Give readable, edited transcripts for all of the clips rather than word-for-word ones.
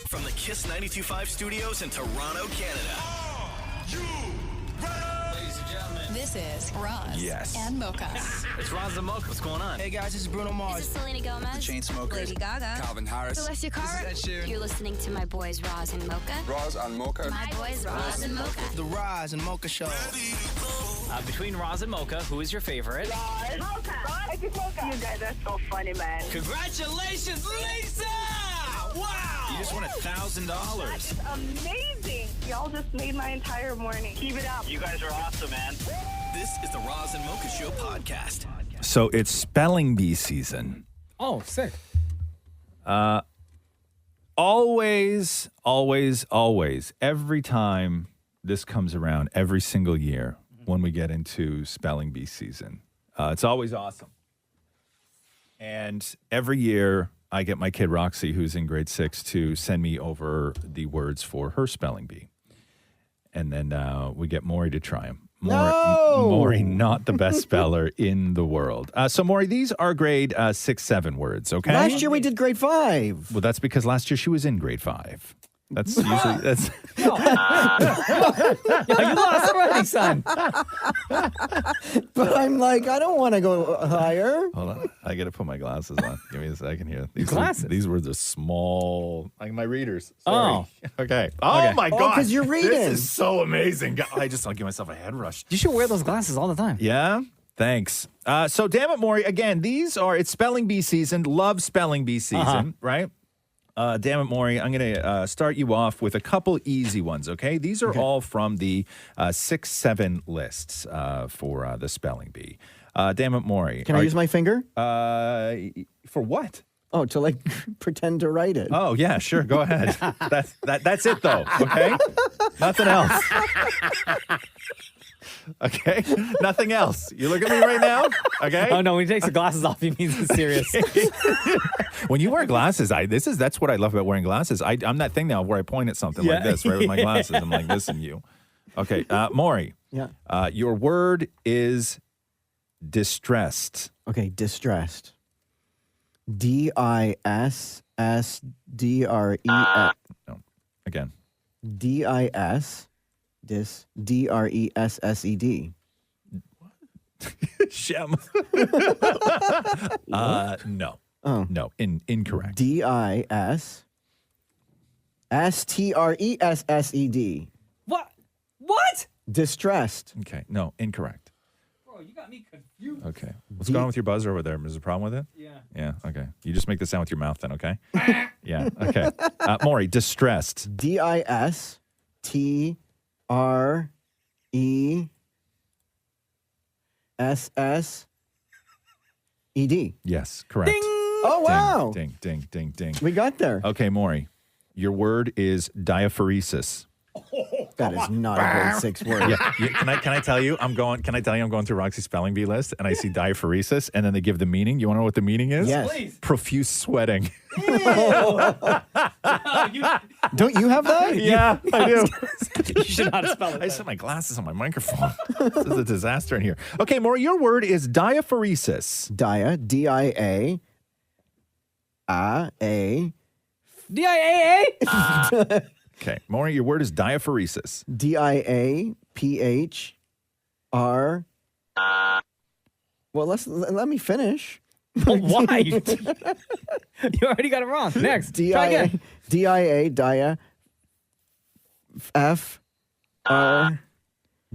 From the Kiss 92.5 studios in Toronto, Canada. Ladies and gentlemen. This is Roz and Mocha. It's Roz and Mocha. What's going on? Hey guys, this is Bruno Mars. This is Selena Gomez. The Chainsmokers. Lady Gaga. Calvin Harris. Celestia Cara. This is Ed Sheeran. You're listening to my boys Roz and Mocha. Roz and Mocha. My boys Roz and Mocha. The Roz and Mocha Show. Between Roz and Mocha, who is your favorite? Mocha. You guys are so funny, man. Congratulations, Lisa! Wow! You just won $1,000. It's amazing. Y'all just made my entire morning. Keep it up. You guys are awesome, man. This is the Roz and Mocha Show podcast. So it's spelling bee season. Oh, sick. Always, every time this comes around, every single year when we get into spelling bee season, it's always awesome. And every year I get my kid Roxy, who's in grade 6, to send me over the words for her spelling bee. And then we get Maury to try them. Maury, not the best speller in the world. So, Maury, these are grade 6, 7 words, okay? Last year we did grade 5. Well, that's because last year she was in grade 5. That's usually that's. You lost already, son. But I'm like, I don't want to go higher. Hold on, I got to put my glasses on. Give me a second here. Glasses? These words are small, like my readers. Oh. Sorry. Okay. Oh my Oh, God! 'cause you're reading. This is so amazing. I'll give myself a head rush. You should wear those glasses all the time. Yeah. Thanks. So, damn it, Maury. Again, it's spelling bee season. Love spelling bee season, right? Damn it, Maury. I'm going to start you off with a couple easy ones, okay? These are all from the 6, 7 lists for the spelling bee. Damn it, Maury. Can I use my finger? For what? Oh, to like pretend to write it. Oh, yeah, sure. Go ahead. That's it, though, okay? Nothing else. Okay? Nothing else. You look at me right now, okay? Oh, no, when he takes the glasses off, he means it's serious. When you wear glasses, that's what I love about wearing glasses. I'm that thing now where I point at something like this, right, with my glasses. I'm like, listen, you. Okay, Maury. Yeah. Your word is distressed. Okay, distressed. D-I-S-S-D-R-E-S. No, again. D-I-S. D-R-E-S-S-E-D. Shem. No. Oh. No, incorrect. D-I-S-S-T-R-E-S-S-E-D. What? Distressed. Okay, no, incorrect. Bro, you got me confused. Okay. What's going on with your buzzer over there? Is there a problem with it? Yeah. Yeah, okay. You just make the sound with your mouth then, okay? Yeah, okay. Maury, distressed. D-I-S-T-R-E-S-S-E-D. Yes, correct. Ding! Oh, wow. Ding, ding, ding, ding. We got there. Okay, Maury, your word is diaphoresis. That is not a grade 6 word. Yeah, can I tell you? I'm going through Roxy's spelling bee list, and I see diaphoresis, and then they give the meaning. You want to know what the meaning is? Yes. Please. Profuse sweating. Don't you have that? Yeah, I do. You should not spell it. I just have my glasses on my microphone. This is a disaster in here. Okay, Maury, your word is diaphoresis. Dia, D-I-A, A-A. D-I-A-A? Okay, Maury, your word is diaphoresis. D-I-A-P-H-R. Well, let me finish. Why? You already got it wrong. Next. Try again. D-I-A, Dia, F-R,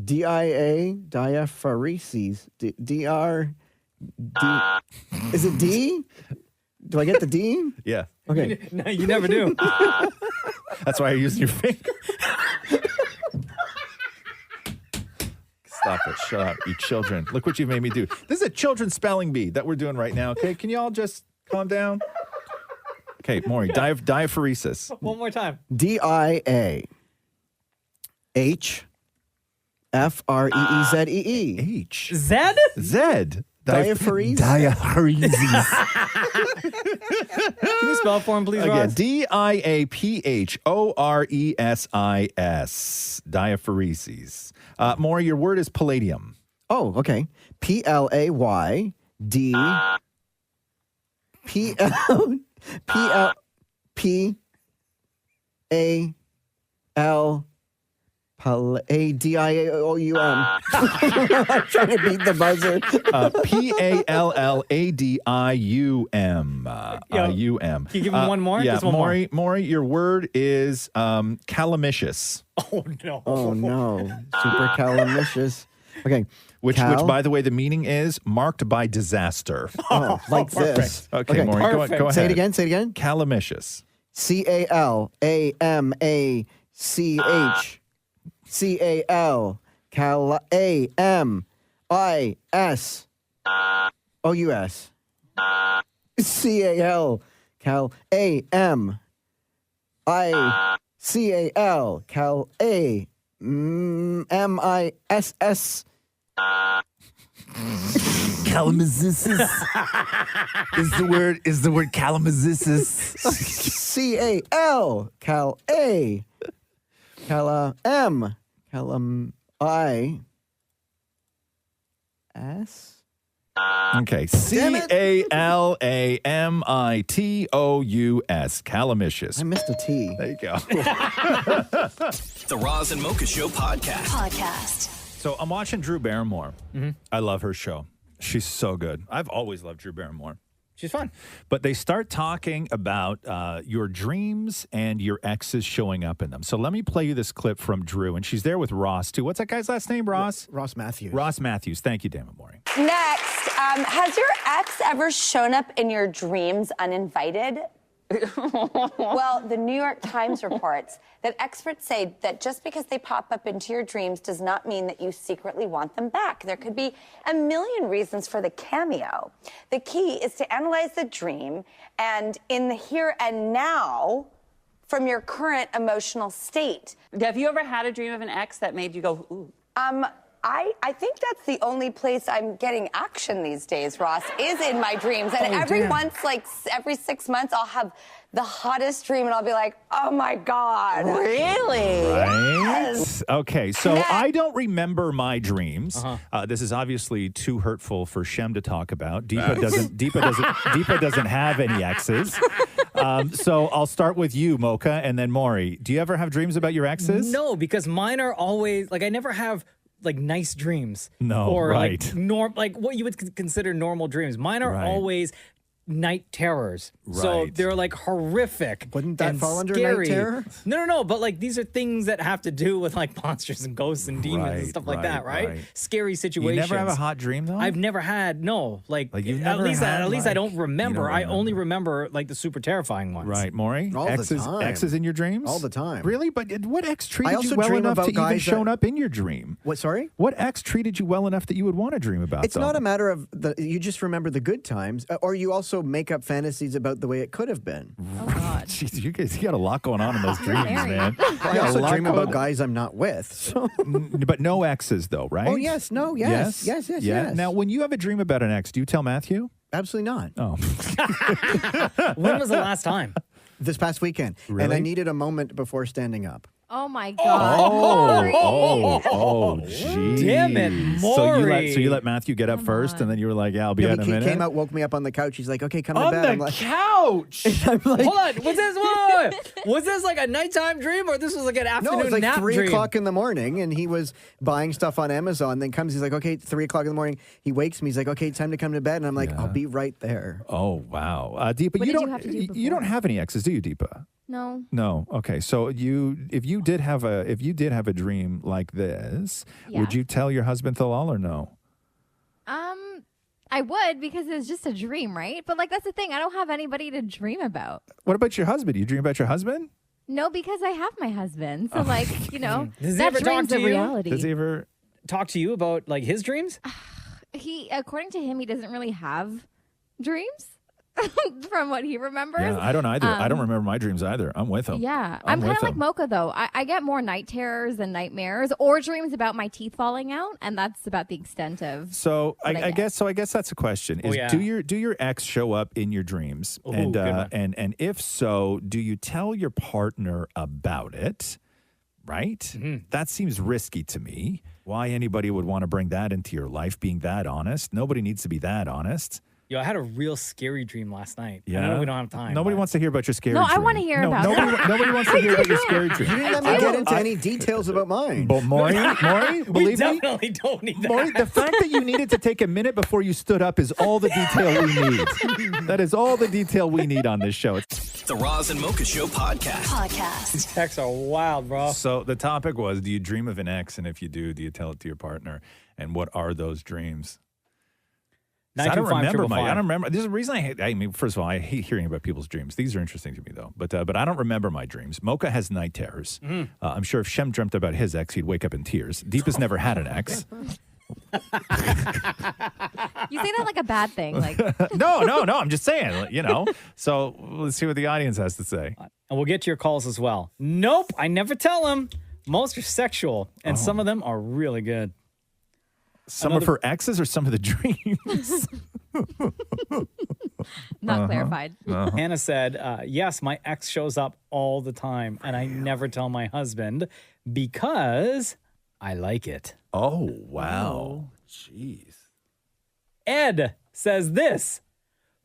D-I-A, diaphoresis. D-R, D. Is it D? Do I get the D? Yeah. Okay. No, you never do. That's why you're using your finger. Stop it. Shut up, you children. Look what you've made me do. This is a children's spelling bee that we're doing right now, okay? Can you all just calm down? Okay, Maury, diaphoresis. One more time. D-I-A-H-F-R-E-E-Z-E-E. H. Zed? Zed. Diaphoresis. Diaphoresis. Can you spell it for him, please, Again, Roz? D-I-A-P-H-O-R-E-S-I-S. Diaphoresis. Maury, your word is palladium. Oh, okay. P-L-A-Y-D. P-L-P-L-P. A L P-A-D-I-A-O-U-M. I'm trying to beat the buzzer. P-A-L-L-A-D-I-U-M. U-M. Can you give him one more? Yeah, Just one Maury, your word is calamicious. Oh, no. Oh, no. Supercalamiscious. Okay. Which, by the way, the meaning is marked by disaster. Oh, like this. Okay, Maury, go ahead. Say it again. Calamicious. C-A-L-A-M-A-C-H. C-A-L. Cal-A-M-I-S. C-A-L. Cal-A-M-I-C-A-L. Cal-A-M-I-S-S. Calamicious is the word calamicious. C-A-L. Cal-A. Cala-M. Calam-I-S. Okay, C-A-L-A-M-I-T-O-U-S. Calamicious. I missed a T. There you go. The Roz and Mocha Show podcast. So I'm watching Drew Barrymore. Mm-hmm. I love her show. She's so good. I've always loved Drew Barrymore. She's fun. But they start talking about your dreams and your exes showing up in them. So let me play you this clip from Drew. And she's there with Ross, too. What's that guy's last name, Ross? Ross Matthews. Ross Matthews. Thank you, damn it, Maury. Next, has your ex ever shown up in your dreams uninvited? Well, the New York Times reports that experts say that just because they pop up into your dreams does not mean that you secretly want them back. There could be a million reasons for the cameo. The key is to analyze the dream and in the here and now from your current emotional state. Have you ever had a dream of an ex that made you go, ooh? I think that's the only place I'm getting action these days, Ross, is in my dreams. And every 6 months, I'll have the hottest dream and I'll be like, oh my God. Really? Right? Yes. Okay, so I don't remember my dreams. This is obviously too hurtful for Shem to talk about. Deepa doesn't have any exes. So I'll start with you, Mocha, and then Maury. Do you ever have dreams about your exes? No, because mine are always, like, I never have nice dreams. No, or right. like what you would consider normal dreams. Mine are always night terrors. So Right. they're horrific. Wouldn't that and fall under scary. night terror? No. But these are things that have to do with monsters and ghosts and demons and stuff like that, right? Scary situations. You never have a hot dream though? I've never had you've at never least had, at least I don't you remember. don't I only remember the super terrifying ones. Right, Maury? All the time. Exes in your dreams? All the time. Really? But what ex I treated also you well dream enough about to even guys shown that- up in your dream? What, sorry? What ex treated you well enough that you would want to dream about It's them? not a matter of you just remember the good times, or you also make up fantasies about the way it could have been. Oh, God. Jeez, you got a lot going on in those dreams, married. man. I also dream about guys I'm not with. So. But no exes, though, right? Oh, yes. No, yes. Yes. Now, when you have a dream about an ex, do you tell Matthew? Absolutely not. Oh. When was the last time? This past weekend. Really? And I needed a moment before standing up. Oh, my God. Geez. Damn it, Maury. So you let Matthew get up first, and then you were like, yeah, I'll be Yeah, out in a he minute? came out, woke me up on the couch. He's like, okay, come to On bed. the I'm like, couch! I'm like, Hold on. Was this was this a nighttime dream or this was an afternoon no, it was like nap 3 dream? o'clock in the morning, and he was buying stuff on Amazon. Then comes, he's like, okay, 3 o'clock in the morning. He wakes me. He's like, okay, time to come to bed. And I'm like, I'll be right there. Oh, wow. Deepa, What you did you don't have to do you before? don't have any exes, do you, Deepa? No. No. Okay. So if you did have a dream like this, Yeah. would you tell your husband Thalal or no? I would because it's just a dream, right? But that's the thing. I don't have anybody to dream about. What about your husband? Do you dream about your husband? No, because I have my husband. So, Does he that ever talk dream's to a you? reality. Does he ever? Talk to you about his dreams? He, according to him, he doesn't really have dreams from what he remembers. Yeah, I don't either. I don't remember my dreams either. I'm with him. Yeah, I'm kind of like Mocha though. I get more night terrors and nightmares or dreams about my teeth falling out, and that's about the extent of. So what I guess that's a question. Is yeah. do your ex show up in your dreams? Ooh, and good one. and if so, do you tell your partner about it? Right? Mm-hmm. That seems risky to me. Why anybody would want to bring that into your life, being that honest? Nobody needs to be that honest. Yo, I had a real scary dream last night. I Yeah. know we don't have time. Nobody wants to hear about your scary No, dream. I want to hear about it. Nobody wants to hear about your scary dream. You didn't let me get into any details about mine. But Maury, We believe me, definitely don't need that. Maury, the fact that you needed to take a minute before you stood up is all the detail we need. That is all the detail we need on this show. The Roz and Mocha Show podcast. These texts are wild, bro. So the topic was, do you dream of an ex? And if you do you tell it to your partner? And what are those dreams? 'Cause I don't remember I don't remember. There's a reason I mean, first of all, I hate hearing about people's dreams. These are interesting to me, though. But I don't remember my dreams. Mocha has night terrors. I'm sure if Shem dreamt about his ex, he'd wake up in tears. Deep has never had an ex. You say that like a bad thing. Like No. I'm just saying, So let's see what the audience has to say. And we'll get to your calls as well. Nope, I never tell them. Most are sexual, and some of them are really good. Some of her exes or some of the dreams? not clarified. Hannah said, yes, my ex shows up all the time, and I never tell my husband because I like it. Oh, wow. Jeez. Ed says this.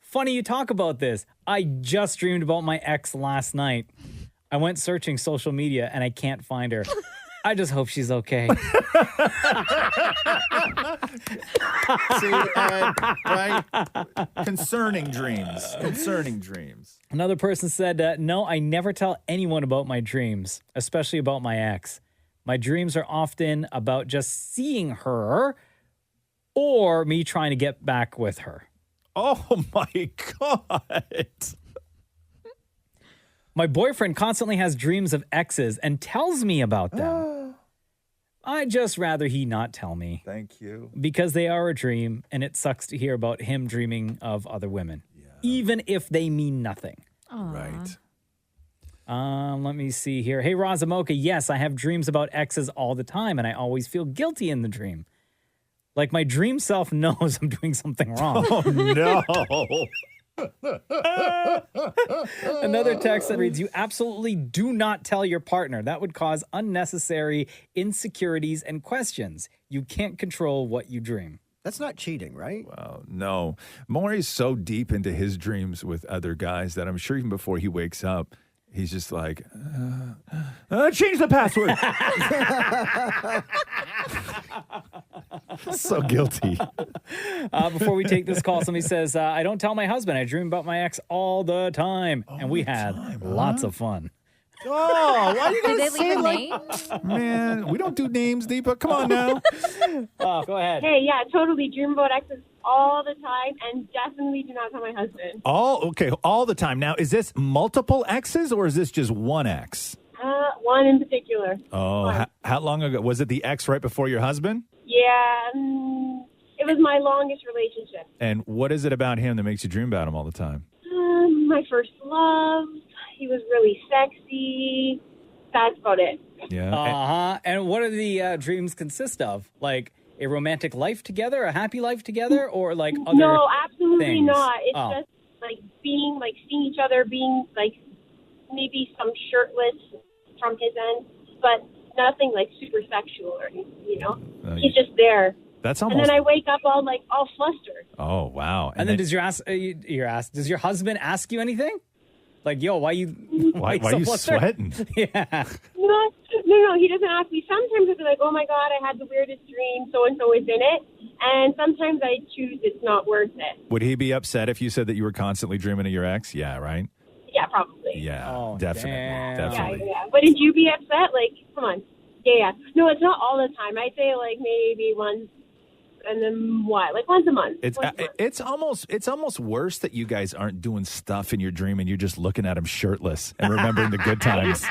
Funny you talk about this. I just dreamed about my ex last night. I went searching social media, and I can't find her. I just hope she's okay. See, Ed, right? Concerning dreams. Another person said, no, I never tell anyone about my dreams, especially about my ex. My dreams are often about just seeing her or me trying to get back with her. Oh, my God. My boyfriend constantly has dreams of exes and tells me about them. I'd just rather he not tell me. Thank you. Because they are a dream, and it sucks to hear about him dreaming of other women, even if they mean nothing. Right. Let me see here. Hey, Razamoka, yes, I have dreams about exes all the time, and I always feel guilty in the dream. Like my dream self knows I'm doing something wrong. Oh, no. Another text that reads, you absolutely do not tell your partner. That would cause unnecessary insecurities and questions. You can't control what you dream. That's not cheating, right? Well, no. Maury's so deep into his dreams with other guys that I'm sure even before he wakes up, he's just like, change the password. So guilty. Before we take this call, somebody says, I don't tell my husband. I dream about my ex all the time. And we had lots of fun. Oh, why you Did guys they say leave a like, name? man, we don't do names, Deepa. Come on now. Go ahead. Hey, yeah, totally dream about exes all the time, and definitely do not tell my husband. All the time. Now, is this multiple exes or is this just one ex? One in particular. Oh, how long ago? Was it the ex right before your husband? Yeah, it was my longest relationship. And what is it about him that makes you dream about him all the time? My first love. He was really sexy. That's about it. Yeah. Uh-huh. And what do the dreams consist of? Like a romantic life together, a happy life together, or like other No, absolutely things? not. It's just like seeing each other, being like maybe some shirtless from his end, but nothing like super sexual or he's just there. That's And almost. then I wake up all flustered. Oh, wow. And then does does your husband ask you anything? Like, yo, why you why so you flustered? sweating? No, he doesn't ask me. Sometimes he'll be like, oh my God, I had the weirdest dream, so-and-so is in it. And sometimes I choose it's not worth it. Would he be upset if you said that you were constantly dreaming of your ex? Yeah, right? Yeah, probably. Yeah, Oh, definitely. damn. Definitely. Yeah. But would you be upset? Like, come on. Yeah. No, it's not all the time. I'd say like maybe once, and then what? Like once a month. It's almost worse that you guys aren't doing stuff in your dream and you're just looking at him shirtless and remembering the good times.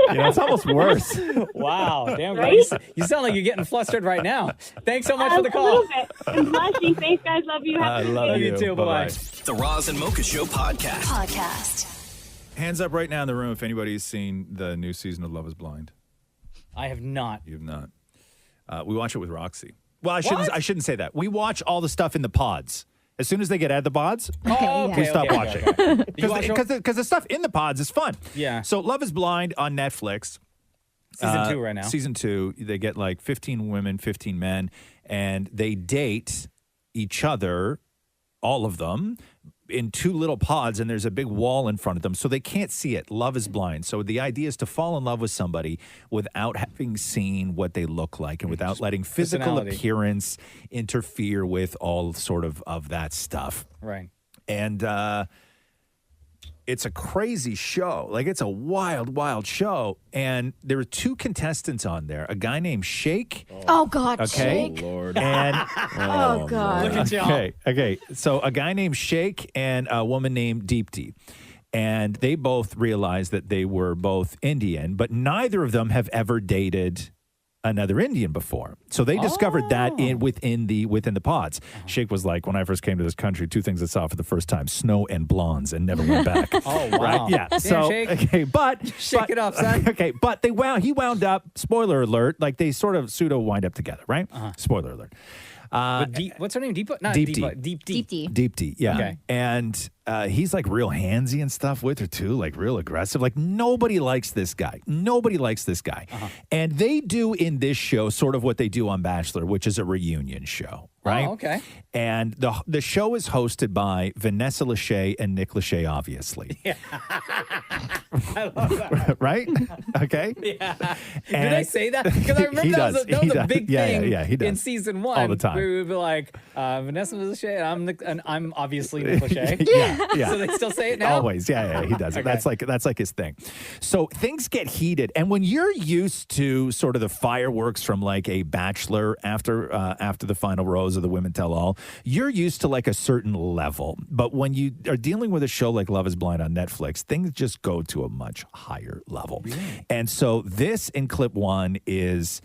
It's almost worse. Wow, damn, Right? guys. You sound like you're getting flustered right now. Thanks so much for the A call. little bit. I'm blushing. Thanks, guys. Love you. I Have a good love day. you. too. Bye-bye. The Roz and Mocha Show podcast. Hands up right now in the room if anybody's seen the new season of Love is Blind. I have not. You have not. We watch it with Roxy. Well, I shouldn't say that. We watch all the stuff in the pods. As soon as they get out of the pods, we stop watching. Because the stuff in the pods is fun. Yeah. So Love is Blind on Netflix. Season 2 right now. Season 2. They get like 15 women, 15 men, and they date each other all of them, in two little pods, and there's a big wall in front of them, so they can't see it. Love is blind. So the idea is to fall in love with somebody without having seen what they look like and without letting physical appearance interfere with all sort of that stuff. Right. And it's a crazy show. Like, it's a wild, wild show. And there were two contestants on there, a guy named Shake. Oh, God, Okay. Shake. Lord. And Oh, God. Look at y'all. Okay. So a guy named Shake and a woman named Deepti. And they both realized that they were both Indian, but neither of them have ever dated another Indian before. So they discovered that within the pods. Shake was like, when I first came to this country, two things I saw for the first time: snow and blondes, and never went back. Oh, wow. Right? Yeah. Damn, So Shake. okay, but Shake it off, son. Okay, but he wound up, spoiler alert, like they sort of pseudo wind up together, right? Spoiler alert. What's her name? Deepa? Not Deepti. Deepti. Deepti, yeah. Okay. And he's like real handsy and stuff with her too, like real aggressive. Like nobody likes this guy. And they do in this show sort of what they do on Bachelor, which is a reunion show, right? Oh, okay. And the show is hosted by Vanessa Lachey and Nick Lachey, obviously. Yeah. I love that. Right? Okay. Yeah. Did I say that? Because I remember that was a big thing he does. in season 1. All the time. We would be like, Vanessa Lachey, and I'm obviously Nick Lachey. Yeah. So they still say it now? Always. Yeah, he does. Okay. That's like his thing. So things get heated. And when you're used to sort of the fireworks from like a Bachelor after the final rose of the Women Tell All, you're used to like a certain level. But when you are dealing with a show like Love is Blind on Netflix, things just go to a much higher level. Really? And so this in clip 1 is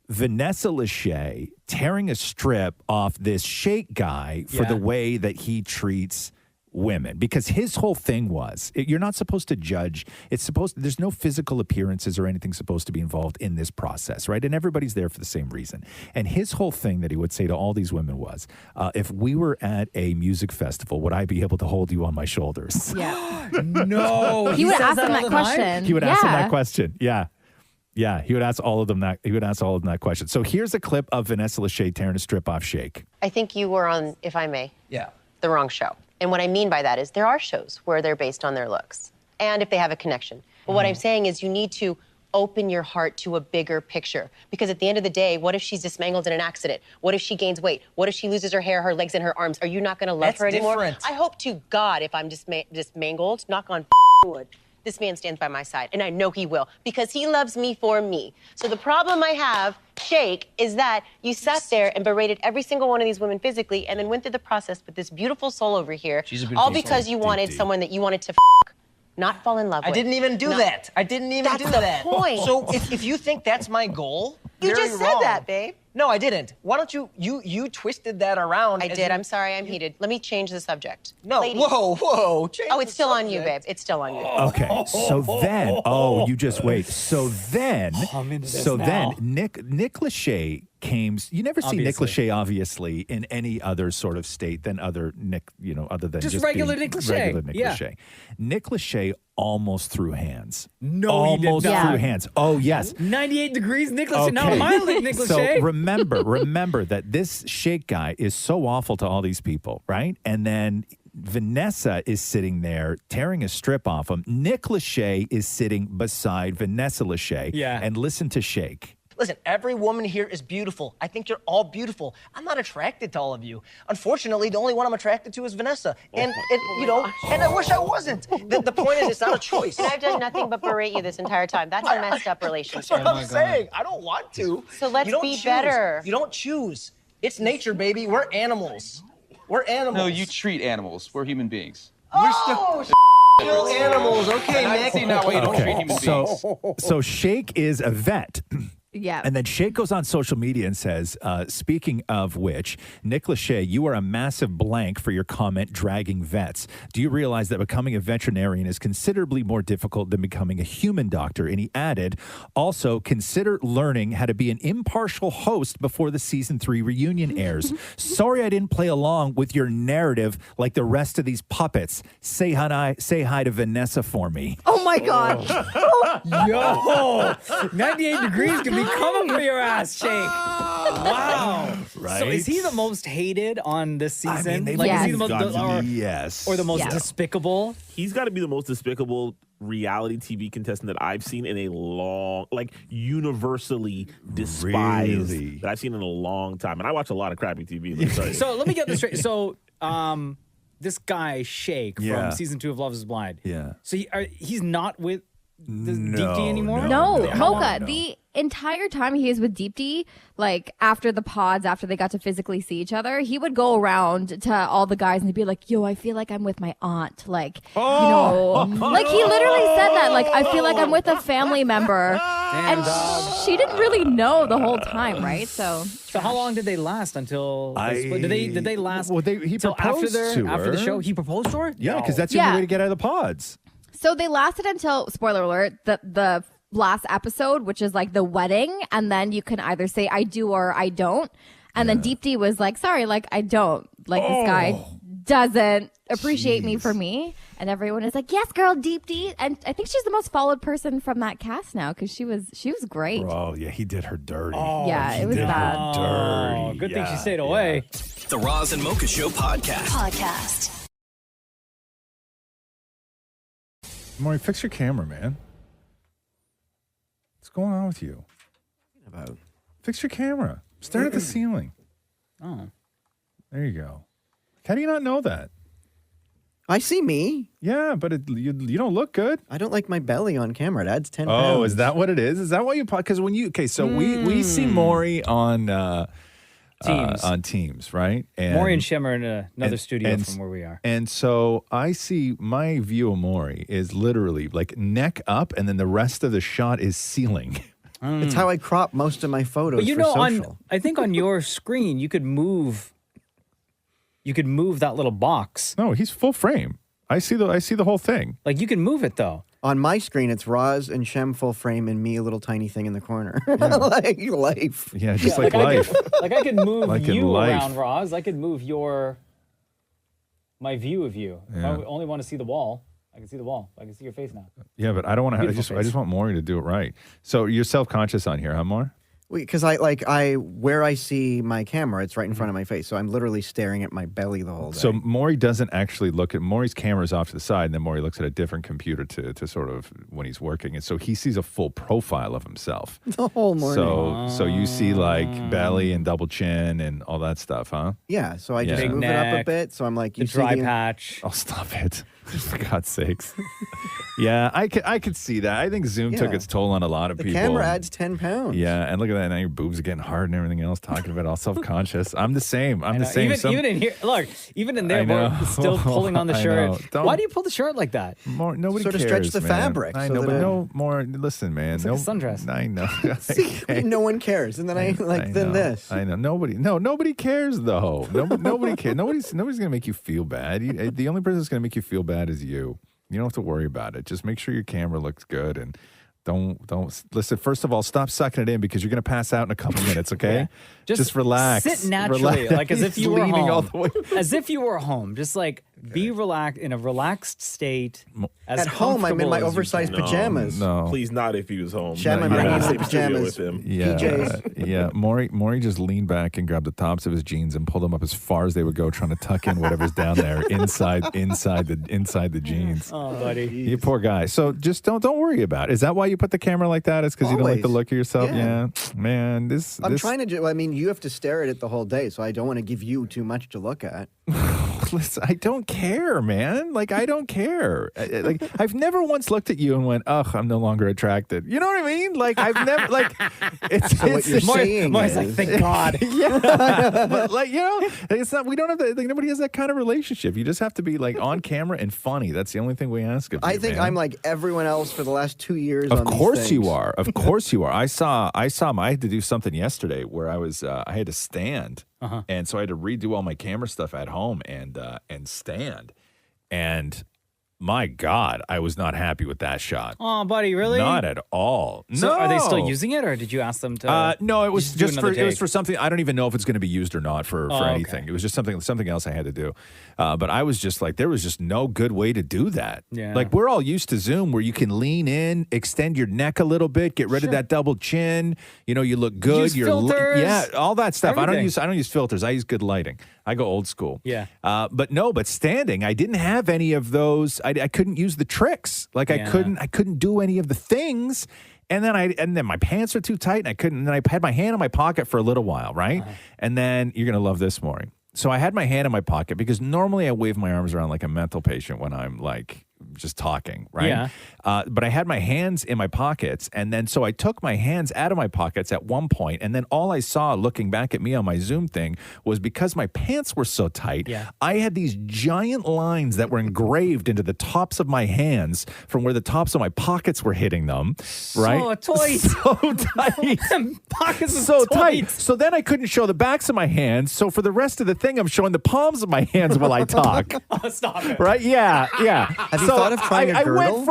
Vanessa Lachey tearing a strip off this Shake guy for the way that he treats women, because his whole thing was you're not supposed to judge. There's no physical appearances or anything supposed to be involved in this process, right? And everybody's there for the same reason. And his whole thing that he would say to all these women was, if we were at a music festival, would I be able to hold you on my shoulders? Yeah. No. He would says ask that them all that the time? question. He would ask them that question. Yeah. Yeah, he would ask all of them that. He would ask all of them that question. So here's a clip of Vanessa Lachey tearing a strip off Shake. I think you were on, if I may, the wrong show. And what I mean by that is there are shows where they're based on their looks and if they have a connection. But what I'm saying is you need to open your heart to a bigger picture. Because at the end of the day, what if she's dismangled in an accident? What if she gains weight? What if she loses her hair, her legs, and her arms? Are you not going to love her anymore? Different. I hope to God, if I'm dismangled, knock on wood, this man stands by my side, and I know he will, because he loves me for me. So the problem I have, Shake, is that you sat there and berated every single one of these women physically and then went through the process with this beautiful soul over here, She's a beautiful all because soul. you wanted someone that you wanted to not fall in love with. I didn't even do that. I didn't even do that. That's the point. So if you think that's my goal, You very just said wrong. that, babe. No, I didn't. Why don't you twisted that around? I as did. in- I'm sorry. I'm heated. Let me change the subject. No. Ladies. Whoa. Change Oh, it's the still on you, babe. subject. It's still on you. Okay, so then, you just wait. So then, Nick Lachey came. You never see Nick Lachey, obviously, in any other sort of state than other Nick, other than Just just regular being Nick Lachey. Regular Nick Yeah. Lachey. Nick Lachey almost threw hands. No, almost he did not. threw hands. Oh yes, 98 degrees, Nick Lachey. Okay. Now my Nick Lachey. So remember that this Shake guy is so awful to all these people, right? And then Vanessa is sitting there tearing a strip off him. Nick Lachey is sitting beside Vanessa Lachey. Yeah. And listen to Shake. Listen, every woman here is beautiful. I think you're all beautiful. I'm not attracted to all of you. Unfortunately, the only one I'm attracted to is Vanessa. And and I wish I wasn't. The point is, it's not a choice. And I've done nothing but berate you this entire time. That's a messed up relationship. That's what I'm saying. I don't want to. So let's You don't be choose. better. You don't choose. It's nature, baby. We're animals. We're animals. No, you treat animals. We're human beings. Oh, still animals. Okay, And I Nick. see now why you don't treat human beings. So Shake is a vet. Yeah. And then Shake goes on social media and says, speaking of which, Nick Lachey, you are a massive blank for your comment dragging vets. Do you realize that becoming a veterinarian is considerably more difficult than becoming a human doctor? And he added, also consider learning how to be an impartial host before the season 3 reunion airs. Sorry I didn't play along with your narrative like the rest of these puppets. Say hi to Vanessa for me. Oh my God. Yo, 98 degrees can be coming for your ass, Shake. Wow. Right? So is he the most hated on this season? they've Like, is he always the most, got to or, be, yes. or the most Yeah. despicable? He's got to be the most despicable reality TV contestant that I've seen in a long, like universally despised Really? that I've seen in a long time. And I watch a lot of crappy TV. Let me tell you. So let me get this straight. So, this guy Shake Yeah. from season 2 of Love Is Blind. Yeah. So he's not with No, Deepti anymore. No, How long? Mocha. The entire time he was with Deepti, like after the pods, after they got to physically see each other, he would go around to all the guys and he'd be like, "Yo, I feel like I'm with my aunt." Like, you know, like he literally said that. Like, I feel like I'm with a family member, and she didn't really know the whole time, right? So how long did they last until? Did they last? Well, he till proposed to after the her. show. He proposed to her. Yeah, because that's the Yeah. only way to get out of the pods. So they lasted until, spoiler alert, the last episode, which is like the wedding, and then you can either say I do or I don't. And then Deepti was like, sorry, like I don't. Like this guy doesn't appreciate me for me. And everyone is like, yes, girl, Deepti. And I think she's the most followed person from that cast now because she was great. Oh, yeah, he did her dirty. Yeah, it was bad. Dirty. Good thing she stayed away. The Roz and Mocha Show podcast. Maury, fix your camera, man. What's going on with you? Fix your camera. Stare at the ceiling. Oh. There you go. How do you not know that? I see me. Yeah, but you don't look good. I don't like my belly on camera. It adds 10 pounds. Oh, is that what it is? Is that why you... Because when you... Okay, so we see Maury on... Teams. On Teams, right? And Maury and Shem are in another studio from where we are. And so I see my view of Maury is literally like neck up, and then the rest of the shot is ceiling. It's how I crop most of my photos But you for know, social. I think on your screen you could move that little box. No, he's full frame. I see the whole thing. Like you can move it though. On my screen, it's Roz and Shem full frame and me, a little tiny thing in the corner. Like life. Yeah, just like life. I could move Like in you life. around, Roz. I could move my view of you. If I Yeah. only want to see the wall, I can see the wall. I can see your face now. Yeah, but I don't want to. I Beautiful just want Maury to do it right. So you're self-conscious on here, huh, Maury? Because where I see my camera, it's right in front of my face. So I'm literally staring at my belly the whole day. So Maury doesn't actually look at Maury's camera's off to the side, and then Maury looks at a different computer to sort of when he's working, and so he sees a full profile of himself. The whole morning. So you see like belly and double chin and all that stuff, huh? Yeah, so I just Yeah. move it up a bit. So I'm like, The you see dry patch. Oh, stop it. For God's sakes. Yeah, I could see that. I think Zoom took Yeah. its toll on a lot of The people. camera adds 10 pounds. Yeah, and look at that. Now your boobs are getting hard and everything else, talking about it, all self-conscious. I'm the same. I'm I the know. same. Even in here, look, even in there, I know. we're still pulling on the I shirt. know. Don't- Why do you pull the shirt like that? More, nobody Sort of cares, stretch the man. fabric I so know, that but it- no more. Listen, man. It's like a sundress. I know. No one cares. And then I know. this. I know. Nobody cares though. Nobody cares. Nobody's gonna make you feel bad. The only person that's gonna make you feel bad is you. You don't have to worry about it. Just make sure your camera looks good and don't listen. First of all, stop sucking it in because you're gonna pass out in a couple minutes. Okay, just relax. Sit naturally, Relax. like as if you were Leaning home. all the way. As if you were home. Just like be relaxed in a relaxed state. As At home, I'm in comfortable my as you oversized can. pajamas. No. Please not if he was home. Shem, I'm You're bringing not some in the studio pajamas. with him. Yeah, PJs. yeah. Maury just leaned back and grabbed the tops of his jeans and pulled them up as far as they would go, trying to tuck in whatever's down there inside the jeans. Oh, buddy. You poor guy. So just don't worry about it. Is that why you put the camera like that? Is because you don't like the Always. look of yourself? Yeah. Man. I'm trying to. I mean, you have to stare at it the whole day, so I don't want to give you too much to look at. Listen, I don't care, man. Like, I don't care. Like, I've never once looked at you and went, ugh, I'm no longer attracted. You know what I mean? Like, I've never, like, it's, So what you're saying Maury's is, like, thank God. yeah. But, like, you know, it's not, we don't have that, like, nobody has that kind of relationship. You just have to be, like, on camera and funny. That's the only thing we ask of you, I think man. I'm like everyone else for the last 2 years. Of on these course you things. are. Of course you are. I had to do something yesterday where I had to stand. And so I had to redo all my camera stuff at home and stand. And my God, I was not happy with that shot. Oh, buddy, really? Not at all. So no. are they still using it, or did you ask them to? No, it was do just another for it was take? for something. I don't even know if it's going to be used or not for Oh, anything. okay. It was just something else I had to do. But I was just like, there was just no good way to do that. Yeah. Like we're all used to Zoom, where you can lean in, extend your neck a little bit, get rid of that double chin. You know, you look good. Use filters. Yeah, all that stuff. Everything. I don't use filters. I use good lighting. I go old school. Yeah. But standing, I didn't have any of those. I couldn't use the tricks. Like I couldn't do any of the things. And then my pants were too tight and I couldn't. And then I had my hand in my pocket for a little while, right? And then you're gonna love this, Maury. So I had my hand in my pocket because normally I wave my arms around like a mental patient when I'm like just talking, right? Yeah. But I had my hands in my pockets, and then so I took my hands out of my pockets at one point, and then all I saw looking back at me on my Zoom thing was because my pants were so tight, I had these giant lines that were engraved into the tops of my hands from where the tops of my pockets were hitting them, right? So tight. So tight. Pockets are so tight. So then I couldn't show the backs of my hands. So for the rest of the thing, I'm showing the palms of my hands while I talk. Oh, stop it. Right? Yeah. Have you thought of trying a girdle?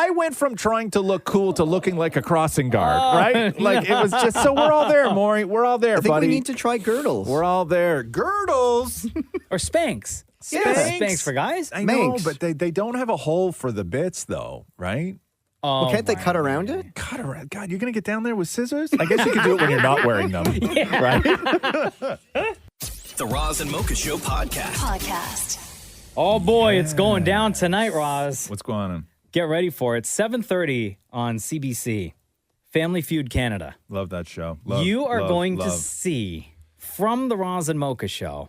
I went from trying to look cool to looking like a crossing guard, Oh, right? Like it was just, so we're all there, Maury. We're all there, I think buddy. we need to try girdles. We're all there. Girdles. Or Spanx. Yeah. Spanx for guys? I know, but they don't have a hole for the bits though, right? Well, can't they cut around it? Cut around. God, you're going to get down there with scissors? I guess you can do it when you're not wearing them, right? The Roz and Mocha Show Podcast. Oh boy, it's going down tonight, Roz. What's going on? Get ready for it. 7:30 on CBC. Family Feud Canada. Love that show. You are going to see from the Roz and Mocha Show,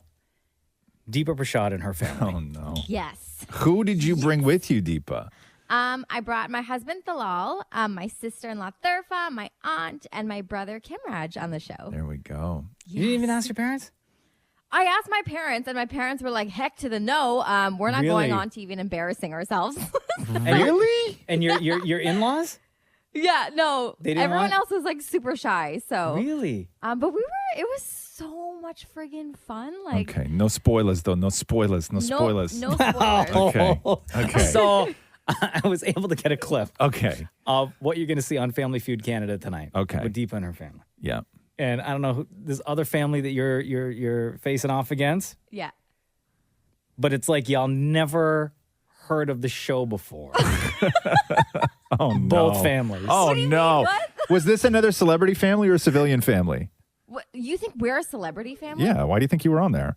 Deepa Prashad and her family. Oh no. Yes. Who did you bring with you, Deepa? I brought my husband Thalal, my sister-in-law Thurfa, my aunt, and my brother Kimraj on the show. There we go. You didn't even ask your parents? I asked my parents, and my parents were like, heck to the no. We're not going on TV and embarrassing ourselves. Really? And your in-laws? Yeah, no. They didn't Everyone want- else was like super shy. So Really? but it was so much friggin' fun. Like Okay, no spoilers though. No spoilers. No spoilers. No spoilers. Okay. Okay. So I was able to get a clip Okay. of what you're going to see on Family Feud Canada tonight. Okay. With Deepa and her family. Yeah. And I don't know who, this other family that you're facing off against, Yeah. but it's like y'all never heard of the show before. Oh no. Both families. Oh What do you no. mean? What? Was this another celebrity family or a civilian family? What, you think we're a celebrity family? Yeah. Why do you think you were on there?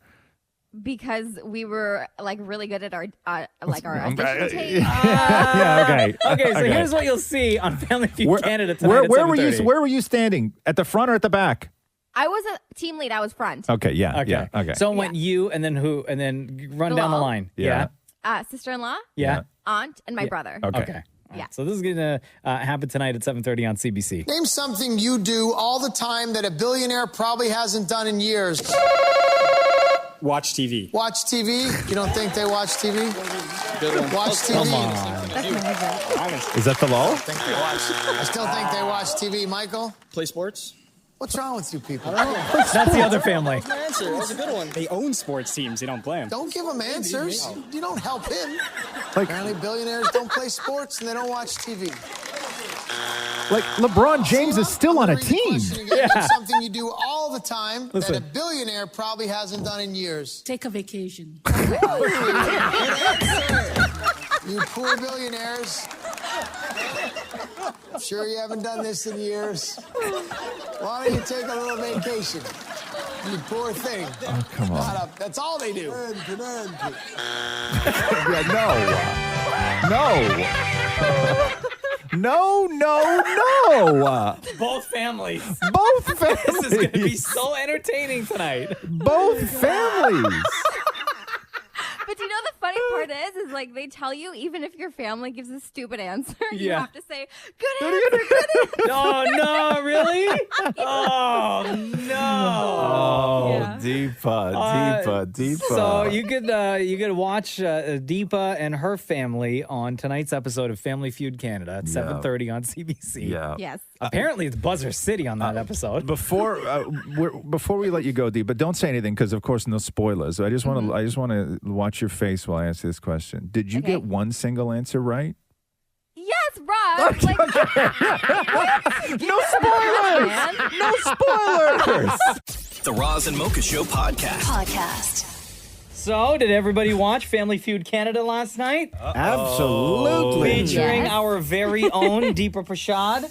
Because we were like really good at our audition tape. Yeah. Okay. Okay, so Okay. here's what you'll see on Family Feud Canada tonight. Where at were you? 7:30. Where were you standing? At the front or at the back? I was a team lead. I was front. Okay. Yeah. Okay. Yeah. Okay. So it went you and then who and then run down the Bilal. line. Yeah. Sister-in-law, Yeah. aunt, and my Yeah. brother. Okay. Yeah. So this is going to happen tonight at 7:30 on CBC. Name something you do all the time that a billionaire probably hasn't done in years. Watch TV. Watch TV? You don't think they watch TV? Watch TV? Come on. Is that the law? I still think they watch TV. Michael? Play sports. What's wrong with you people? That's the other family. That's my answer. That was a good one. They own sports teams. You don't play them. Don't give him answers. You don't help him. Apparently billionaires don't play sports and they don't watch TV. Like LeBron James is still on a team. Name something you do all the time Listen. that a billionaire probably hasn't done in years. Take a vacation. You poor billionaires. I'm sure you haven't done this in years. Why don't you take a little vacation? You poor thing. Oh, come on. That's all they do. No. Both families. Both families. This is going to be so entertaining tonight. Both families. But do you know the funny part is like they tell you even if your family gives a stupid answer, you Yeah. have to say good answer. Oh, no, really? Oh, no. Oh, Yeah. Deepa. Deepa. So you could watch Deepa and her family on tonight's episode of Family Feud Canada at 7:30 on CBC. Yeah. Yes. Apparently it's Buzzer City on that episode. Before we let you go, Deepa, don't say anything because, of course, no spoilers. I just want to watch your face while I answer this question. Did you get one single answer right? Yes, Rob. No spoilers. No spoilers. The Roz and Mocha Show podcast. So, did everybody watch Family Feud Canada last night? Absolutely. Featuring Yes. our very own Deepa Prashad.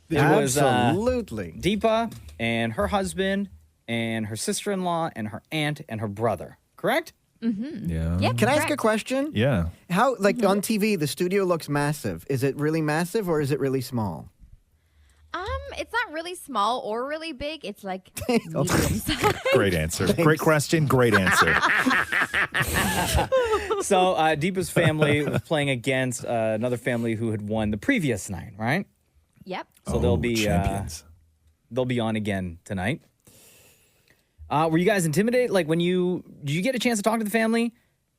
It was, Absolutely. Deepa and her husband and her sister-in-law and her aunt and her brother. Correct? Mm-hmm. Yeah. Yep, Can I ask a correct. question? Yeah. How, like on TV, the studio looks massive. Is it really massive or is it really small? It's not really small or really big. It's like Great answer. Great question. Great answer. So, Deepa's family was playing against another family who had won the previous night, right? Yep. So they'll be champions. They'll be on again tonight. Were you guys intimidated? Like did you get a chance to talk to the family,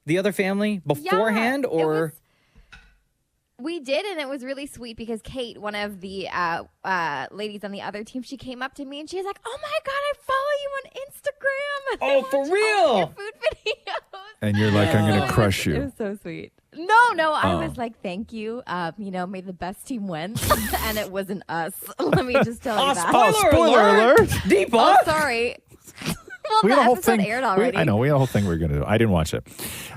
the other family beforehand, or? We did, and it was really sweet because Kate, one of the ladies on the other team, she came up to me and she's like, "Oh my God, I follow you on Instagram." Oh, for real? Food videos. And you're like, I'm going to crush It you. was so sweet. No, I was like, thank you. May the best team win. And it wasn't us. Let me just tell you that. Spoiler alert! Deepa! Oh, sorry. Well, We the had a whole episode thing. aired already. I know. We had a whole thing we were going to do. I didn't watch it.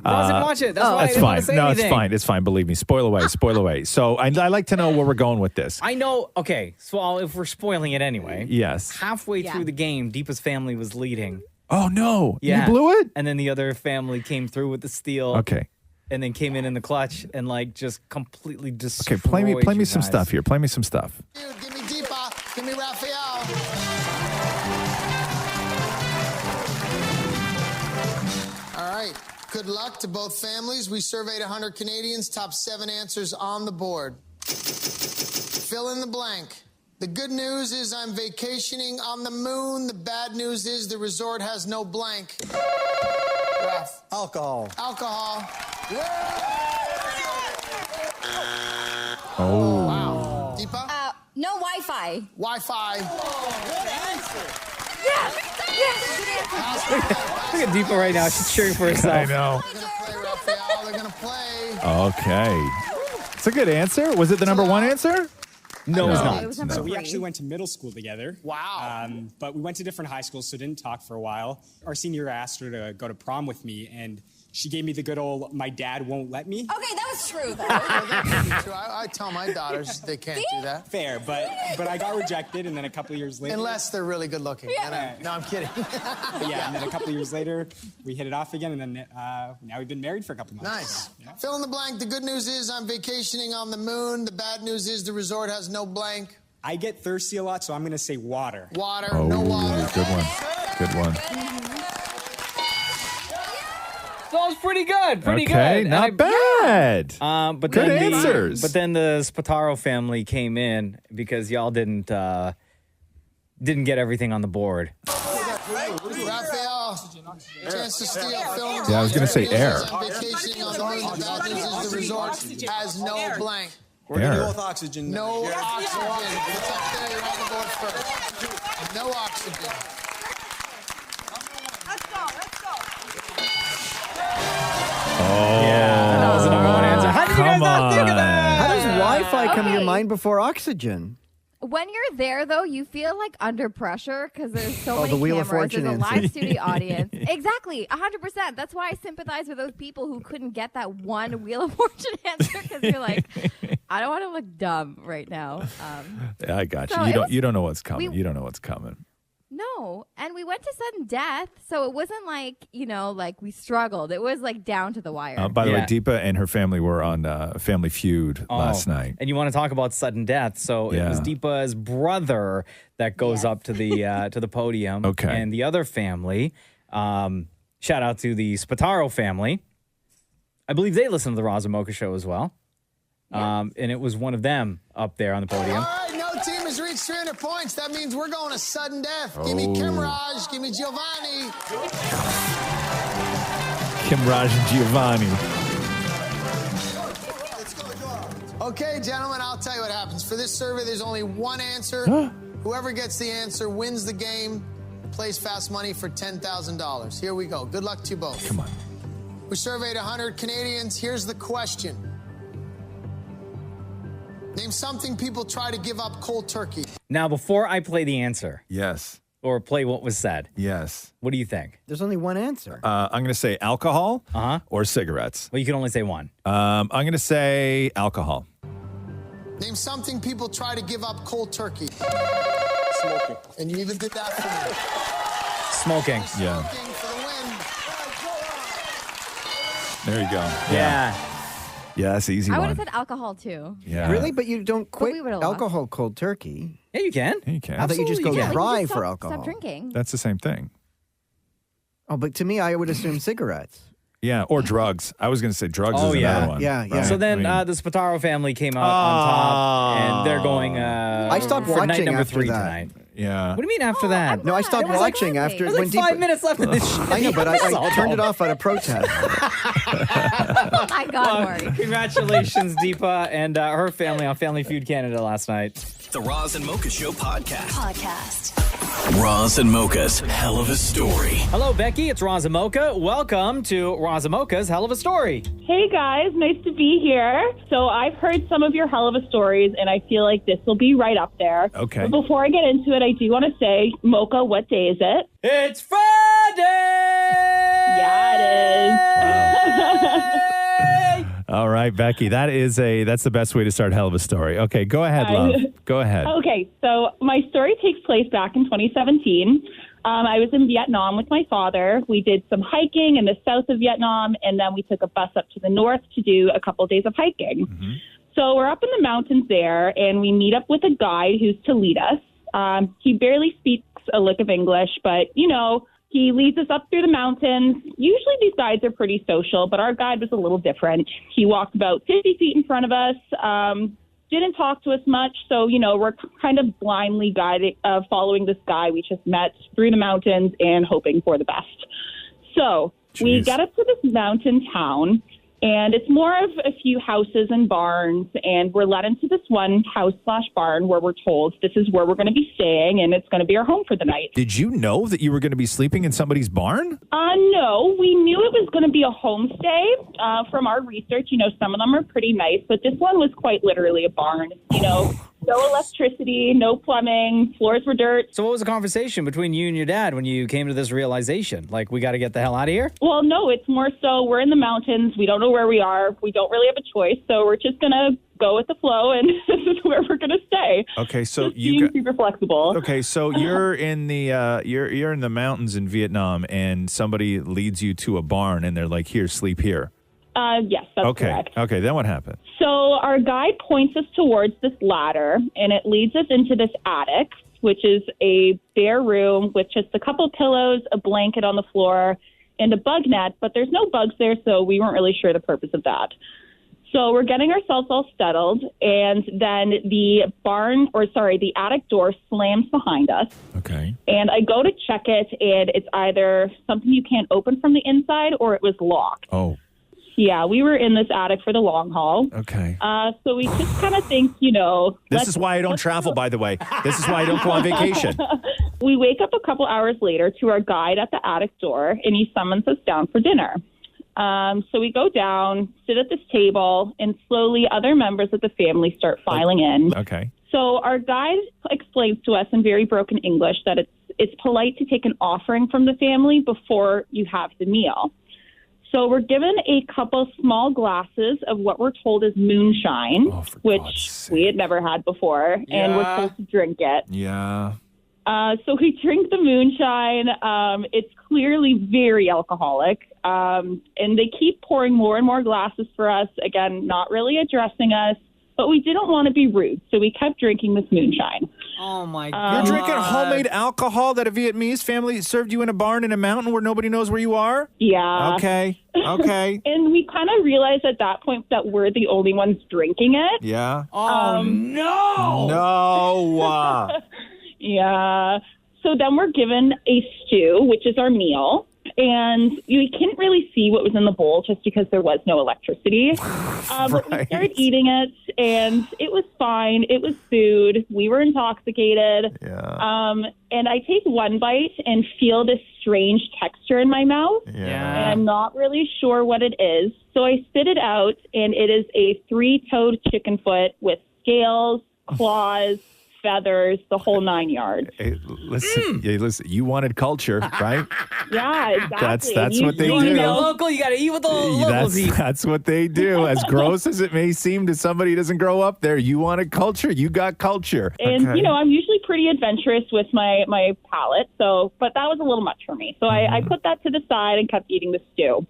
Roz didn't watch it. That's why I That's didn't want fine. to say No, anything. it's fine. It's fine. Believe me. Spoil away. Spoil away. So I like to know where we're going with this. I know. Okay, so if we're spoiling it anyway. Yes. Halfway through the game, Deepa's family was leading. Oh, no. Yeah. You blew it? And then the other family came through with the steal. Okay. And then came in the clutch and just completely destroyed. Okay. Play me you some guys. stuff here. Play me some stuff. Give me Deepa. Give me Raphael. All right. Good luck to both families. We surveyed 100 Canadians. Top 7 answers on the board. Fill in the blank. The good news is I'm vacationing on the moon. The bad news is the resort has no blank. Raph. Alcohol. Alcohol. Oh. Wow. Deepa? No Wi-Fi. Wi-Fi. Good answer. Look at Deepa right now. She's cheering for herself. I know. They're going to play. Okay. It's a good answer. Was it the number one answer? No, it's not. It was number So we 3. actually went to middle school together. Wow. But we went to different high schools, so didn't talk for a while. Our senior year asked her to go to prom with me, and she gave me the good old, my dad won't let me. Okay, that was true, though. I tell my daughters they can't do that. Fair, but I got rejected, and then a couple of years later. Unless they're really good looking. No, I'm kidding. But yeah, and then a couple of years later, we hit it off again, and then now we've been married for a couple months. Nice. Fill in the blank. The good news is I'm vacationing on the moon. The bad news is the resort has no blank. I get thirsty a lot, so I'm going to say water. Water. Oh, No water. good one. Good one. That was pretty good. Pretty Okay, good. not bad. But Good then answers. But then the Spataro family came in because y'all didn't get everything on the board. Raphael, chance to steal. Fill in the Yeah, I was going to say air. I'm vacationing on the moon. The bad news is the resort has no blank. We're going to Air. go with oxygen. No oxygen. What's up there? You're on the board first. No oxygen. Yeah, that was the number one answer. How did you guys not think of that? How does Wi-Fi come to your mind before oxygen? When you're there, though, you feel like under pressure because there's so many the Wheel of cameras. There's a Fortune live answer. studio audience. Exactly, 100%. That's why I sympathize with those people who couldn't get that one Wheel of Fortune answer because you're like, I don't want to look dumb right now. Yeah, I got you. So You don't know what's coming. we- You don't know what's coming. No, and we went to sudden death, so it wasn't like like we struggled. It was like down to the wire. By the way, Yeah. Deepa and her family were on Family Feud last night. And you want to talk about sudden death? So it was Yeah. Deepa's brother that goes up to the to the podium. Okay. And the other family, shout out to the Spataro family. I believe they listen to the Roz and Mocha show as well. And it was one of them up there on the podium. All right, no team has reached 300 points. That means we're going to sudden death. Give me Kimraj. Give me Giovanni. Kim, Raj, and Giovanni. Okay, gentlemen, I'll tell you what happens. For this survey, there's only one answer. Whoever gets the answer wins the game, plays fast money for $10,000. Here we go. Good luck to you both. Come on. We surveyed 100 Canadians. Here's the question. Name something people try to give up cold turkey. Now, before I play the answer. Yes. Or play what was said. Yes. What do you think? There's only one answer. I'm going to say alcohol or cigarettes. Well, you can only say one. I'm going to say alcohol. Name something people try to give up cold turkey. Smoking. And you even did that for me. Smoking. Yeah. Smoking for the win. There you go. Yeah. Yeah, that's an easy I would one. have said alcohol too. Yeah. Really? But you don't quit we would've lost. alcohol cold turkey. Yeah, you can. Yeah, you can. I thought you just go Yeah, like, dry just for stop alcohol. drinking. That's the same thing. Oh, but to me, I would assume cigarettes. Yeah, or drugs. I was going to say drugs is another one. Yeah, yeah. right? So then I mean, the Spataro family came out on top, and they're going I stopped for night watching number after 3 that. tonight. yeah. What do you mean after that? No, I stopped watching after There's like when 5 minutes left in this shit. I know, but I turned it off out of protest. Oh my God, Maury. Congratulations, Deepa and her family on Family Feud Canada last night. The Roz and Mocha Show podcast. Roz and Mocha's Hell of a Story. Hello, Becky. It's Roz and Mocha. Welcome to Roz and Mocha's Hell of a Story. Hey guys, nice to be here. So I've heard some of your hell of a stories, and I feel like this will be right up there. Okay. But before I get into it, I do want to say, Mocha, what day is it? It's Friday! Yeah, it is. All right, Becky. That's the best way to start Hell of a Story. Okay, go ahead, love. Go ahead. Okay, so my story takes place back in 2017. I was in Vietnam with my father. We did some hiking in the south of Vietnam, and then we took a bus up to the north to do a couple days of hiking. Mm-hmm. So we're up in the mountains there, and we meet up with a guide who's to lead us. He barely speaks a lick of English, but, you know, he leads us up through the mountains. Usually these guides are pretty social, but our guide was a little different. He walked about 50 feet in front of us, didn't talk to us much. So, you know, we're kind of blindly following this guy we just met through the mountains and hoping for the best. So we get up to this mountain town, and it's more of a few houses and barns, and we're led into this one house/barn where we're told this is where we're going to be staying, and it's going to be our home for the night. Did you know that you were going to be sleeping in somebody's barn? No, we knew it was going to be a homestay. From our research, you know, some of them are pretty nice, but this one was quite literally a barn. You know, no electricity, no plumbing, floors were dirt. So what was the conversation between you and your dad when you came to this realization? Like, we got to get the hell out of here? Well, no, it's more so we're in the mountains. We don't know where we are. We don't really have a choice. So we're just going to go with the flow, and this is where we're going to stay. Okay, so just being super flexible. Okay, so you're in the you're in the mountains in Vietnam, and somebody leads you to a barn, and they're like, "Here, sleep here." Yes, that's correct. Okay, then what happened? So our guide points us towards this ladder, and it leads us into this attic, which is a bare room with just a couple pillows, a blanket on the floor, and a bug net. But there's no bugs there, so we weren't really sure the purpose of that. So we're getting ourselves all settled, and then the attic door slams behind us. Okay. And I go to check it, and it's either something you can't open from the inside or it was locked. Oh. Yeah, we were in this attic for the long haul. Okay. So we just kind of think, you know. This is why I don't travel, by the way. This is why I don't go on vacation. We wake up a couple hours later to our guide at the attic door, and he summons us down for dinner. So we go down, sit at this table, and slowly other members of the family start filing in. Okay. So our guide explains to us in very broken English that it's polite to take an offering from the family before you have the meal. So we're given a couple small glasses of what we're told is moonshine, which we had never had before, and we're told to drink it. Yeah. So we drink the moonshine. It's clearly very alcoholic, and they keep pouring more and more glasses for us, again, not really addressing us. But we didn't want to be rude, so we kept drinking this moonshine. Oh, my You're drinking homemade alcohol that a Vietnamese family served you in a barn in a mountain where nobody knows where you are? Yeah. Okay. And we kind of realized at that point that we're the only ones drinking it. Yeah. Oh, no. No. Yeah. So then we're given a stew, which is our meal. And we couldn't really see what was in the bowl just because there was no electricity. But we started eating it, and it was fine. It was food. We were intoxicated. And I take one bite and feel this strange texture in my mouth. And I'm not really sure what it is. So I spit it out, and it is a 3-toed chicken foot with scales, claws, feathers, the whole 9 yards. Hey, listen, you wanted culture, right? Yeah, exactly. That's what they do. You got local, you got to eat what the locals eat. That's what they do. As gross as it may seem to somebody who doesn't grow up there, you wanted culture, you got culture. And, I'm usually pretty adventurous with my palate, but that was a little much for me. So I put that to the side and kept eating the stew.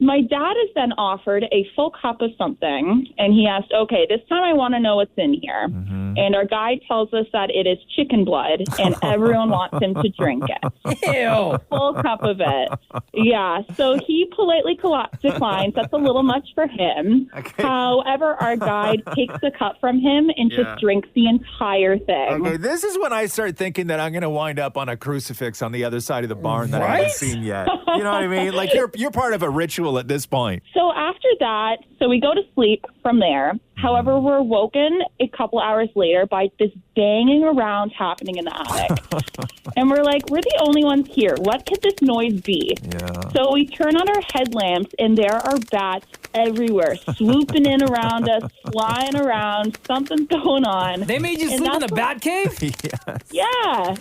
My dad is then offered a full cup of something, and he asked, okay, this time I want to know what's in here. And our guide tells us that it is chicken blood, and everyone wants him to drink it. Ew. Full cup of it. Yeah, so he politely declines. That's a little much for him. However, our guide takes the cup from him and just drinks the entire thing. Okay, this is when I start thinking that I'm going to wind up on a crucifix on the other side of the barn that I haven't seen yet. You know what I mean? Like, you're part of a ritual at this point. So after that, we go to sleep from there. However, we're woken a couple hours later by this banging around happening in the attic. And we're like, we're the only ones here. What could this noise be? So we turn on our headlamps, and there are bats everywhere, swooping in around us, flying around. Something's going on. They made you sleep in the bat cave? Yeah.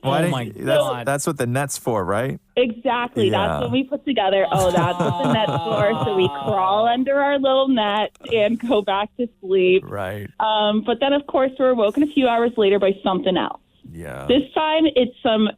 Oh my God. That's what the net's for, right? Exactly. Yeah. That's what we put together. Oh, that's what the net's for. So we crawl under our little net and go back to sleep. Right. But then, of course, we're woken a few hours later by something else. Yeah. This time, it's some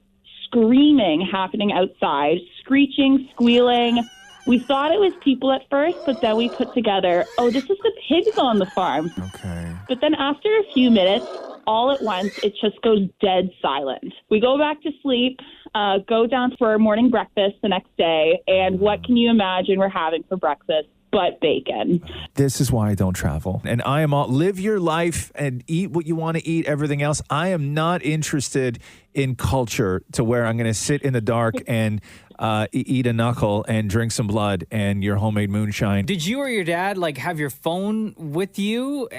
screaming happening outside, screeching, squealing. We thought it was people at first, but then we put together, oh, this is the pigs on the farm. Okay. But then after a few minutes, all at once, it just goes dead silent. We go back to sleep, go down for our morning breakfast the next day, and what can you imagine we're having for breakfast? But bacon. This is why I don't travel. And I am all live your life and eat what you want to eat, everything else. I am not interested in culture to where I'm going to sit in the dark and eat a knuckle and drink some blood and your homemade moonshine. Did you or your dad have your phone with you?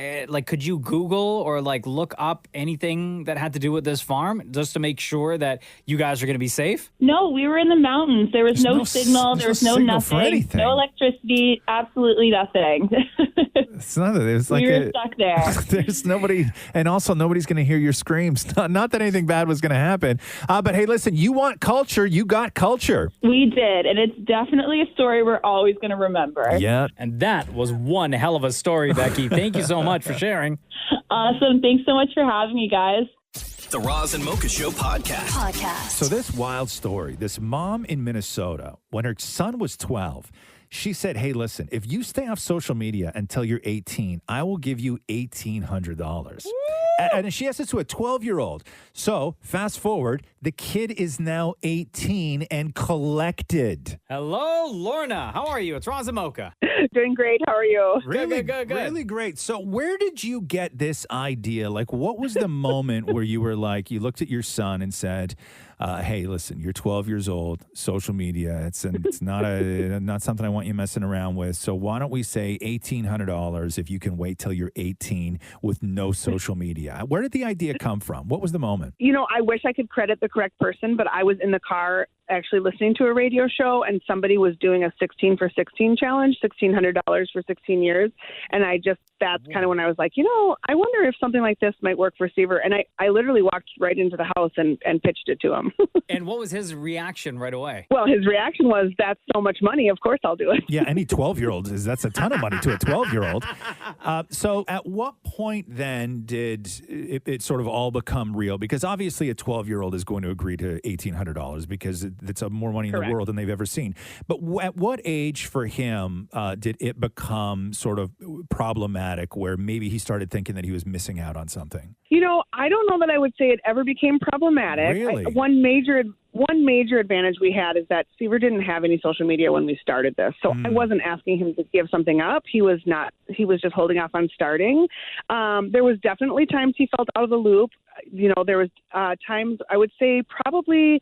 Could you Google or look up anything that had to do with this farm just to make sure that you guys are going to be safe? No, we were in the mountains. There was no signal. There was no nothing. No electricity. Absolutely nothing. It's not that. It was like we were stuck there. There's nobody, and also nobody's going to hear your screams. Not that anything bad was going to happen. But hey, listen, you want culture, you got culture. We did, and it's definitely a story we're always going to remember. Yeah. And that was one hell of a story, Becky. Thank you so much for sharing. Awesome. Thanks so much for having me, guys. The Roz and Mocha Show podcast. So this wild story, this mom in Minnesota, when her son was 12, she said, hey, listen, if you stay off social media until you're 18, I will give you $1,800. And she asked this to a 12-year-old. So fast forward, the kid is now 18 and collected. Hello, Lorna. How are you? It's Roz and Mocha. Doing great. How are you? Really, good. Really great. So where did you get this idea? What was the moment where you were you looked at your son and said, hey, listen, you're 12 years old, social media, it's not something I want you messing around with. So why don't we say $1,800 if you can wait till you're 18 with no social media? Where did the idea come from? What was the moment? I wish I could credit the correct person, but I was in the car actually listening to a radio show, and somebody was doing a 16 for 16 challenge, $1,600 for 16 years. And that's kind of when I was like, I wonder if something like this might work for Seaver. And I literally walked right into the house and pitched it to him. And what was his reaction right away? Well, his reaction was, that's so much money. Of course I'll do it. Yeah, any 12-year-old, that's a ton of money to a 12-year-old. So at what point then did it sort of all become real? Because obviously a 12-year-old is going to agree to $1,800 because it's more money in the world than they've ever seen. But at what age for him did it become sort of problematic where maybe he started thinking that he was missing out on something? I don't know that I would say it ever became problematic. Really? One major advantage we had is that Seaver didn't have any social media when we started this. So I wasn't asking him to give something up. He was just holding off on starting. There was definitely times he felt out of the loop. There was times, I would say probably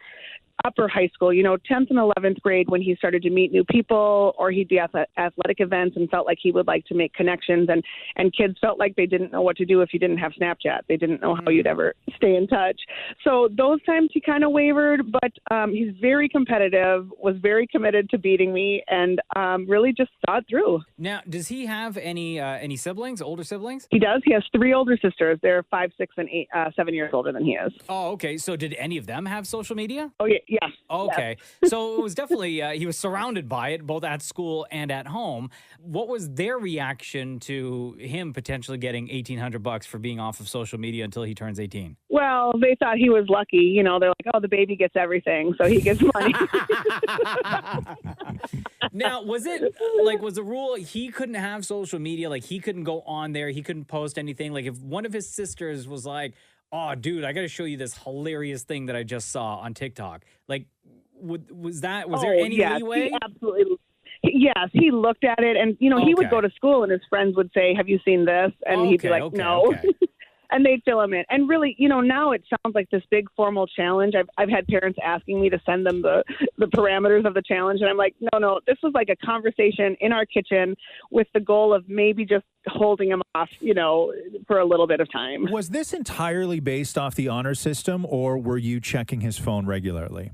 upper high school, 10th and 11th grade, when he started to meet new people, or he'd be at athletic events and felt like he would like to make connections, and kids felt like they didn't know what to do if you didn't have Snapchat. They didn't know how you'd ever stay in touch. So those times he kind of wavered, but he's very competitive, was very committed to beating me, and really just saw it through. Now, does he have any siblings, older siblings? He does. He has 3 older sisters. They're 5, 6, and 7 years older than he is. Oh, okay. So did any of them have social media? Oh, yeah. Yes. Okay. Yes. So it was definitely, he was surrounded by it, both at school and at home. What was their reaction to him potentially getting $1,800 for being off of social media until he turns 18? Well, they thought he was lucky. They're like, oh, the baby gets everything, so he gets money. Now, was the rule he couldn't have social media? Like, he couldn't go on there, he couldn't post anything? Like, if one of his sisters was like, oh, dude, I got to show you this hilarious thing that I just saw on TikTok. Like, was there any leeway? He absolutely. Yes, he looked at it, and he would go to school, and his friends would say, "Have you seen this?" And he'd be like, "No." Okay. And they'd fill him in. And really, now it sounds like this big formal challenge. I've had parents asking me to send them the parameters of the challenge. And I'm like, no, this was like a conversation in our kitchen with the goal of maybe just holding him off, for a little bit of time. Was this entirely based off the honor system, or were you checking his phone regularly?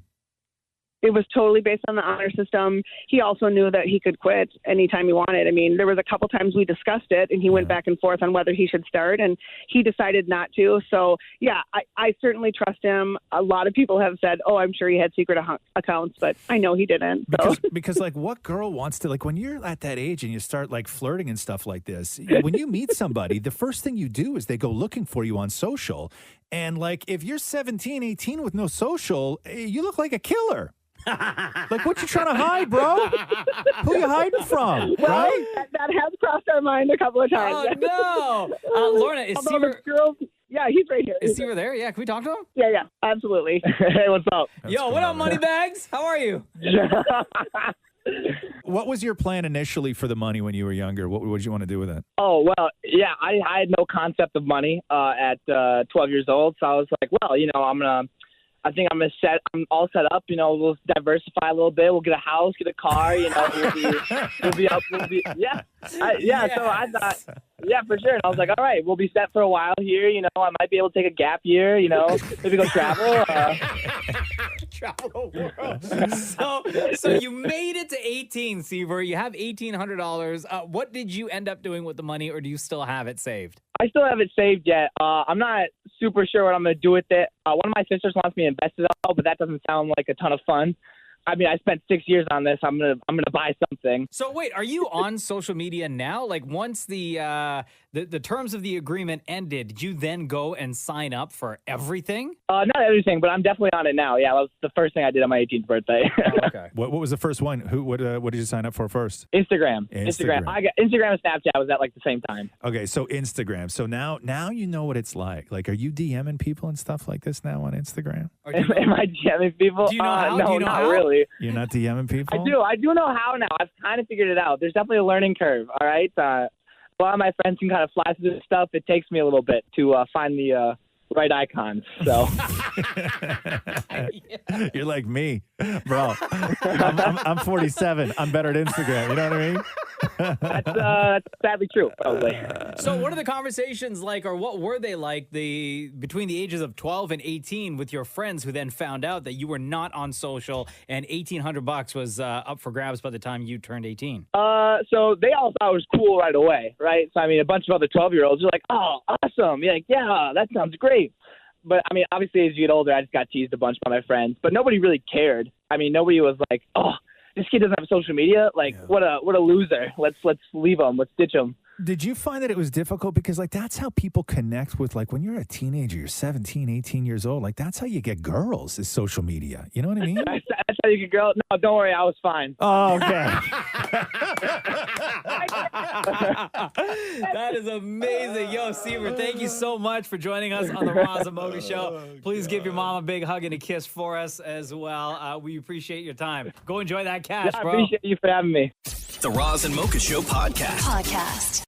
It was totally based on the honor system. He also knew that he could quit anytime he wanted. I mean, there was a couple times we discussed it, and he went back and forth on whether he should start, and he decided not to. So, yeah, I certainly trust him. A lot of people have said, oh, I'm sure he had secret accounts, but I know he didn't. So. Because, like, what girl wants to, like, when you're at that age and you start, like, flirting and stuff like this, when you meet somebody, the first thing you do is they go looking for you on social. And, like, if you're 17, 18 with no social, you look like a killer. Like, what you trying to hide, bro? Who you hiding from? Well, right? that has crossed our mind a couple of times. Oh, no. Lorna, is Seaver... Yeah, he's right here. Is Seaver there? Yeah, can we talk to him? Yeah, absolutely. Hey, what's up? Yo, what up, Moneybags? How are you? What was your plan initially for the money when you were younger? What did you want to do with it? Oh, well, yeah, I had no concept of money at 12 years old. So I was like, well, I think I'm all set up. We'll diversify a little bit. We'll get a house, get a car. We'll be up. Yeah. So I thought, yeah, for sure. And I was like, all right, we'll be set for a while here. I might be able to take a gap year. Maybe go travel. Travel world. So you made it to 18, Seaver. You have $1,800. What did you end up doing with the money, or do you still have it saved? I still haven't saved yet. I'm not super sure what I'm going to do with it. One of my sisters wants me to invest it all, but that doesn't sound like a ton of fun. I mean, I spent 6 years on this. I'm gonna buy something. So wait, are you on social media now? Like, once the terms of the agreement ended, did you then go and sign up for everything? Not everything, but I'm definitely on it now. Yeah, that was the first thing I did on my 18th birthday. Oh, okay. What was the first one? What did you sign up for first? Instagram. I got Instagram and Snapchat was at like the same time. Okay, so Instagram. So now you know what it's like. Like, are you DMing people and stuff like this now on Instagram? Am I DMing people? Do you know how? No, not really. You're not DMing people? I do know how now. I've kind of figured it out. There's definitely a learning curve, all right? A lot of my friends can kind of fly through this stuff. It takes me a little bit to find the right icons, so. You're like me, bro. I'm 47. I'm better at Instagram. You know what I mean? That's sadly true, probably. So what are the conversations like, or what were they like between the ages of 12 and 18 with your friends who then found out that you were not on social and $1,800 was up for grabs by the time you turned 18? So they all thought it was cool right away, right? So, I mean, a bunch of other 12-year-olds are like, oh, awesome. You're like, yeah, that sounds great. But, I mean, obviously, as you get older, I just got teased a bunch by my friends. But nobody really cared. I mean, nobody was like, oh, this kid doesn't have social media? Like, what a loser. Let's leave him. Let's ditch him. Did you find that it was difficult? Because, like, that's how people connect with, like, when you're a teenager, you're 17, 18 years old. Like, that's how you get girls is social media. You know what I mean? That's how you get girls? No, don't worry. I was fine. Oh, okay. That is amazing. Yo, Seaver, thank you so much for joining us on the Roz and Mocha Show. Please give your mom a big hug and a kiss for us as well. We appreciate your time. Go enjoy that cash, I bro. appreciate you for having me. The Roz and Mocha Show podcast.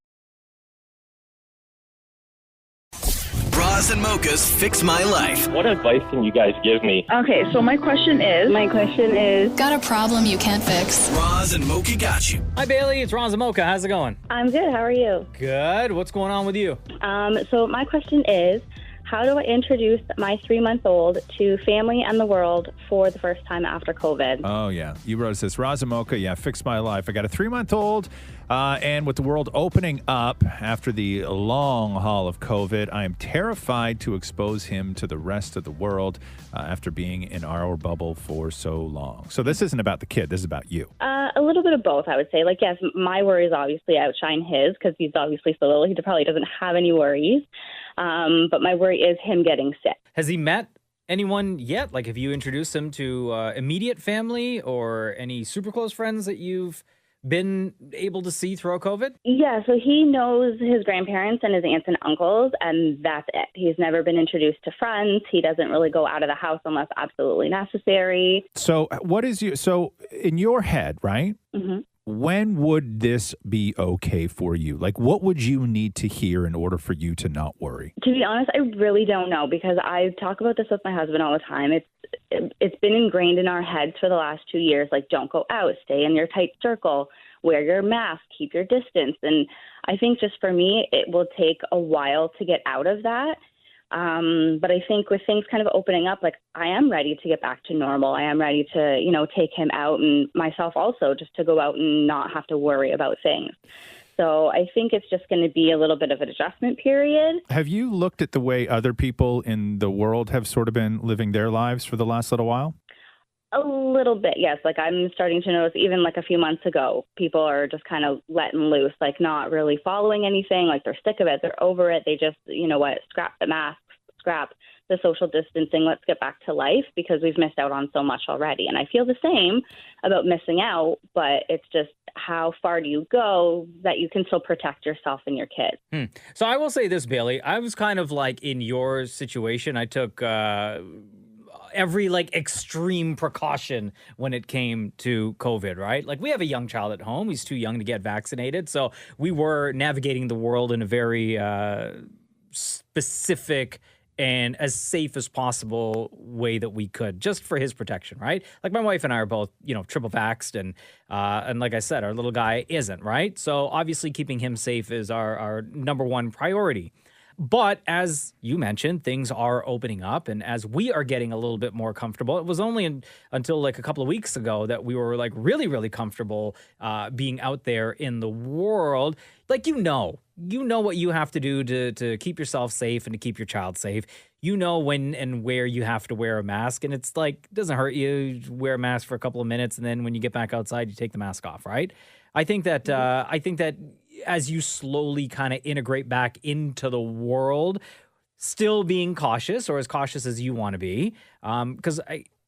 Roz and Mocha's Fix My Life. What advice can you guys give me? Okay, so my question is... Got a problem you can't fix? Roz and Mocha got you. Hi, Bailey. It's Roz and Mocha. How's it going? I'm good. How are you? Good. What's going on with you? So my question is, how do I introduce my 3-month-old to family and the world for the first time after COVID? Oh, yeah. You wrote us this. Roz and Mocha, yeah, Fix My Life. I got a 3-month-old, and with the world opening up after the long haul of COVID, I am terrified to expose him to the rest of the world after being in our bubble for so long. So this isn't about the kid. This is about you. A little bit of both, I would say. Like, yes, my worries obviously outshine his because he's obviously so little. He probably doesn't have any worries. But my worry is him getting sick. Has he met anyone yet? Like, have you introduced him to immediate family or any super close friends that you've been able to see throughout COVID? Yeah, so he knows his grandparents and his aunts and uncles, and that's it. He's never been introduced to friends. He doesn't really go out of the house unless absolutely necessary. So so in your head, right? Mm-hmm. When would this be okay for you? Like, what would you need to hear in order for you to not worry? To be honest, I really don't know because I talk about this with my husband all the time. It's been ingrained in our heads for the last 2 years, like, don't go out, stay in your tight circle, wear your mask, keep your distance. And I think just for me, it will take a while to get out of that. But I think with things kind of opening up, like, I am ready to get back to normal. I am ready to, take him out and myself also just to go out and not have to worry about things. So I think it's just going to be a little bit of an adjustment period. Have you looked at the way other people in the world have sort of been living their lives for the last little while? A little bit, yes. Like, I'm starting to notice even like a few months ago, people are just kind of letting loose, like not really following anything. Like, they're sick of it. They're over it. They just, scrap the masks, scrap the social distancing. Let's get back to life because we've missed out on so much already. And I feel the same about missing out, but it's just how far do you go that you can still protect yourself and your kids? So I will say this, Bailey. I was kind of like in your situation. I took every extreme precaution when it came to COVID, right? Like, we have a young child at home. He's too young to get vaccinated. So we were navigating the world in a very specific and as safe as possible way that we could, just for his protection, right? Like, my wife and I are both, triple vaxxed, and like I said, our little guy isn't, right? So obviously keeping him safe is our number one priority. But as you mentioned, things are opening up, and as we are getting a little bit more comfortable, it was only until a couple of weeks ago that we were really, really comfortable being out there in the world. Like, you know what you have to do to keep yourself safe and to keep your child safe. You know when and where you have to wear a mask, and it's it doesn't hurt you to wear a mask for a couple of minutes, and then when you get back outside, you take the mask off, right? I think that as you slowly kind of integrate back into the world, still being cautious, or as cautious as you want to be, because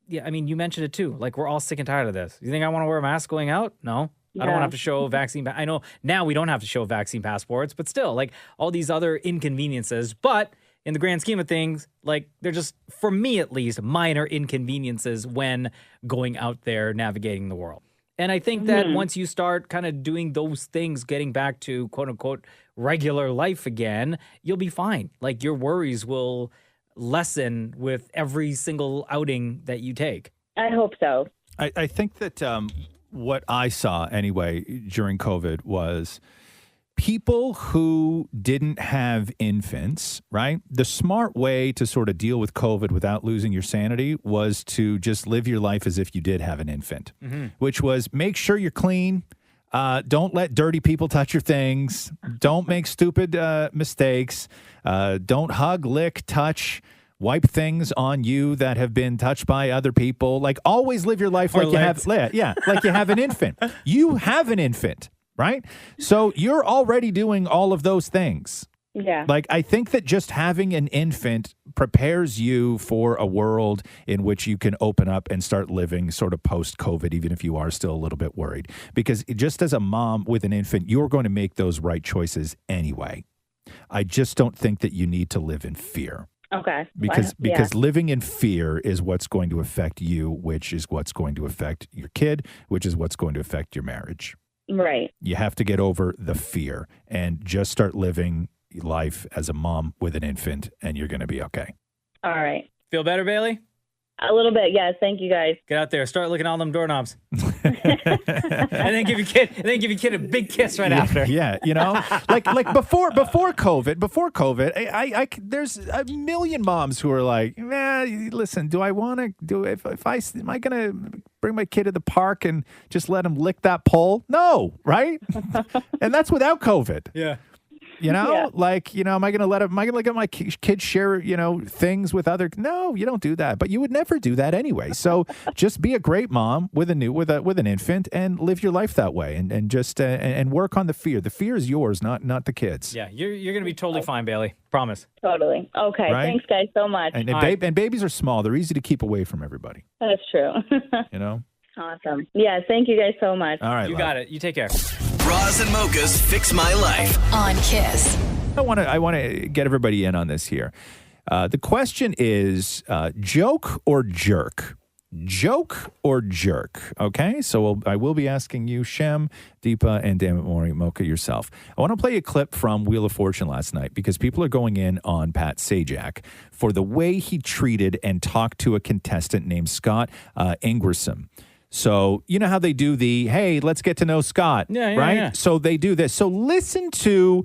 you mentioned it too. Like, we're all sick and tired of this. You think I want to wear a mask going out? No. I don't want to have to show vaccine. I know now we don't have to show vaccine passports, but still, all these other inconveniences. But in the grand scheme of things, they're just, for me at least, minor inconveniences when going out there navigating the world. And I think that once you start kind of doing those things, getting back to quote unquote regular life again, you'll be fine. Your worries will lessen with every single outing that you take. I hope so. I think that what I saw anyway during COVID was people who didn't have infants, right? The smart way to sort of deal with COVID without losing your sanity was to just live your life as if you did have an infant, which was make sure you're clean. Don't let dirty people touch your things. Don't make stupid mistakes. Don't hug, lick, touch, wipe things on you that have been touched by other people. Always live your life like you have an infant. You have an infant. Right? So you're already doing all of those things. Yeah. I think that just having an infant prepares you for a world in which you can open up and start living sort of post-COVID, even if you are still a little bit worried. Because just as a mom with an infant, you're going to make those right choices anyway. I just don't think that you need to live in fear. Okay. Because living in fear is what's going to affect you, which is what's going to affect your kid, which is what's going to affect your marriage. Right. You have to get over the fear and just start living life as a mom with an infant, and you're going to be okay. All right. Feel better, Bailey? A little bit, yes. Thank you, guys. Get out there, start licking all them doorknobs, and then give your kid a big kiss right after. Yeah, like before COVID, I there's a million moms who are like, listen, do I want to do am I gonna bring my kid to the park and just let him lick that pole? No, right? And that's without COVID. Yeah. Am I going to let my kids share, things with other? No, you don't do that. But you would never do that anyway. So just be a great mom with an infant and live your life that way, and just and work on the fear. The fear is yours, not the kids. Yeah, you're going to be totally fine, Bailey. Promise. Totally. Okay. Right? Thanks, guys, so much. And babies are small. They're easy to keep away from everybody. That's true. Awesome. Yeah, thank you guys so much. All right, you got it. You take care. Roz and Mocha's Fix My Life on Kiss. I want to get everybody in on this here. The question is joke or jerk? Joke or jerk? Okay, so I will be asking you, Shem, Deepa, and Dammit Maury, Mocha, yourself. I want to play a clip from Wheel of Fortune last night because people are going in on Pat Sajak for the way he treated and talked to a contestant named Scott Ingerson. So, you know how they do hey, let's get to know Scott, right? Yeah. So they do this. So listen to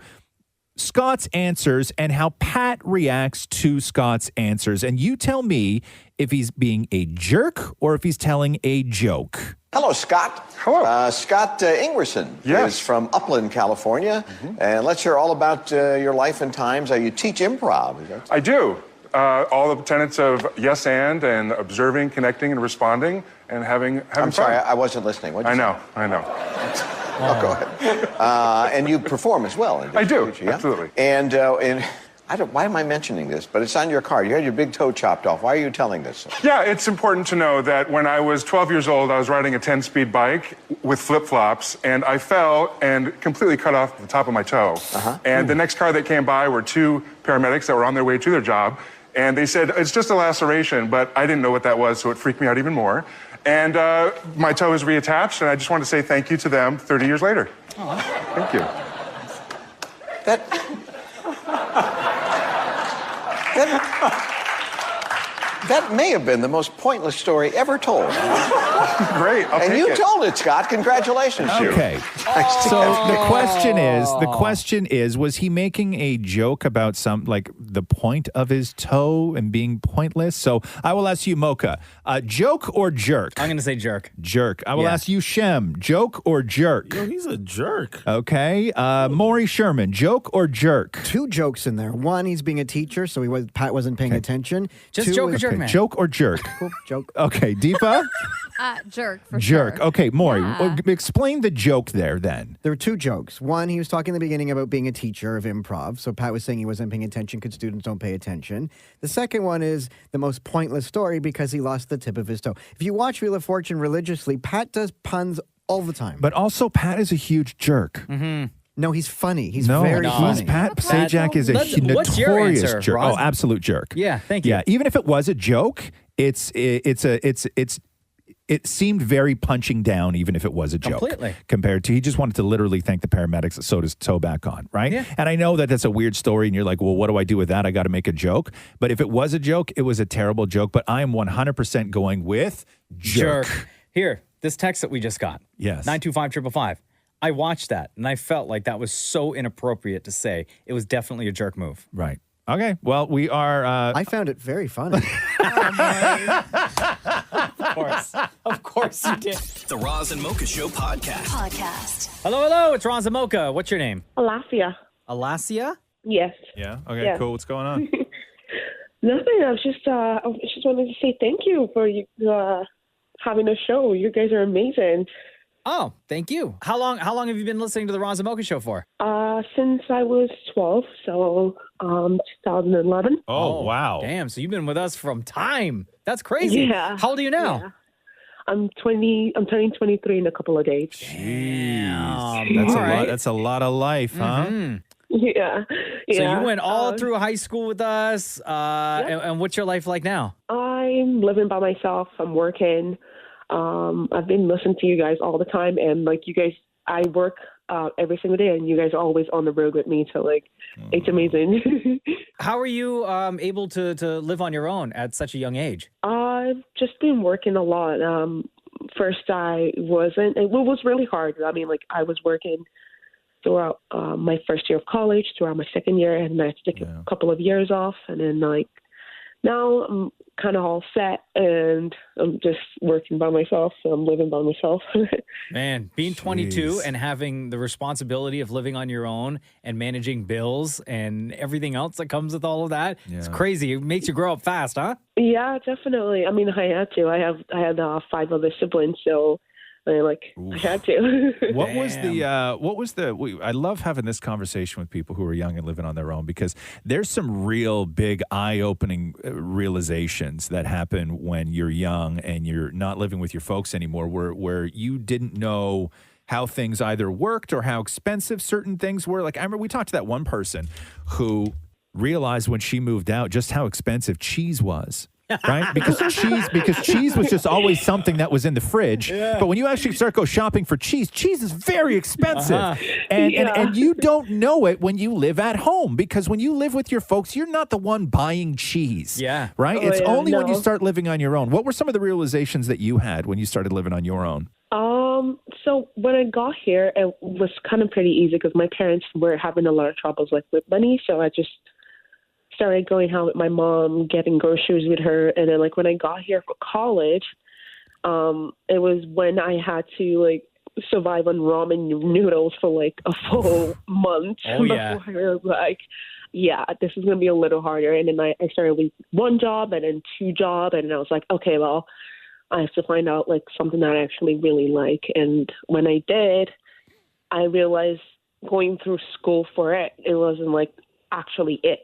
Scott's answers and how Pat reacts to Scott's answers. And you tell me if he's being a jerk or if he's telling a joke. Hello, Scott. Hello. Scott Ingerson is from Upland, California. And let's hear all about your life and times. You teach improv. I do. All the tenets of yes and observing, connecting, and responding, and having fun. I'm sorry, I wasn't listening. I know. Oh, go ahead. And you perform as well. I do, absolutely. And why am I mentioning this? But it's on your card. You had your big toe chopped off. Why are you telling this? Yeah, it's important to know that when I was 12 years old, I was riding a 10-speed bike with flip-flops, and I fell and completely cut off the top of my toe. And the next car that came by were two paramedics that were on their way to their job. And they said, it's just a laceration, but I didn't know what that was, so it freaked me out even more. And my toe is reattached, and I just want to say thank you to them 30 years later. Thank you. That may have been the most pointless story ever told. Great, I'll and take you it. told it, Scott. Congratulations to you. Okay. So the question is, was he making a joke about the point of his toe and being pointless? So I will ask you, Mocha, joke or jerk? I'm going to say jerk. Jerk. I will ask you, Shem, joke or jerk? Yo, he's a jerk. Okay. Maury Sherman, joke or jerk? Two jokes in there. One, he's being a teacher, so Pat wasn't paying attention. Just Two, joke or jerk, man. Joke or jerk? Cool. Joke. Okay. Deepa? Jerk for Jerk. sure. Okay, Maury, Yeah. explain the joke there then. There were two jokes. One, he was talking in the beginning about being a teacher of improv. So Pat was saying he wasn't paying attention because students don't pay attention. The second one is the most pointless story because he lost the tip of his toe. If you watch Wheel of Fortune religiously, Pat does puns all the time. But also, Pat is a huge jerk. No, he's funny. He's very funny. Pat Sajak is a what's your notorious answer, jerk. Roz? Oh, absolute jerk. Yeah, thank you. Yeah, even if it was a joke, it seemed very punching down, even if it was a joke. Completely. Compared to, he just wanted to literally thank the paramedics that sewed his toe back on, right? Yeah. And I know that that's a weird story, and you're like, well, what do I do with that? I got to make a joke. But if it was a joke, it was a terrible joke. But I am 100% going with jerk. Here, this text that we just got. Yes. 925-555. I watched that, and I felt like that was so inappropriate to say. It was definitely a jerk move. Right. Okay. Well, we are... I found it very funny. Of course you did. The Roz and Mocha Show podcast. Hello, it's Roz and Mocha. What's your name? Alasia. Alasia? Yes. Yeah? Okay, Yeah. cool. What's going on? Nothing. I was just wanted to say thank you for having a show. You guys are amazing. Oh, thank you. How long have you been listening to the Roz and Mocha Show for? Since I was 12, so 2011. Oh, wow. Damn, so you've been with us from time. That's crazy. Yeah. How old are you now? Yeah. I'm 20. I'm turning 23 in a couple of days. Damn. That's All a lot. right. That's a lot of life, huh? Yeah. So you went all through high school with us. And what's your life like now? I'm living by myself. I'm working. I've been listening to you guys all the time, and like you guys, I work every single day, and you guys are always on the road with me. So like, it's amazing. How are you able to live on your own at such a young age? I've just been working a lot. First, I wasn't. It was really hard. I mean, like I was working throughout my first year of college, throughout my second year, and I took a couple of years off, and then like now I'm kind of all set, and I'm just working by myself, so I'm living by myself. Man, being 22 and having the responsibility of living on your own and managing bills and everything else that comes with all of that, it's crazy. It makes you grow up fast, huh? Yeah, definitely. I mean, I had to. I had 5 other siblings, so I had to. What was the I love having this conversation with people who are young and living on their own, because there's some real big eye-opening realizations that happen when you're young and you're not living with your folks anymore, where you didn't know how things either worked or how expensive certain things were. Like I remember we talked to that one person who realized when she moved out just how expensive cheese was. Right? Because cheese was just always something that was in the fridge. Yeah. But when you actually start go shopping for cheese is very expensive. And you don't know it when you live at home, because when you live with your folks, you're not the one buying cheese. Yeah. Right? It's only when you start living on your own. What were some of the realizations that you had when you started living on your own? So when I got here, it was kind of pretty easy because my parents were having a lot of troubles with money. So I just started going out with my mom, getting groceries with her. And then like when I got here for college, it was when I had to like survive on ramen noodles for like a full month. Oh, yeah. Before I was like, yeah, this is going to be a little harder. And then I started with 1 job and then 2 jobs. And I was like, okay, well, I have to find out like something that I actually really like. And when I did, I realized going through school for it wasn't like actually it.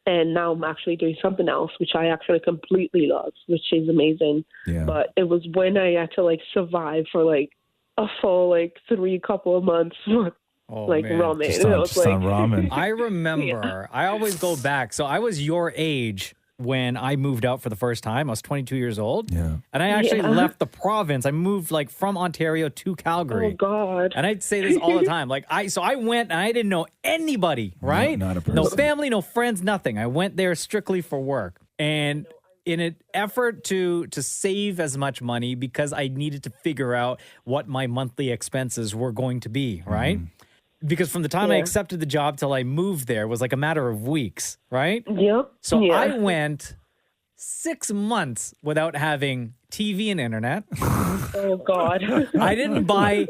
And now I'm actually doing something else, which I actually completely love, which is amazing. Yeah. But it was when I had to like survive for like a full like 3 couple of months with ramen. Just on ramen. I remember, I always go back. So I was your age when I moved out for the first time. I was 22 years old. Yeah. And I actually left the province. I moved like from Ontario to Calgary. Oh, God. And I'd say this all the time. So I went and I didn't know anybody, right? Not a person. No family, no friends, nothing. I went there strictly for work. And in an effort to save as much money, because I needed to figure out what my monthly expenses were going to be, right? Because from the time I accepted the job till I moved there was like a matter of weeks, right? Yep. So I went 6 months without having TV and internet. Oh God. I didn't buy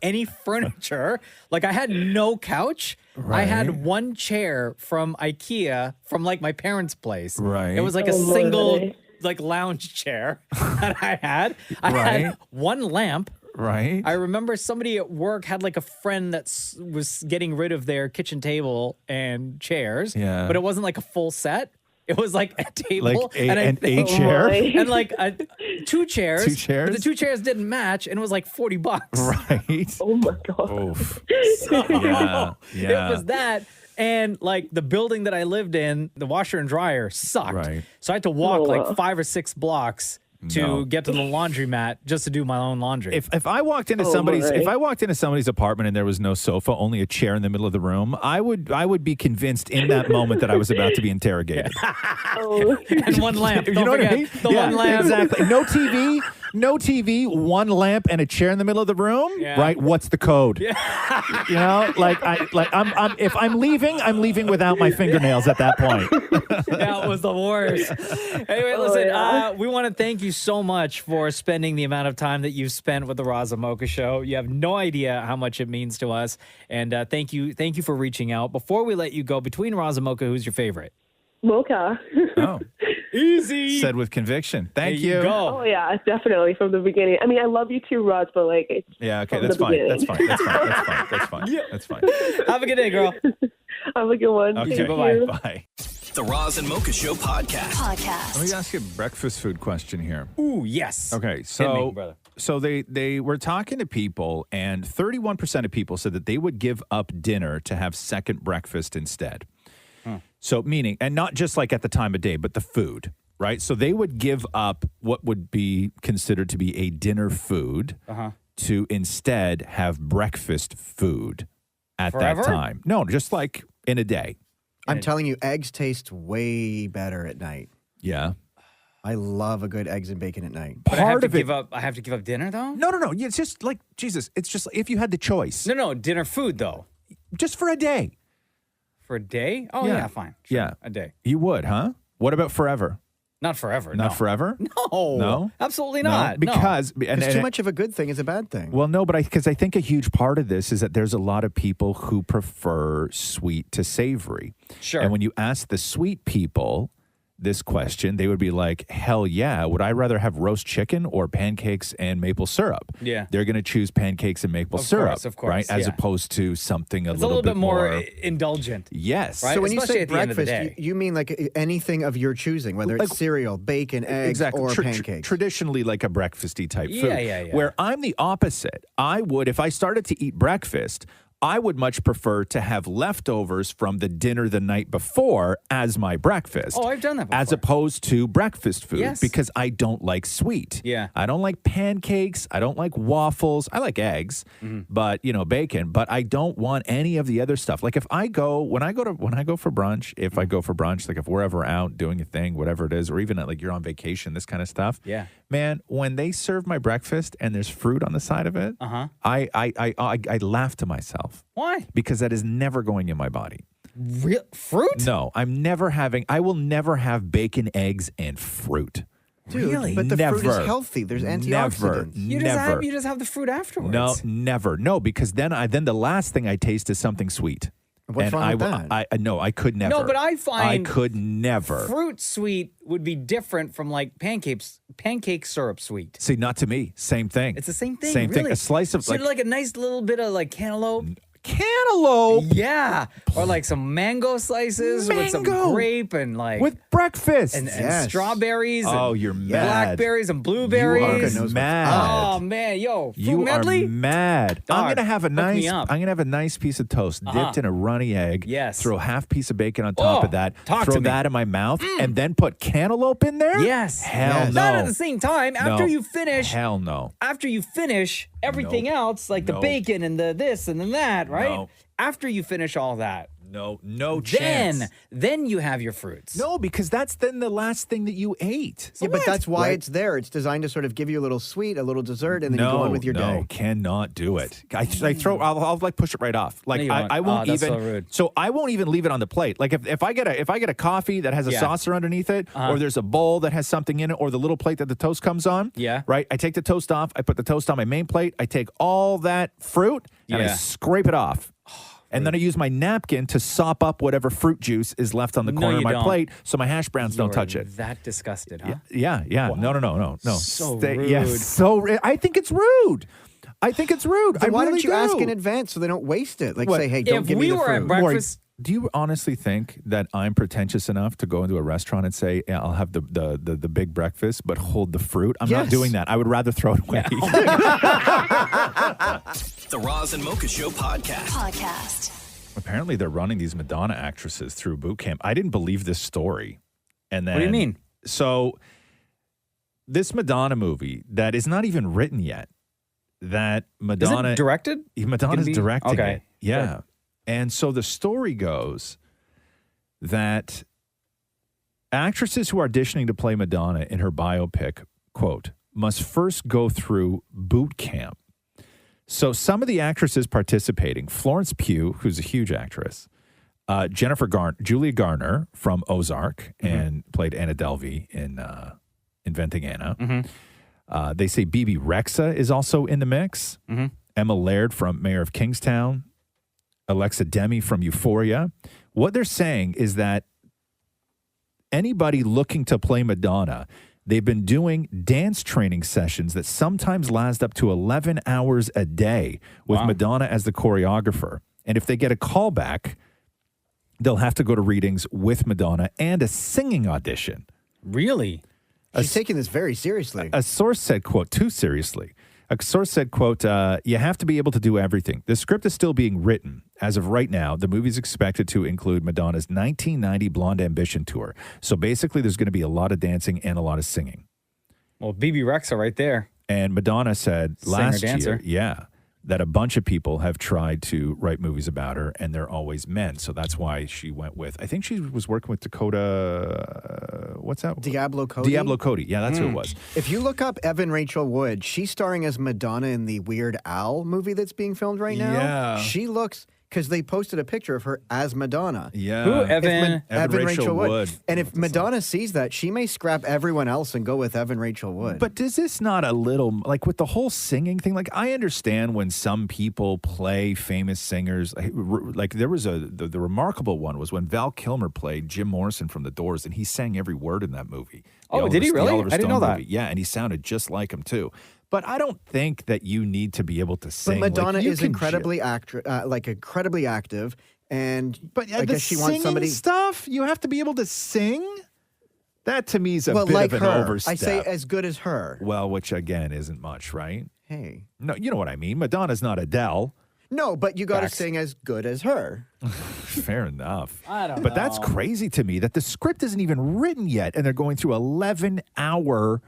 any furniture. Like I had no couch. Right. I had 1 chair from IKEA from like my parents' place. Right. It was like a single like lounge chair that I had. I had 1 lamp. Right. I remember somebody at work had like a friend that was getting rid of their kitchen table and chairs. Yeah. But it wasn't like a full set. It was like a table and a chair and like 2 chairs. 2 chairs. But the 2 chairs didn't match, and it was like $40. Right. Oh my God. So, it was that. And like the building that I lived in, the washer and dryer sucked. Right. So I had to walk like 5 or 6 blocks to get to the laundromat just to do my own laundry. If I walked into somebody's apartment and there was no sofa, only a chair in the middle of the room, I would be convinced in that moment that I was about to be interrogated. And 1 lamp. You know what I mean? The 1 lamp. Exactly. No TV, 1 lamp, and a chair in the middle of the room. Yeah. Right? What's the code? Yeah. You know, I'm if I'm leaving without my fingernails at that point. That was the worst. Anyway, listen, we want to thank you so much for spending the amount of time that you've spent with the Roz and Mocha Show. You have no idea how much it means to us. And thank you for reaching out. Before we let you go, between Roz and Mocha, who's your favorite? Mocha. Oh. Easy. Said with conviction. Thank you. Go. Oh, yeah, definitely from the beginning. I mean, I love you too, Roz, but like, it's okay, that's fine. That's fine. That's fine. Have a good day, girl. Have a good one. Okay, bye-bye. Bye. The Roz and Mocha Show podcast. Let me ask you a breakfast food question here. Ooh, yes. Okay, so they were talking to people, and 31% of people said that they would give up dinner to have second breakfast instead. So meaning, and not just like at the time of day, but the food, right? So they would give up what would be considered to be a dinner food to instead have breakfast food at Forever? that time. No, just like in a day. I'm telling you, eggs taste way better at night. Yeah. I love a good eggs and bacon at night. But I have to give up dinner though? No. It's just like, Jesus, it's just if you had the choice. No, dinner food though. Just for a day. For a day? Oh yeah, fine. Sure. Yeah. A day. You would, huh? What about forever? Not forever. Not no. forever? No. No? Absolutely No, not. because Because too much of a good thing is a bad thing. Well, no, but because I think a huge part of this is that there's a lot of people who prefer sweet to savory. Sure. And when you ask the sweet people this question, they would be like, hell yeah, would I rather have roast chicken or pancakes and maple syrup? Yeah. They're going to choose pancakes and maple Of syrup, course, of course, right? As yeah. opposed to something It's a little bit more indulgent. Yes. Right? So when Especially you say at the end of the breakfast, day. you mean like anything of your choosing, whether it's cereal, bacon, eggs, or pancakes. Traditionally like a breakfasty type food. Yeah. Where I'm the opposite. I would, if I started to eat breakfast, I would much prefer to have leftovers from the dinner the night before as my breakfast. Oh, I've done that before. As opposed to breakfast food Yes. because I don't like sweet. Yeah. I don't like pancakes. I don't like waffles. I like eggs, but bacon, but I don't want any of the other stuff. Like when I go for brunch, if I go for brunch, like if we're ever out doing a thing, whatever it is, or even like you're on vacation, this kind of stuff. Yeah. Man, when they serve my breakfast and there's fruit on the side of it, I laugh to myself. Why? Because that is never going in my body. Real fruit? No, I will never have bacon, eggs, and fruit. Dude, Really? but the never. fruit is healthy. There's antioxidants. Never. You just have the fruit afterwards. No, never. No, because then the last thing I taste is something sweet. What's wrong with that? I could never. No, but I find I could never. fruit sweet would be different from like pancake syrup sweet. See, not to me. Same thing. It's the same thing. Same thing. really. A slice of so like a nice little bit of like cantaloupe. Cantaloupe? Yeah. Or like some mango slices with some grape and like with breakfast. and Yes. strawberries. Oh, and you're mad. Blackberries and blueberries. You are mad. Oh man, yo, fruit You medley? are mad. Dog, I'm hook me up. gonna have a nice piece of toast dipped in a runny egg. Yes. Throw half piece of bacon on top Oh, of that. talk throw to me. that in my mouth, and then put cantaloupe in there. Yes. Hell no. Not at the same time. After No. you finish. Hell no. After you finish everything else, like the Nope. bacon and the this and then that, right? No. After you finish all that, No chance. then you have your fruits. No, because that's then the last thing that you ate. Yeah, but that's why Right? it's there. It's designed to sort of give you a little sweet, a little dessert, and then you go on with your day. Cannot do it. I'll like push it right off. Like No, you won't. I won't Oh, that's even. so rude. So I won't even leave it on the plate. Like if I get a coffee that has a Yeah. saucer underneath it, or there's a bowl that has something in it, or the little plate that the toast comes on. Yeah. Right. I take the toast off. I put the toast on my main plate. I take all that fruit and I Yeah. scrape it off. And then I use my napkin to sop up whatever fruit juice is left on the No, corner of you my don't. plate so my hash browns don't You're touch it. That disgusted, huh? Yeah. No. So rude. Yes, I think it's rude. Then why really don't you ask do. in advance so they don't waste it? Like What? say, hey, don't If give we me the were fruit. at breakfast, Do you honestly think that I'm pretentious enough to go into a restaurant and say, yeah, I'll have the big breakfast, but hold the fruit? I'm not Yes. doing that. I would rather throw it away. The Roz and Mocha Show podcast. Apparently, they're running these Madonna actresses through boot camp. I didn't believe this story. And then, What do you mean? So, this Madonna movie that is not even written yet, that Madonna directed? Madonna's Gonna be- directing okay. it. Yeah. Good. And so the story goes that actresses who are auditioning to play Madonna in her biopic, quote, must first go through boot camp. So some of the actresses participating, Florence Pugh, who's a huge actress, Julia Garner from Ozark and played Anna Delvey in Inventing Anna. They say Bebe Rexha is also in the mix. Emma Laird from Mayor of Kingstown. Alexa Demi from Euphoria. What they're saying is that anybody looking to play Madonna, they've been doing dance training sessions that sometimes last up to 11 hours a day with Madonna as the choreographer. And if they get a call back, they'll have to go to readings with Madonna and a singing audition. Really? She's taking this very seriously. A source said, quote, too seriously. A source said, quote, you have to be able to do everything. The script is still being written. As of right now, the movie is expected to include Madonna's 1990 Blonde Ambition tour. So basically, there's going to be a lot of dancing and a lot of singing. Well, Bebe Rexha right there. And Madonna said last year, that a bunch of people have tried to write movies about her, and they're always men. So that's why she went with, I think she was working with Dakota, what's that? Diablo Cody? Diablo Cody. Yeah, that's who it was. If you look up Evan Rachel Wood, she's starring as Madonna in the Weird Al movie that's being filmed right now. Yeah. She looks, because they posted a picture of her as Madonna. Yeah. Who? Evan Rachel Wood. And if Madonna sees that, she may scrap everyone else and go with Evan Rachel Wood. But does this not a little, like with the whole singing thing, like I understand when some people play famous singers, like there was the remarkable one was when Val Kilmer played Jim Morrison from The Doors, and he sang every word in that movie. Oh, did he really? I didn't know that. Movie. Yeah, and he sounded just like him too. But I don't think that you need to be able to sing. But Madonna like, is incredibly incredibly active, and I guess she wants somebody. Stuff you have to be able to sing. That to me is a bit like of an her. overstep. I say as good as her. Well, which again isn't much, right? Hey, no, you know what I mean. Madonna's not Adele. No, but you got to sing as good as her. Fair enough. I don't know. But that's crazy to me that the script isn't even written yet, and they're going through 11-hour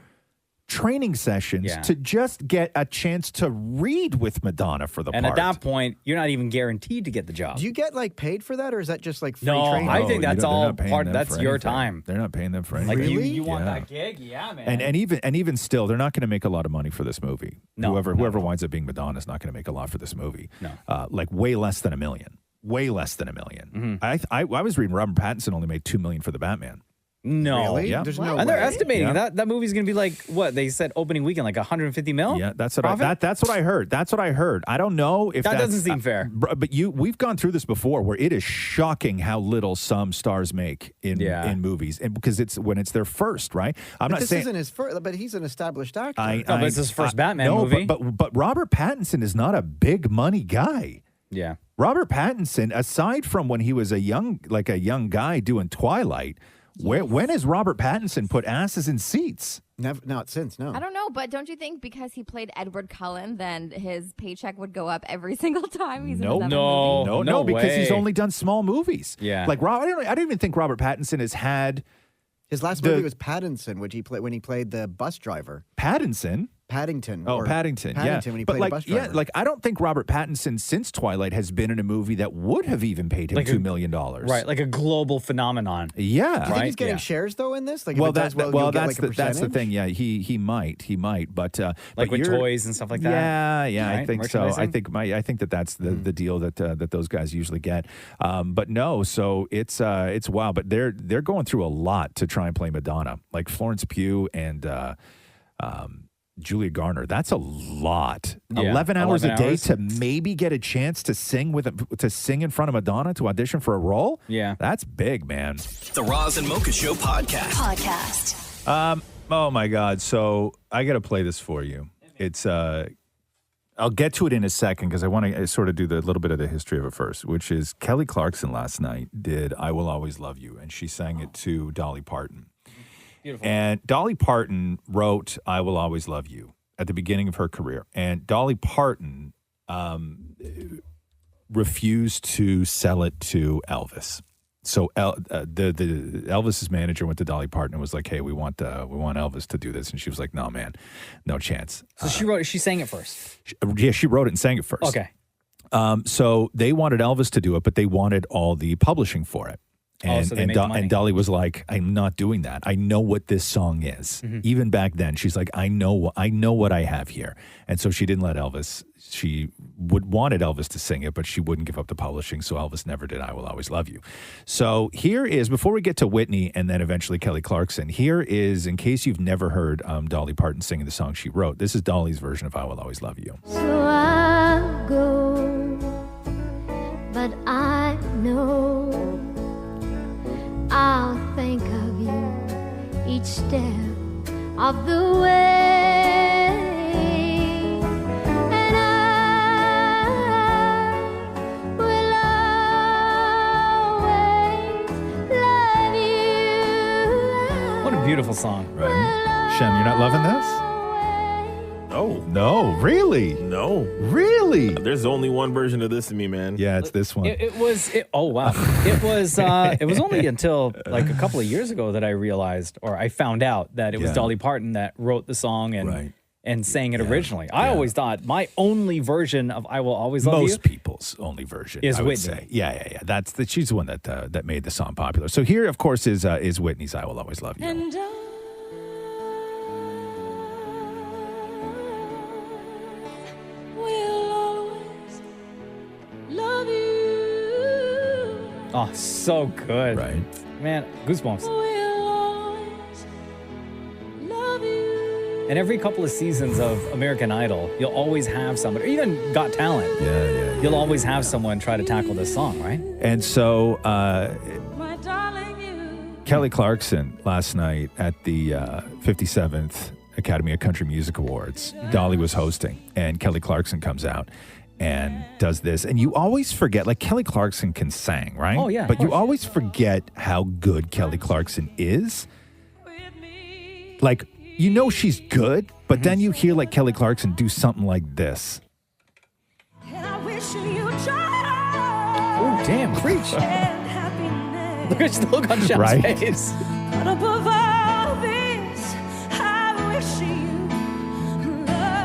training sessions to just get a chance to read with Madonna for the And part. at that point, you're not even guaranteed to get the job. Do you get like paid for that, or is that just like free No, training? I think that's they're all not paying part. them That's for your anything. time. They're not paying them for Like anything. you want Yeah. that gig? Yeah, man. And even still, they're not going to make a lot of money for this movie. No, whoever winds up being Madonna is not going to make a lot for this movie. No, like way less than $1 million. Way less than $1 million. I was reading Robert Pattinson only made $2 million for The Batman. No, Really? yeah. There's no and they're way. estimating Yeah. that movie's going to be like what they said opening weekend, like 150 mil. Yeah, that's what Profit? that's what I heard. That's what I heard. I don't know if That that's, doesn't seem fair. But we've gone through this before, where it is shocking how little some stars make in movies, and because it's when it's their first, right? I'm But not this saying. isn't his first, but he's an established actor. but it's his first Batman movie. But Robert Pattinson is not a big money guy. Yeah. Robert Pattinson, aside from when he was a young guy doing Twilight, when has Robert Pattinson put asses in seats? Never, not since, no. I don't know, but don't you think because he played Edward Cullen, then his paycheck would go up every single time he's in another movie? No, because he's only done small movies. Yeah. Like I don't even think Robert Pattinson has had. His last movie was Pattinson, which he played when he played the bus driver. Paddington. Oh, Paddington. Yeah. Yeah. When he But played a bus driver. I don't think Robert Pattinson since Twilight has been in a movie that would have even paid him Like $2 million. Right, like a global phenomenon. Yeah. Do you think he's getting shares though in this? Like, Well, if it does that's you'll get, like, a that's the percentage? thing. Yeah, he might, but Like with you're- toys and stuff like that? Yeah, I Right? think so. I Merchandising? think that's the deal that those guys usually get. But no, so it's wild. But they're going through a lot to try and play Madonna, like Florence Pugh and Julia Garner. That's a lot. Yeah, 11 hours 11 a day hours. to maybe get a chance to sing in front of Madonna, to audition for a role. Yeah, that's big, man. The Roz and Mocha Show podcast. Oh my God! So I got to play this for you. It's I'll get to it in a second because I want to sort of do the little bit of the history of it first, which is Kelly Clarkson last night did "I Will Always Love You," and she sang it to Dolly Parton. Beautiful. And Dolly Parton wrote "I Will Always Love You" at the beginning of her career, and Dolly Parton refused to sell it to Elvis. So the Elvis's manager went to Dolly Parton and was like, "Hey, we want Elvis to do this," and she was like, "No, man, no chance." So she sang it first. She wrote it and sang it first. Okay. So they wanted Elvis to do it, but they wanted all the publishing for it. And, so they made the money. and Dolly was like, "I'm not doing that. I know what this song is." Mm-hmm. Even back then, she's like, "I know what I have here." And so she didn't let Elvis. She wanted Elvis to sing it, but she wouldn't give up the publishing. So Elvis never did "I Will Always Love You." So here is, before we get to Whitney and then eventually Kelly Clarkson, here is, in case you've never heard Dolly Parton singing the song she wrote, this is Dolly's version of "I Will Always Love You." So I'll go, but I know I'll think of you each step of the way, and I will always love you. What a beautiful song. Right. Shem, you're not loving this? No, really? No. Really? There's only one version of this to me, man. Yeah, it's this one. Oh wow! It was only until like a couple of years ago that I realized, or I found out that it was Yeah. Dolly Parton that wrote the song, and Right. and sang it originally. I always thought my only version of "I Will Always Love You." Most people's only version is I would Whitney. say. Yeah. She's the one that made the song popular. So here, of course, is Whitney's "I Will Always Love You." And will always love you. Oh, so good. Right. Man, goosebumps. Will always love you. And every couple of seasons of American Idol, you'll always have someone, or even Got Talent. Yeah. You'll always have someone try to tackle this song, right? And so My darling, you. Kelly Clarkson last night at the 57th Academy of Country Music Awards, Dolly was hosting, and Kelly Clarkson comes out and does this. And you always forget, like Kelly Clarkson can sing, right? Oh, yeah, But of you course. always forget how good Kelly Clarkson is. Like, you know she's good, but then you hear like Kelly Clarkson do something like this. And I wish you joy. Oh, damn, preach. And happiness. Look at the look on Shell's Right? face. But above all this, I wish you love.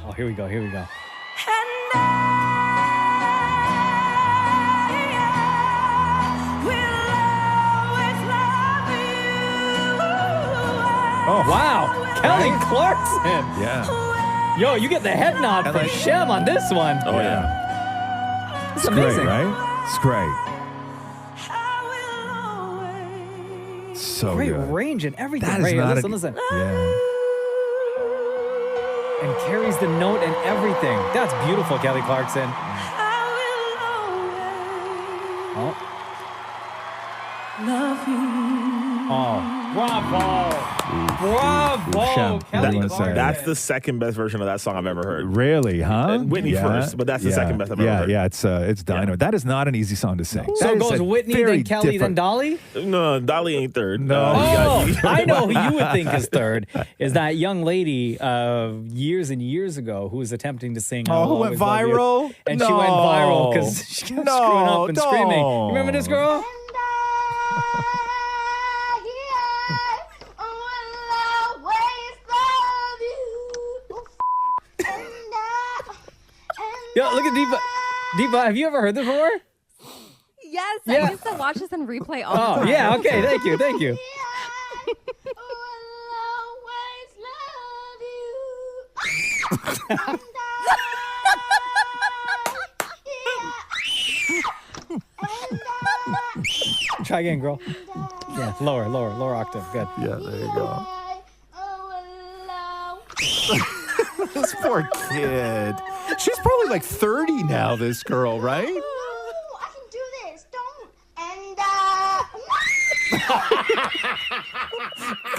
Oh, here we go. Oh, wow. Kelly Clarkson. Yeah. Yo, you get the head nod from Shem on this one. Oh, yeah. It's It's great, amazing. right? It's great. So Great good. range and everything. That is Right, not listen. Yeah. And carries the note and everything. That's beautiful, Kelly Clarkson. Oh. Love you. Oh, bravo. Bravo, Shem, Kelly that- Clarkson. That's the second best version of that song I've ever heard. Really, huh? Whitney first, but that's the second best I've ever heard. Yeah, it's dynamite. That is not an easy song to sing. So That it is goes a Whitney, very then Kelly, then different- Dolly? No, Dolly ain't third. No. Oh, I know who you would think is third. Is that young lady years and years ago who was attempting to sing I Oh, who Will went Always Love You. viral? And she went viral because she kept screwing up and screaming. You don't. remember this girl? Yo, look at Deepa. Deepa, have you ever heard this before? Yes, Yeah. I used to watch this in replay all the Oh, time. yeah, okay, thank you. Try again, girl. Yeah, lower octave. Good. Yeah, there you go. This poor kid. She's probably like 30 now, this girl, right?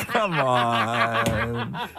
Come on.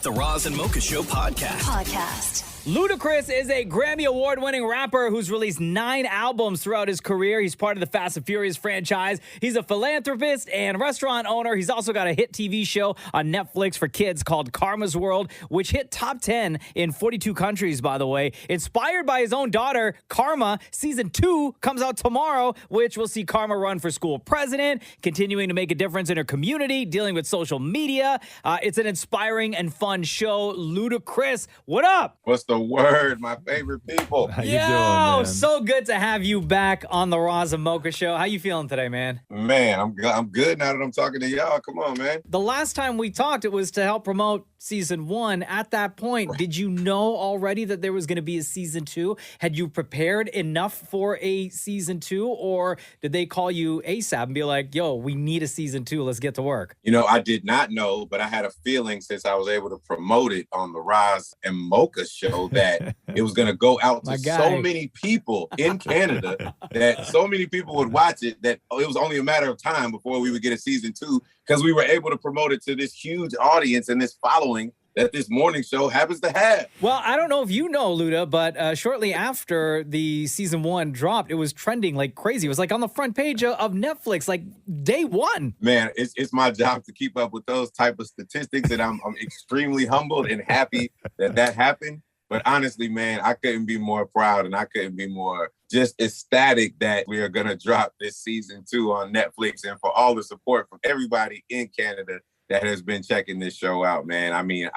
The Roz and Mocha Show podcast. Ludacris is a Grammy Award-winning rapper who's released 9 albums throughout his career. He's part of the Fast and Furious franchise. He's a philanthropist and restaurant owner. He's also got a hit TV show on Netflix for kids called Karma's World, which hit top 10 in 42 countries, by the way. Inspired by his own daughter, Karma, season 2 comes out tomorrow, which will see Karma run for school president, continuing to make a difference in her community, dealing with social media. It's an inspiring and fun show. Ludacris, what up? What's the word, my favorite people? How you Yo, doing, man? so good to have you back on the Roz and Mocha Show. How you feeling today, man? Man, I'm good now that I'm talking to y'all. Come on, man. The last time we talked, it was to help promote season 1. At that point, did you know already that there was going to be a season 2? Had you prepared enough for a season 2, or did they call you ASAP and be like, yo, we need a season 2, let's get to work? You know, I did not know, but I had a feeling since I was able to promote it on the Roz and Mocha Show that it was going to go out to so many people in Canada that so many people would watch it that it was only a matter of time before we would get a season 2 because we were able to promote it to this huge audience and this following that this morning show happens to have. Well, I don't know if you know, Luda, but shortly after the season 1 dropped, it was trending like crazy. It was like on the front page of Netflix, like day 1. Man, it's my job to keep up with those type of statistics, and I'm extremely humbled and happy that happened. But honestly, man, I couldn't be more proud and I couldn't be more just ecstatic that we are going to drop this season 2 on Netflix, and for all the support from everybody in Canada that has been checking this show out, man. I mean,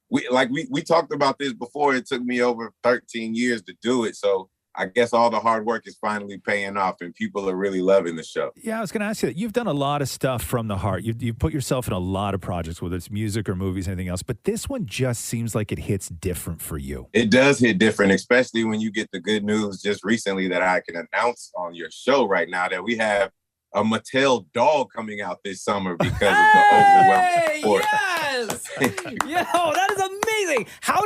we talked about this before. It took me over 13 years to do it. So I guess all the hard work is finally paying off and people are really loving the show. Yeah, I was going to ask you that. You've done a lot of stuff from the heart. You've put yourself in a lot of projects, whether it's music or movies, anything else. But this one just seems like it hits different for you. It does hit different, especially when you get the good news just recently that I can announce on your show right now that we have a Mattel doll coming out this summer because of the overwhelming support. Yes! Yo, that is amazing. How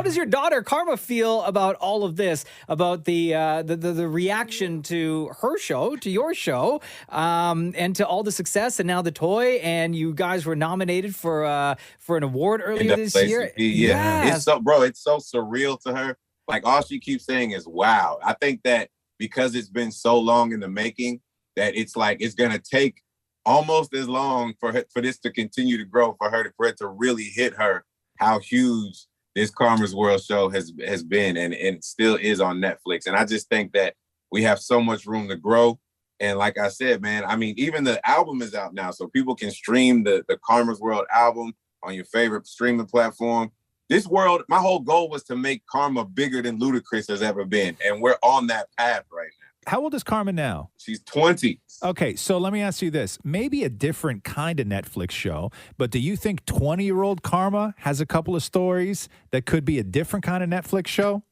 does your daughter Karma feel about all of this? About the reaction to her show, to your show, and to all the success, and now the toy, and you guys were nominated for an award earlier this year. Yeah, Yes. it's so surreal to her. Like all she keeps saying is "wow." I think that because it's been so long in the making, that it's like it's gonna take almost as long for this to continue to grow, for it to really hit her how huge this Karma's World show has been and still is on Netflix. And I just think that we have so much room to grow. And like I said, man, I mean, even the album is out now, so people can stream the Karma's World album on your favorite streaming platform. This world, my whole goal was to make Karma bigger than Ludacris has ever been, and we're on that path right now. How old is Karma now? She's 20. Okay, so let me ask you this. Maybe a different kind of Netflix show, but do you think 20-year-old Karma has a couple of stories that could be a different kind of Netflix show?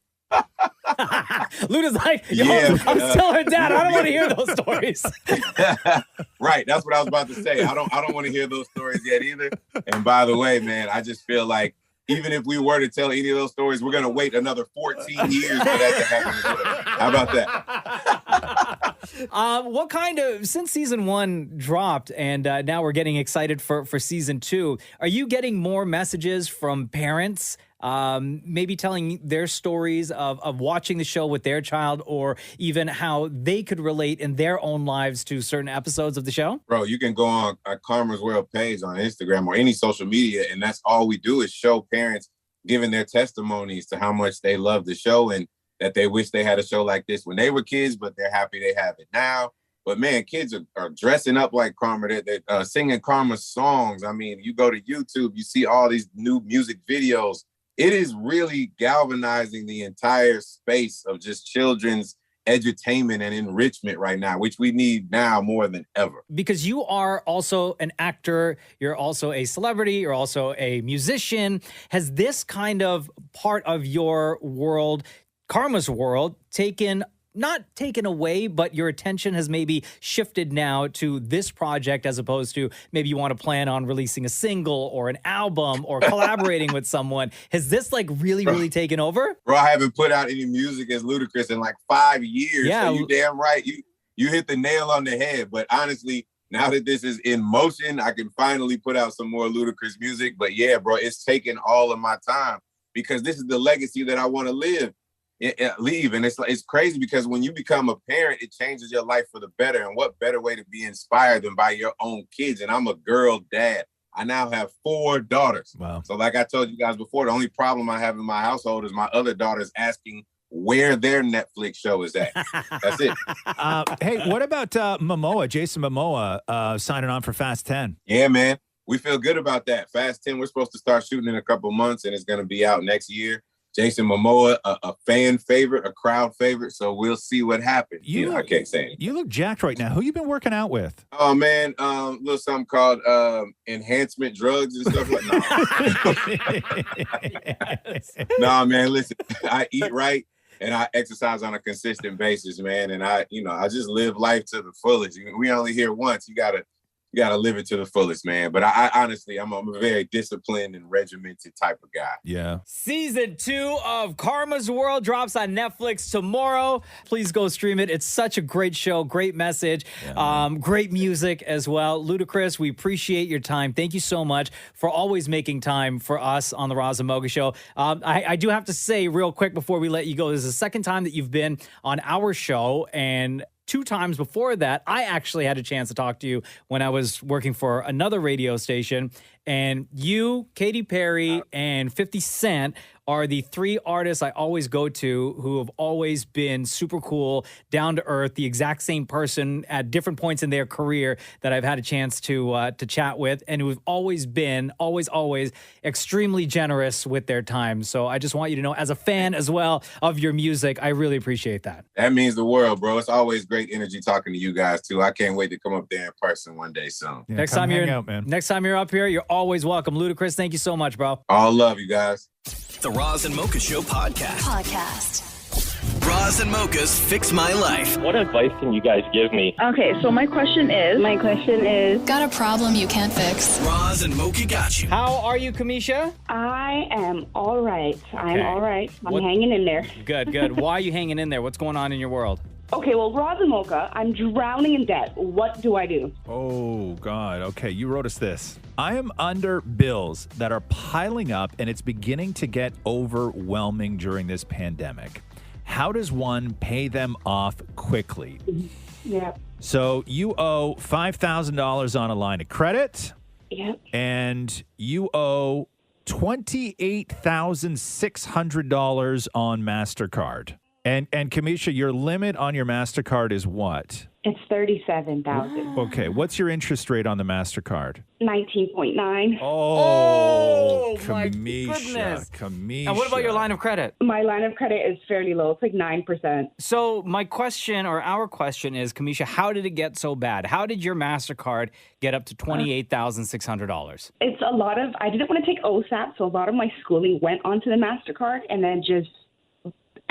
Luda's like, I'm still her dad. I don't want to hear those stories. Right, that's what I was about to say. I don't want to hear those stories yet either. And by the way, man, I just feel like even if we were to tell any of those stories, we're going to wait another 14 years for that to happen as well. How about that? What kind of, since season 1 dropped and now we're getting excited for season 2, are you getting more messages from parents maybe telling their stories of watching the show with their child, or even how they could relate in their own lives to certain episodes of the show? Bro, you can go on our Karma's World page on Instagram or any social media, and that's all we do is show parents giving their testimonies to how much they love the show and that they wish they had a show like this when they were kids, but they're happy they have it now. But man, kids are dressing up like Karma. They're singing Karma's songs. I mean, you go to YouTube, you see all these new music videos. It is really galvanizing the entire space of just children's edutainment and enrichment right now, which we need now more than ever. Because you are also an actor, you're also a celebrity, you're also a musician. Has this kind of part of your world, Karma's World, not taken away, but your attention has maybe shifted now to this project as opposed to maybe you want to plan on releasing a single or an album or collaborating with someone? Has this like really taken over? Bro, I haven't put out any music as Ludacris in like 5 years. Yeah. So you damn right. You hit the nail on the head. But honestly, now that this is in motion, I can finally put out some more Ludacris music. But yeah, bro, it's taken all of my time because this is the legacy that I want to leave. And it's crazy because when you become a parent, it changes your life for the better. And what better way to be inspired than by your own kids? And I'm a girl dad. I now have 4 daughters. Wow. So like I told you guys before, the only problem I have in my household is my other daughters asking where their Netflix show is at. That's it. Hey, what about Jason Momoa signing on for Fast 10? Yeah, man. We feel good about that. Fast 10, we're supposed to start shooting in a couple months, and it's going to be out next year. Jason Momoa, a fan favorite, a crowd favorite, so we'll see what happens. I can't say anything. You look jacked right now. Who you been working out with? Oh, man, little something called enhancement drugs and stuff like that. No, man, listen, I eat right and I exercise on a consistent basis, man, and I just live life to the fullest. We only here once. You gotta live it to the fullest, man. But I honestly, I'm a very disciplined and regimented type of guy. Yeah. Season 2 of Karma's World drops on Netflix tomorrow. Please go stream it. It's such a great show, great message, great music as well. Ludacris, we appreciate your time. Thank you so much for always making time for us on the Roz and Mocha Show. I do have to say real quick before we let you go, this is the second time that you've been on our show, and 2 times before that, I actually had a chance to talk to you when I was working for another radio station. And you, Katy Perry, and 50 Cent are the three artists I always go to who have always been super cool, down to earth, the exact same person at different points in their career that I've had a chance to chat with, and who've always been, always extremely generous with their time. So I just want you to know, as a fan as well of your music, I really appreciate that. That means the world, bro. It's always great energy talking to you guys, too. I can't wait to come up there in person one day soon. Yeah, next come time hang out, man. next time you're up here, you're always welcome. Ludacris, thank you so much, bro. All love, you guys. The Roz and Mocha Show podcast. Roz and Mocha's Fix My Life. What advice can you guys give me? Okay, so my question is... Got a problem you can't fix? Roz and Mocha got you. How are you, Kamisha? I am all right. Okay. I'm all right. I'm What- hanging in there. Good. Why are you hanging in there? What's going on in your world? Okay, well, Roz and Mocha, I'm drowning in debt. What do I do? Oh, God. Okay, you wrote us this. I am under bills that are piling up, and it's beginning to get overwhelming during this pandemic. How does one pay them off quickly? Yeah. So you owe $5,000 on a line of credit. Yep. And you owe $28,600 on MasterCard. And Kamisha, your limit on your MasterCard is what? It's $37,000. Okay, what's your interest rate on the MasterCard? 19.9. Oh, my Kamisha, goodness. Kamisha. And what about your line of credit? My line of credit is fairly low. It's like 9%. So my question, or our question is, Kamisha, how did it get so bad? How did your MasterCard get up to $28,600? It's a lot of, I didn't want to take OSAP, so a lot of my schooling went onto the MasterCard, and then just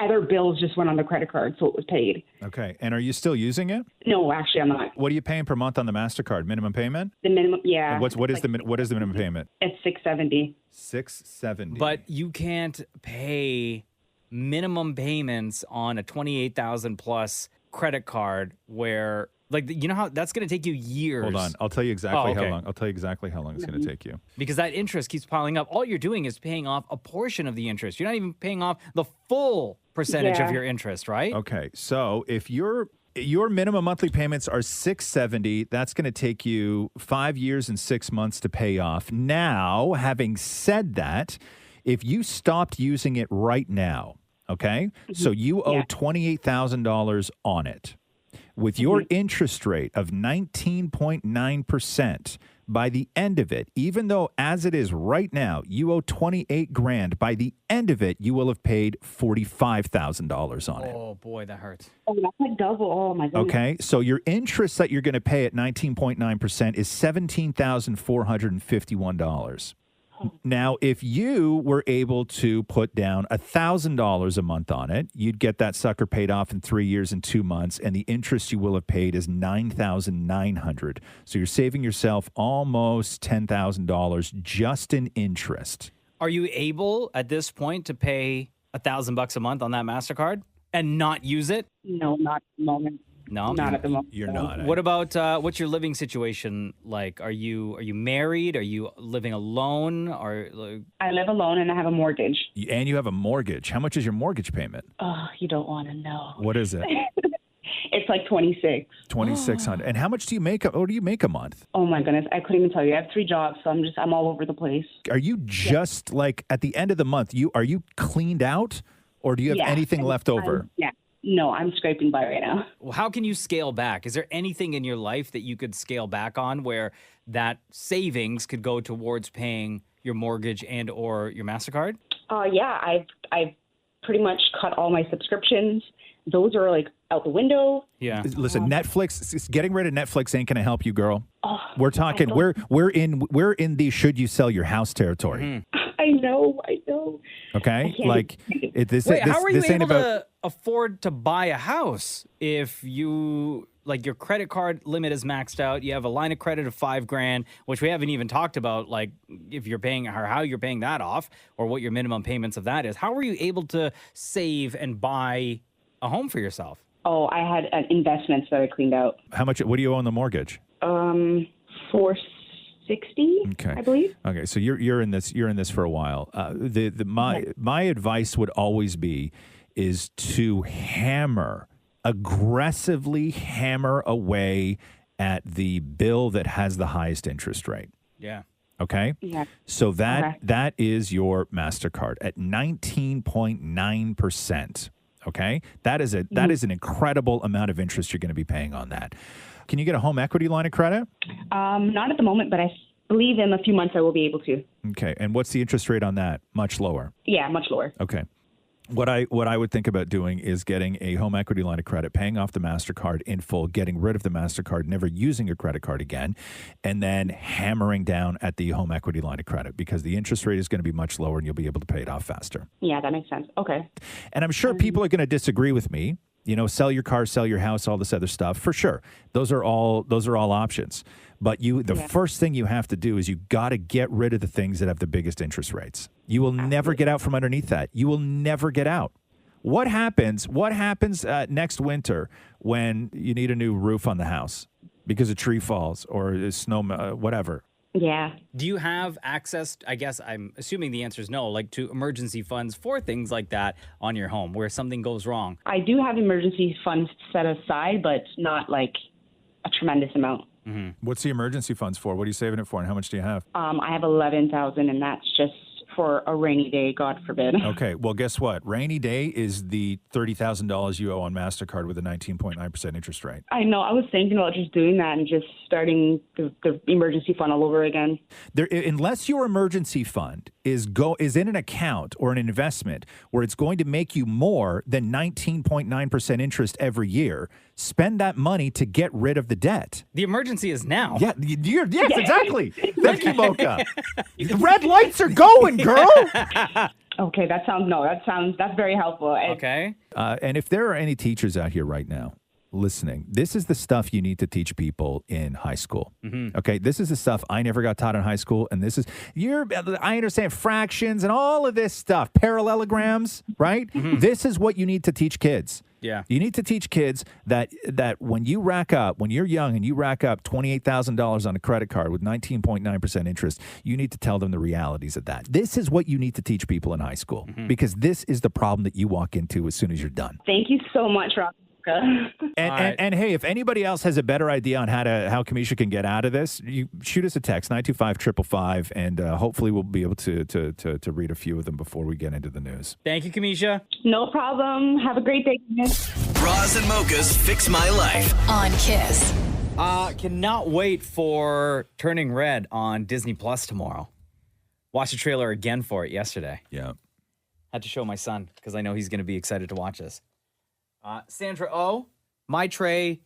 other bills just went on the credit card, so it was paid. Okay, and are you still using it? No, actually, I'm not. What are you paying per month on the MasterCard? Minimum payment? The minimum, yeah. And what is the minimum payment? It's $670. $670. But you can't pay minimum payments on a 28,000 plus credit card where, like, you know how that's going to take you years. Hold on, I'll tell you exactly okay. how long. I'll tell you exactly how long it's going to take you. Because that interest keeps piling up. All you're doing is paying off a portion of the interest. You're not even paying off the full percentage of your interest, right? Okay, so if your minimum monthly payments are $670, that's going to take you 5 years and 6 months to pay off. Now, having said that, if you stopped using it right now, okay, so you owe $28,000 on it. With your interest rate of 19.9%, by the end of it, even though as it is right now, you owe $28,000, by the end of it, you will have paid $45,000 on it. Oh, boy, that hurts. Oh, that's like double. Oh, my goodness. Okay, so your interest that you're going to pay at 19.9% is $17,451. Now, if you were able to put down $1,000 a month on it, you'd get that sucker paid off in 3 years and 2 months, and the interest you will have paid is $9,900. So you're saving yourself almost $10,000 just in interest. Are you able at this point to pay $1,000 a month on that MasterCard and not use it? No, not at the moment. No, Not at the moment. You're not. What about what's your living situation like? Are you married? Are you living alone? Or I live alone and I have a mortgage. And you have a mortgage. How much is your mortgage payment? Oh, you don't want to know. What is it? It's like 26. $2,600. And how much do you make? What do you make a month? Oh my goodness, I couldn't even tell you. I have 3 jobs, so I'm all over the place. Are you just like at the end of the month? Are you cleaned out, or do you have anything left over? Yeah. No, I'm scraping by right now. Well, how can you scale back? Is there anything in your life that you could scale back on where that savings could go towards paying your mortgage and or your MasterCard? Yeah, I've pretty much cut all my subscriptions. Those are like out the window. Yeah. Listen, Netflix, getting rid of Netflix ain't going to help you, girl. We're talking, we're in the should you sell your house territory. Mm-hmm. I know. Okay? Like, how are you this ain't able about. to afford to buy a house if you, like, your credit card limit is maxed out, you have a line of credit of $5,000, which we haven't even talked about, like, if you're paying or how you're paying that off or what your minimum payments of that is. How are you able to save and buy a home for yourself? Oh, I had investments that I cleaned out. How much? What do you owe on the mortgage? $460, Okay. I believe. Okay, so you're in this for a while. My advice would always be is to aggressively hammer away at the bill that has the highest interest rate. Yeah. Okay? Yeah. So that Okay. that is your MasterCard at 19.9%. Okay? That is an incredible amount of interest you're going to be paying on that. Can you get a home equity line of credit? Not at the moment, but I believe in a few months I will be able to. Okay. And what's the interest rate on that? Much lower. Yeah, much lower. Okay. What I would think about doing is getting a home equity line of credit, paying off the MasterCard in full, getting rid of the MasterCard, never using your credit card again, and then hammering down at the home equity line of credit because the interest rate is going to be much lower and you'll be able to pay it off faster. Yeah, that makes sense. Okay. And I'm sure people are going to disagree with me. You know, sell your car, sell your house, all this other stuff. For sure. Those are all options. But the first thing you have to do is you got to get rid of the things that have the biggest interest rates. You will never get out from underneath that. You will never get out. What happens next winter when you need a new roof on the house because a tree falls or a snow, whatever? Yeah. Do you have access, I guess I'm assuming the answer is no, like to emergency funds for things like that on your home where something goes wrong? I do have emergency funds set aside, but not like a tremendous amount. Mm-hmm. What's the emergency funds for? What are you saving it for, and how much do you have? I have 11,000, and that's just for a rainy day, God forbid. Okay, well, guess what? Rainy day is the $30,000 you owe on MasterCard with a 19.9% interest rate. I know. I was thinking about just doing that and just starting the emergency fund all over again. Unless your emergency fund is in an account or an investment where it's going to make you more than 19.9% interest every year, spend that money to get rid of the debt. The emergency is now. Yeah, yes, exactly. Thank you, Mocha. The red lights are going, girl. Okay, that's very helpful. Okay. And if there are any teachers out here right now listening, this is the stuff you need to teach people in high school. Mm-hmm. Okay, this is the stuff I never got taught in high school, and I understand fractions and all of this stuff, parallelograms, right? Mm-hmm. This is what you need to teach kids. Yeah. You need to teach kids that when you're young and you rack up $28,000 on a credit card with 19.9% interest, you need to tell them the realities of that. This is what you need to teach people in high school because this is the problem that you walk into as soon as you're done. Thank you so much, Rob. And hey, if anybody else has a better idea on how Kamisha can get out of this, you shoot us a text 925-555, and hopefully we'll be able to read a few of them before we get into the news. Thank you, Kamisha. No problem. Have a great day. Roz and Mocha's Fix My Life on Kiss. Cannot wait for Turning Red on Disney Plus tomorrow. Watched the trailer again for it yesterday. Yeah. Had to show my son because I know he's going to be excited to watch this. Sandra Oh, Maitreyi,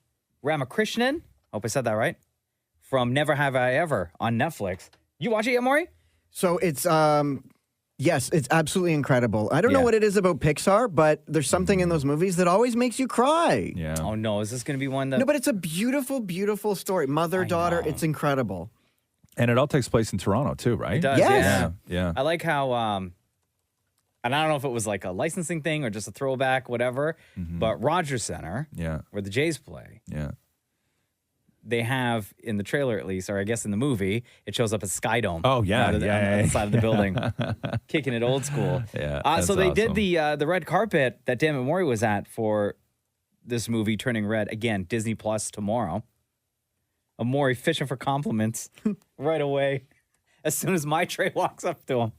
Ramakrishnan, hope I said that right, from Never Have I Ever on Netflix. You watch it yet, Maury? So it's, yes, it's absolutely incredible. I don't know what it is about Pixar, but there's something in those movies that always makes you cry. Yeah. Oh, no. Is this going to be one that... No, but it's a beautiful, beautiful story. Mother-daughter, it's incredible. And it all takes place in Toronto, too, right? It does, Yes. yeah. I like how... and I don't know if it was like a licensing thing or just a throwback, whatever, but Rogers Center, where the Jays play, they have, in the trailer at least, or I guess in the movie, it shows up as Sky Dome. Oh, yeah. On the side of the building, kicking it old school. Yeah, so they did awesome. the red carpet that Dan Maury was at for this movie, Turning Red. Again, Disney Plus tomorrow. Maury fishing for compliments right away as soon as Maitreyi walks up to him.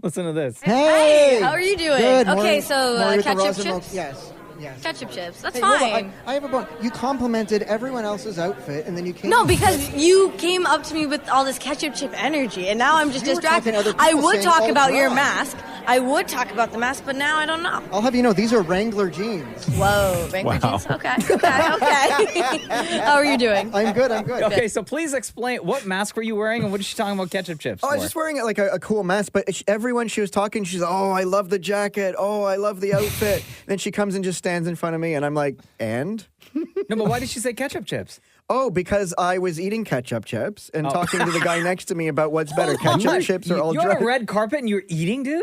Listen to this. Hey! How are you doing? Good. Okay, Maury- so Maury with the ketchup Rosenwald- chips? Yes. Yes. Ketchup chips. That's Hey, hold on. fine. I have a bone. You complimented everyone else's outfit, and then you came. No, because you came up to me with all this ketchup chip energy, and now I'm just You were distracted. talking to other I people would saying, talk "Oh, about your dry." mask. I would talk about the mask, but now I don't know. I'll have you know, these are Wrangler jeans. Whoa, Wrangler Wow. jeans? Okay. How are you doing? I'm good. I'm good. Okay, so please explain what mask were you wearing and what is she talking about ketchup chips Oh, I was for? just wearing like a cool mask, but everyone she was talking, she's oh, I love the jacket. Oh, I love the outfit. Then she comes and just stands in front of me, and I'm like, and? No, but why did she say ketchup chips? Oh, because I was eating ketchup chips and Oh. talking to the guy next to me about what's better, Hold ketchup on. chips or all You're on dry. a red carpet and you're eating, dude?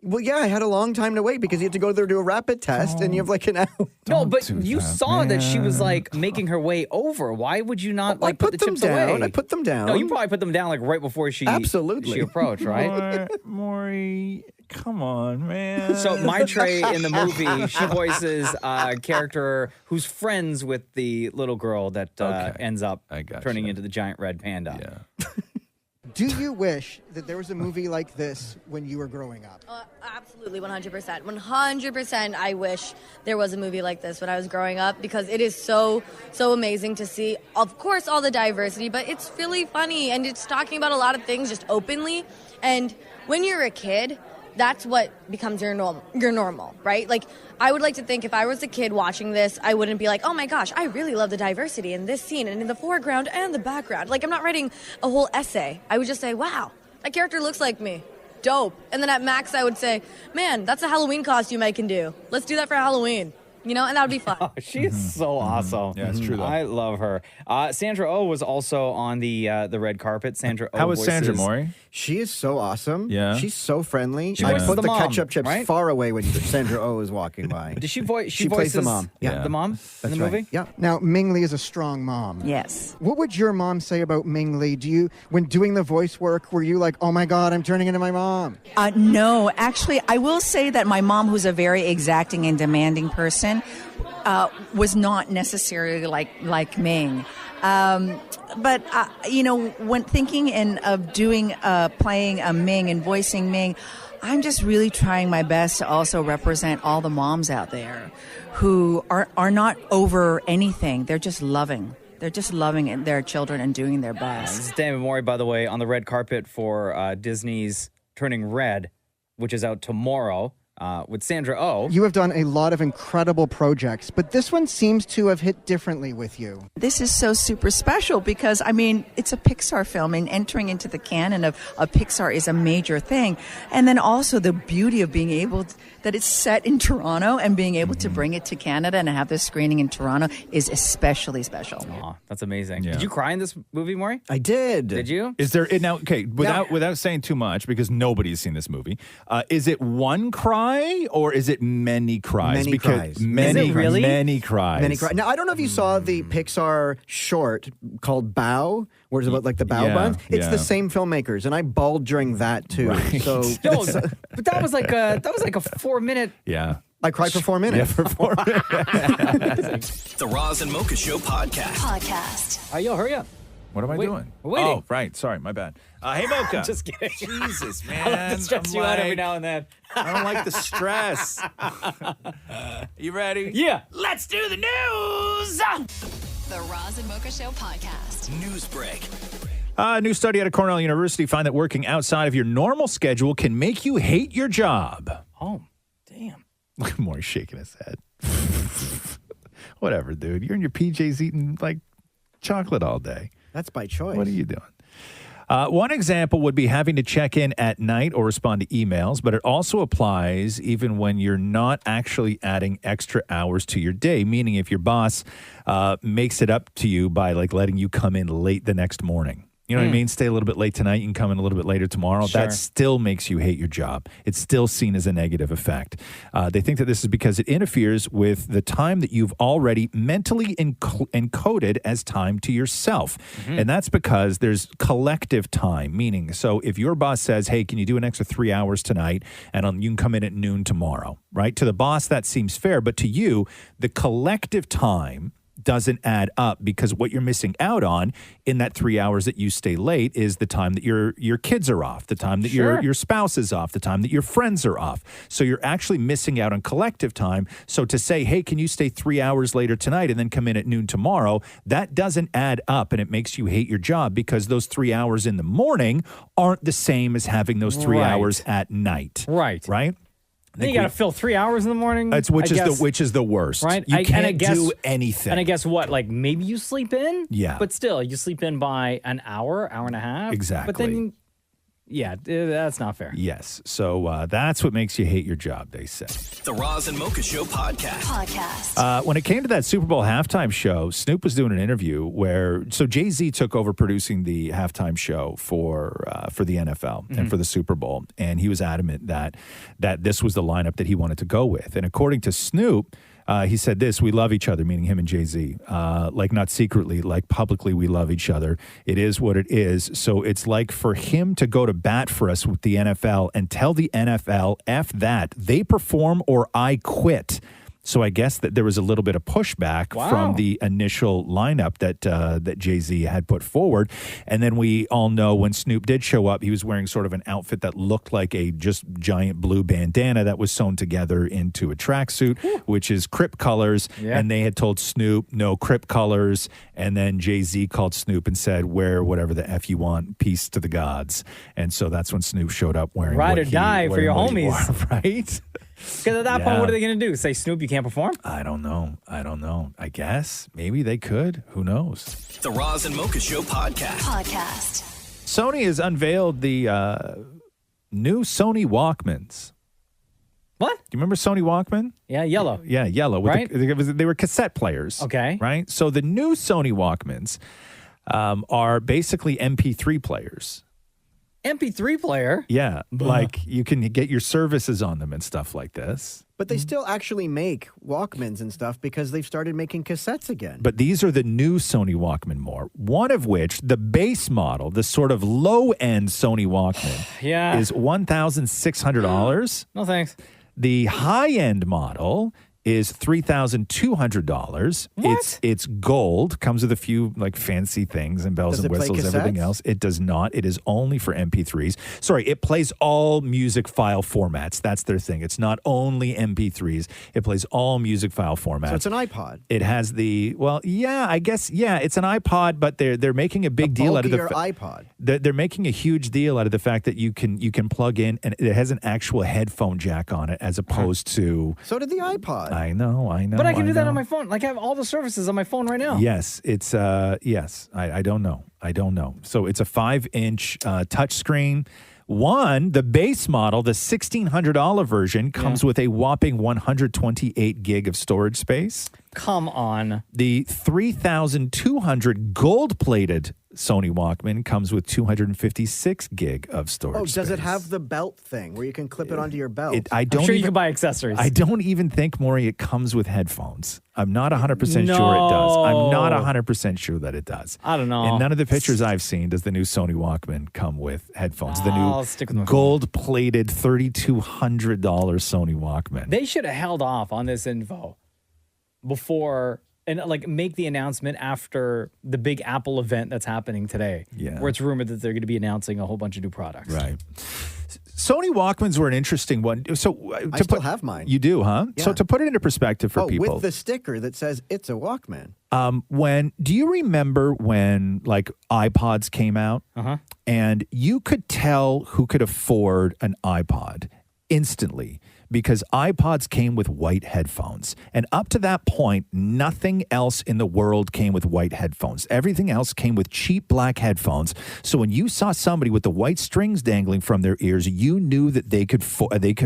Well, yeah, I had a long time to wait because you have to go there to do a rapid test, and you have like an hour. No, but you saw that she was like making her way over. Why would you not like put the them chips down. away? I put them down. No, you probably put them down like right before she approached, right? Maury, come on, man. So Maitreyi in the movie, she voices a character who's friends with the little girl that ends up turning into the giant red panda. Do you wish that there was a movie like this when you were growing up? Absolutely, 100%. 100% I wish there was a movie like this when I was growing up because it is so amazing to see, of course, all the diversity, but it's really funny and it's talking about a lot of things just openly. And when you're a kid, that's what becomes your normal, right? Like, I would like to think if I was a kid watching this, I wouldn't be like, oh my gosh, I really love the diversity in this scene and in the foreground and the background. Like, I'm not writing a whole essay. I would just say, wow, that character looks like me. Dope. And then at max, I would say, man, that's a Halloween costume I can do. Let's do that for Halloween. You know, and that would be fun. She's so awesome. Yeah, it's true, though. I love her. Sandra Oh was also on the red carpet. Sandra Oh How was Sandra, voices- Maury? She is so awesome. Yeah. She's so friendly. She I voices put the the mom, ketchup chips right? far away when Sandra Oh is walking by. Does she voice? She plays the voices mom. Yeah. the mom in the right. movie. Yeah. Now, Ming Lee is a strong mom. Yes. What would your mom say about Ming Lee? Do you, when doing the voice work, were you like, oh my God, I'm turning into my mom? No, actually, I will say that my mom, who's a very exacting and demanding person, was not necessarily like Ming. But you know, when thinking of doing playing a Ming and voicing Ming, I'm just really trying my best to also represent all the moms out there who are not over anything. They're just loving. They're just loving their children and doing their best. This is David Morey, by the way, on the red carpet for Disney's Turning Red, which is out tomorrow. With Sandra Oh. You have done a lot of incredible projects, but this one seems to have hit differently with you. This is so super special because, I mean, it's a Pixar film, and entering into the canon of Pixar is a major thing. And then also the beauty of being able that it's set in Toronto and being able to bring it to Canada and have this screening in Toronto is especially special. Aw, that's amazing. Did you cry in this movie, Maury? I did. Did you? Is there now? Okay, without saying too much, because nobody's seen this movie. Is it one cry or is it many cries? Many Because cries. Many, Is it really? many cries. Many cry. Now, I don't know if you saw the Pixar short called Bao, where it's about like the bao Yeah, buns. It's yeah. the same filmmakers, and I bawled during that too. Right. So, Yo, but that was like a 4-minute. Yeah. I cried for 4 minutes. Yeah, for 4 minutes. The Roz and Mocha Show podcast. Yo, hurry up. What am I doing? We're waiting. Oh, right. Sorry, my bad. Hey, Mocha. Just kidding. Jesus, man. I like to stress you out every now and then. I don't like the stress. You ready? Yeah. Let's do the news. The Roz and Mocha Show podcast. News break. A new study out of Cornell University found that working outside of your normal schedule can make you hate your job. Oh, damn. Look at Maury shaking his head. Whatever, dude. You're in your PJs eating like chocolate all day. That's by choice. What are you doing? One example would be having to check in at night or respond to emails, but it also applies even when you're not actually adding extra hours to your day, meaning if your boss makes it up to you by like letting you come in late the next morning. You know what I mean? Stay a little bit late tonight. You can come in a little bit later tomorrow. Sure. That still makes you hate your job. It's still seen as a negative effect. They think that this is because it interferes with the time that you've already mentally encoded as time to yourself. And that's because there's collective time, meaning, so if your boss says, hey, can you do an extra 3 hours tonight and you can come in at noon tomorrow, right? To the boss, that seems fair. But to you, the collective time doesn't add up because what you're missing out on in that 3 hours that you stay late is the time that your kids are off, the time that your spouse is off, the time that your friends are off. So you're actually missing out on collective time. So to say, hey, can you stay 3 hours later tonight and then come in at noon tomorrow, that doesn't add up and it makes you hate your job because those 3 hours in the morning aren't the same as having those 3 hours at night. Right. Right? Then you got to fill 3 hours in the morning. Which is the worst. Right? You can't do anything. And I guess what? Like maybe you sleep in? Yeah. But still, you sleep in by an hour and a half. Exactly. But then, yeah, that's not fair. Yes. So that's what makes you hate your job, they say. The Roz and Mocha Show podcast. When it came to that Super Bowl halftime show, Snoop was doing an interview where, so Jay-Z took over producing the halftime show for the NFL and for the Super Bowl. And he was adamant that this was the lineup that he wanted to go with. And according to Snoop, he said this: we love each other, meaning him and Jay-Z, like not secretly, like publicly we love each other. It is what it is. So it's like for him to go to bat for us with the NFL and tell the NFL, F that, they perform or I quit. So I guess that there was a little bit of pushback from the initial lineup that Jay-Z had put forward. And then we all know when Snoop did show up, he was wearing sort of an outfit that looked like a just giant blue bandana that was sewn together into a tracksuit, which is Crip colors. Yeah. And they had told Snoop, no Crip colors. And then Jay-Z called Snoop and said, wear whatever the F you want, peace to the gods. And so that's when Snoop showed up wearing Ride or what die for your wearing what he homies. wore, right? Because at that point, what are they going to do? Say, Snoop, you can't perform? I don't know. I guess. Maybe they could. Who knows? The Roz and Mocha Show podcast. Sony has unveiled the new Sony Walkmans. What? Do you remember Sony Walkman? Yeah, yellow. Yeah, yellow. Right? They were cassette players. Okay. Right? So the new Sony Walkmans are basically MP3 players. MP3 player? Yeah, like you can get your services on them and stuff like this. But they still actually make Walkmans and stuff because they've started making cassettes again. But these are the new Sony Walkman more. One of which, the base model, the sort of low-end Sony Walkman, is $1,600. No thanks. The high-end model is $3,200. What? It's gold, comes with a few like fancy things and bells Does and it play whistles, everything cassettes? else. It does not. It is only for MP3s. Sorry, it plays all music file formats. That's their thing. It's not only MP3s. It plays all music file formats. So it's an iPod. It has I guess it's an iPod, but they're making a big deal out of the iPod. They're making a huge deal out of the fact that you can plug in and it has an actual headphone jack on it as opposed to. So did the iPod. I know. But I can do that on my phone. Like I have all the services on my phone right now. Yes, it's yes. I don't know. So it's a 5-inch touchscreen. The base model, the $1,600 version, comes with a whopping 128 gig of storage space. Come on. The 3,200 gold-plated Sony Walkman comes with 256 gig of storage does it space. have the belt thing where you can clip it onto your belt? I'm sure you can buy accessories. I don't even think, Maury, it comes with headphones. I'm not 100% sure it does. I'm not 100% sure that it does. I don't know. In none of the pictures I've seen does the new Sony Walkman come with headphones. I'll stick with The my new phone. gold-plated $3,200 Sony Walkman. They should have held off on this info before and like make the announcement after the big Apple event that's happening today. Yeah. Where it's rumored that they're going to be announcing a whole bunch of new products. Right. Sony Walkmans were an interesting one. So I still have mine. You do, huh? Yeah. So to put it into perspective for people. With the sticker that says it's a Walkman. Do you remember when like iPods came out and you could tell who could afford an iPod instantly because iPods came with white headphones. And up to that point, nothing else in the world came with white headphones. Everything else came with cheap black headphones. So when you saw somebody with the white strings dangling from their ears, you knew that they could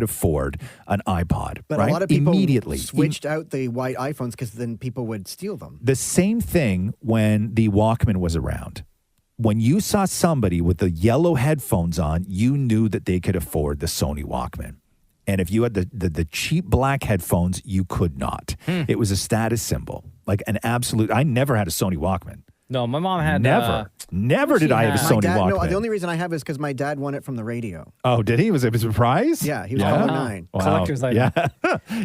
afford an iPod. But right? a lot of people immediately switched out the white iPhones because then people would steal them. The same thing when the Walkman was around. When you saw somebody with the yellow headphones on, you knew that they could afford the Sony Walkman. And if you had the cheap black headphones, you could not. It was a status symbol, like an absolute. I never had a Sony Walkman. No, my mom had Never did I have a Sony Walkman. No, the only reason I have is because my dad won it from the radio. Oh, did he? Was it a surprise? Yeah, he was 9. Wow. Collector's item.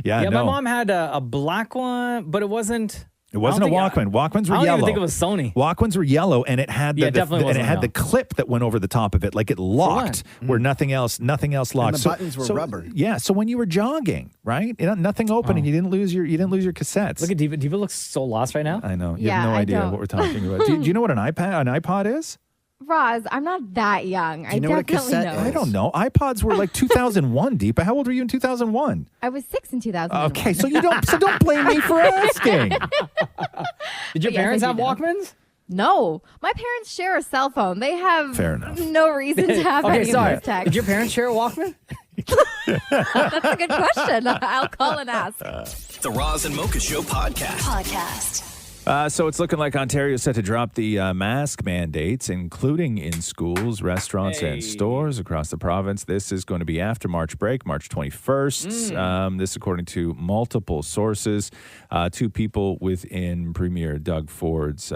Yeah. My mom had a black one, but it wasn't. It wasn't a Walkman. Walkmans were I don't yellow. even think it was Sony. Walkmans were yellow, and it had the clip that went over the top of it, like it locked, where nothing else locked. And the buttons were rubber. Yeah, so when you were jogging, right, nothing open, and you didn't lose your cassettes. Look at Diva. Diva looks so lost right now. I know. You have no idea what we're talking about. Do you know what an iPod is? Roz, I'm not that young. Do you know what a cassette is? I don't know. iPods were like 2001, Deepa. How old were you in 2001? I was 6 in 2001. Okay, so don't blame me for asking. Did your parents have Walkmans? No. My parents share a cell phone. They have Fair enough. no reason to have any of this tech. Did your parents share a Walkman? That's a good question. I'll call and ask. The Roz and Mocha Show podcast. So it's looking like Ontario is set to drop the mask mandates, including in schools, restaurants, and stores across the province. This is going to be after March break, March 21st. This, according to multiple sources. 2 people within Premier Doug Ford's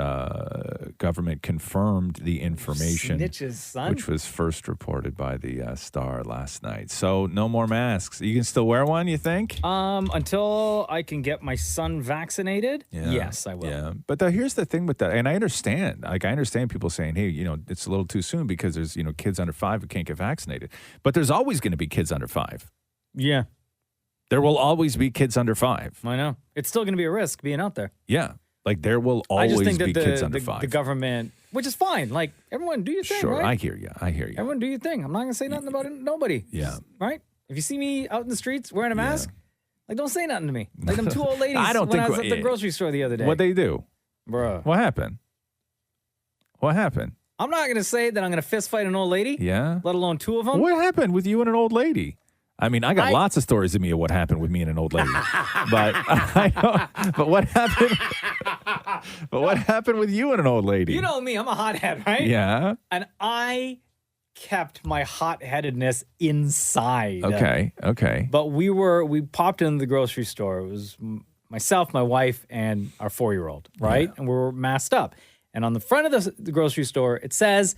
government confirmed the information, Snitches, son. which was first reported by the Star last night. So no more masks. You can still wear one, you think? Until I can get my son vaccinated, Yeah. yes, I will. Yeah, but here's the thing with that, and I understand. Like, I understand people saying, "Hey, it's a little too soon because there's kids under 5 who can't get vaccinated." But there's always going to be kids under 5. Yeah, there will always be kids under 5. I know. It's still going to be a risk being out there. Yeah, like there will I always just think be that kids under 5. the government, which is fine. Like, everyone do your thing, Sure, right? I hear you. Everyone do your thing. I'm not going to say nothing about it. Nobody. Yeah. Right? If you see me out in the streets wearing a mask, like, don't say nothing to me. Like them 2 old ladies I don't when think I was at the grocery store the other day. What they do? Bruh. What happened? What happened? I'm not going to say that I'm going to fist fight an old lady. Yeah. Let alone 2 of them. What happened with you and an old lady? I mean, I got lots of stories of me of what happened with me and an old lady. but what happened? But what happened with you and an old lady? You know me, I'm a hothead, right? Yeah. And I kept my hot-headedness inside. Okay. But we popped into the grocery store. It was myself, my wife, and our 4-year-old, right? Yeah. And we were masked up. And on the front of the grocery store, it says,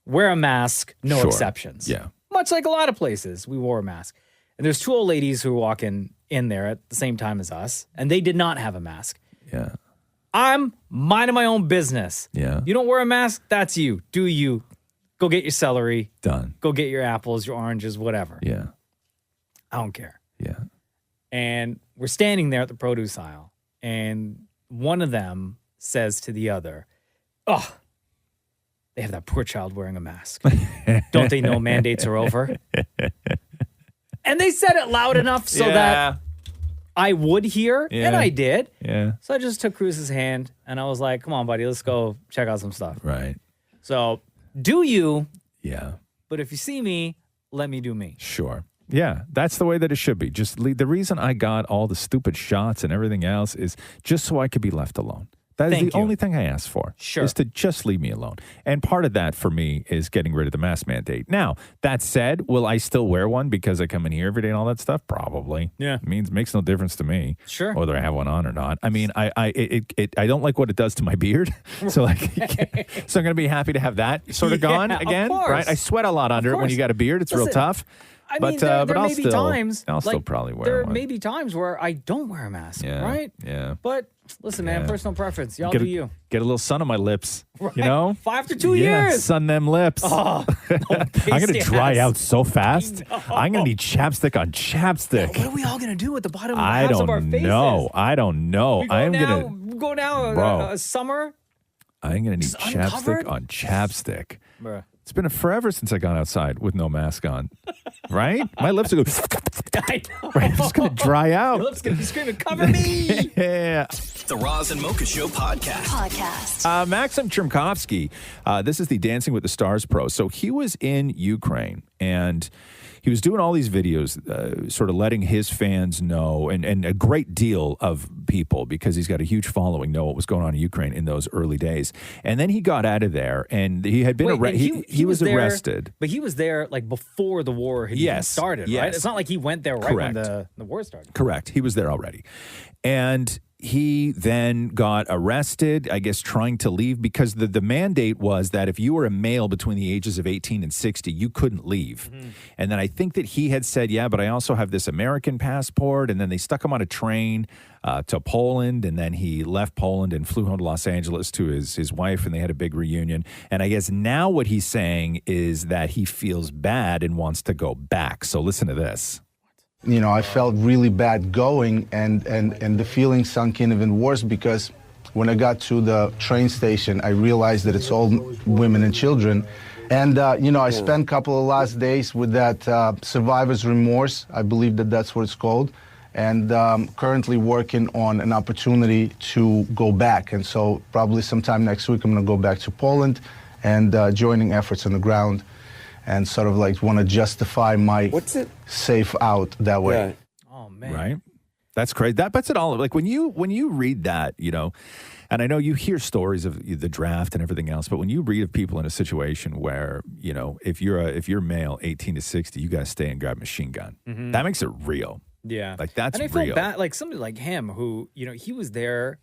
wear a mask, no Sure. exceptions. Yeah. Much like a lot of places, we wore a mask. And there's 2 old ladies who were walking in there at the same time as us, and they did not have a mask. Yeah. I'm minding my own business. Yeah. You don't wear a mask, that's you. Do you. Go get your celery. Done. Go get your apples, your oranges, whatever. Yeah. I don't care. Yeah. And we're standing there at the produce aisle, and one of them says to the other, "Oh, they have that poor child wearing a mask. Don't they know mandates are over?" And they said it loud enough so that I would hear, and I did. Yeah. So I just took Cruz's hand, and I was like, "Come on, buddy, let's go check out some stuff." Right. So, do you? Yeah. But if you see me, let me do me. Sure. Yeah, that's the way that it should be. Just the reason I got all the stupid shots and everything else is just so I could be left alone. That is the only thing I asked for. Sure. Is to just leave me alone. And part of that for me is getting rid of the mask mandate. Now, that said, will I still wear one because I come in here every day and all that stuff? Probably. Yeah. It makes no difference to me. Sure. Whether I have one on or not. I mean, I don't like what it does to my beard. So so I'm going to be happy to have that sort of gone again. Of course. Right? I sweat a lot under it when you got a beard. It's real Listen, tough. I But mean, there but may be times. I'll still like, probably wear There one. may be times where I don't wear a mask, Yeah. right? Yeah. But listen, man, Yeah. personal preference. Y'all Get do a- you. Get a little sun on my lips. Right? You know? After 2 Yeah, years. sun them lips. Oh, I'm going to dry ass. out so fast. I'm going to need chapstick on chapstick. What are we all going to do at the bottom of the I halves of our don't faces? know. I don't know. We go I'm now, going to go now Bro. summer. I'm going to need Just chapstick uncovered? on chapstick. Bruh. It's been forever since I gone outside with no mask on. Right? My lips are going I know. right, it's going to dry out. Your lips going to be screaming, "Cover me!" Yeah. The Roz and Mocha Show podcast. Maxim Chimkovsky, this is the Dancing with the Stars pro. So he was in Ukraine and he was doing all these videos, sort of letting his fans know, and a great deal of people, because he's got a huge following, know what was going on in Ukraine in those early days. And then he got out of there, and he had been arrested. He was there, arrested. But he was there like before the war had even started, right? yes. It's not like he went there right when Correct. the war started. Correct. He was there already. And he then got arrested, I guess, trying to leave, because the mandate was that if you were a male between the ages of 18 and 60, you couldn't leave. Mm-hmm. And then I think that he had said, yeah, but I also have this American passport. And then they stuck him on a train to Poland. And then he left Poland and flew home to Los Angeles to his wife, and they had a big reunion. And I guess now what he's saying is that he feels bad and wants to go back. So listen to this. You know, I felt really bad going, and the feeling sunk in even worse, because when I got to the train station, I realized that it's all women and children. And, you know, I spent a couple of last days with that survivor's remorse. I believe that that's what it's called. And currently working on an opportunity to go back. And so probably sometime next week, I'm going to go back to Poland and joining efforts on the ground, and sort of like want to justify my safe out that way. Oh man. Right? That's crazy. That puts it all, like when you read that, you know, And I know you hear stories of the draft and everything else, but when you read of people in a situation where, you know, if you're male 18 to 60, you got to stay and grab a machine gun. Mhm. That makes it real. Yeah. Like that's and I real. feel bad, like somebody like him who, you know, he was there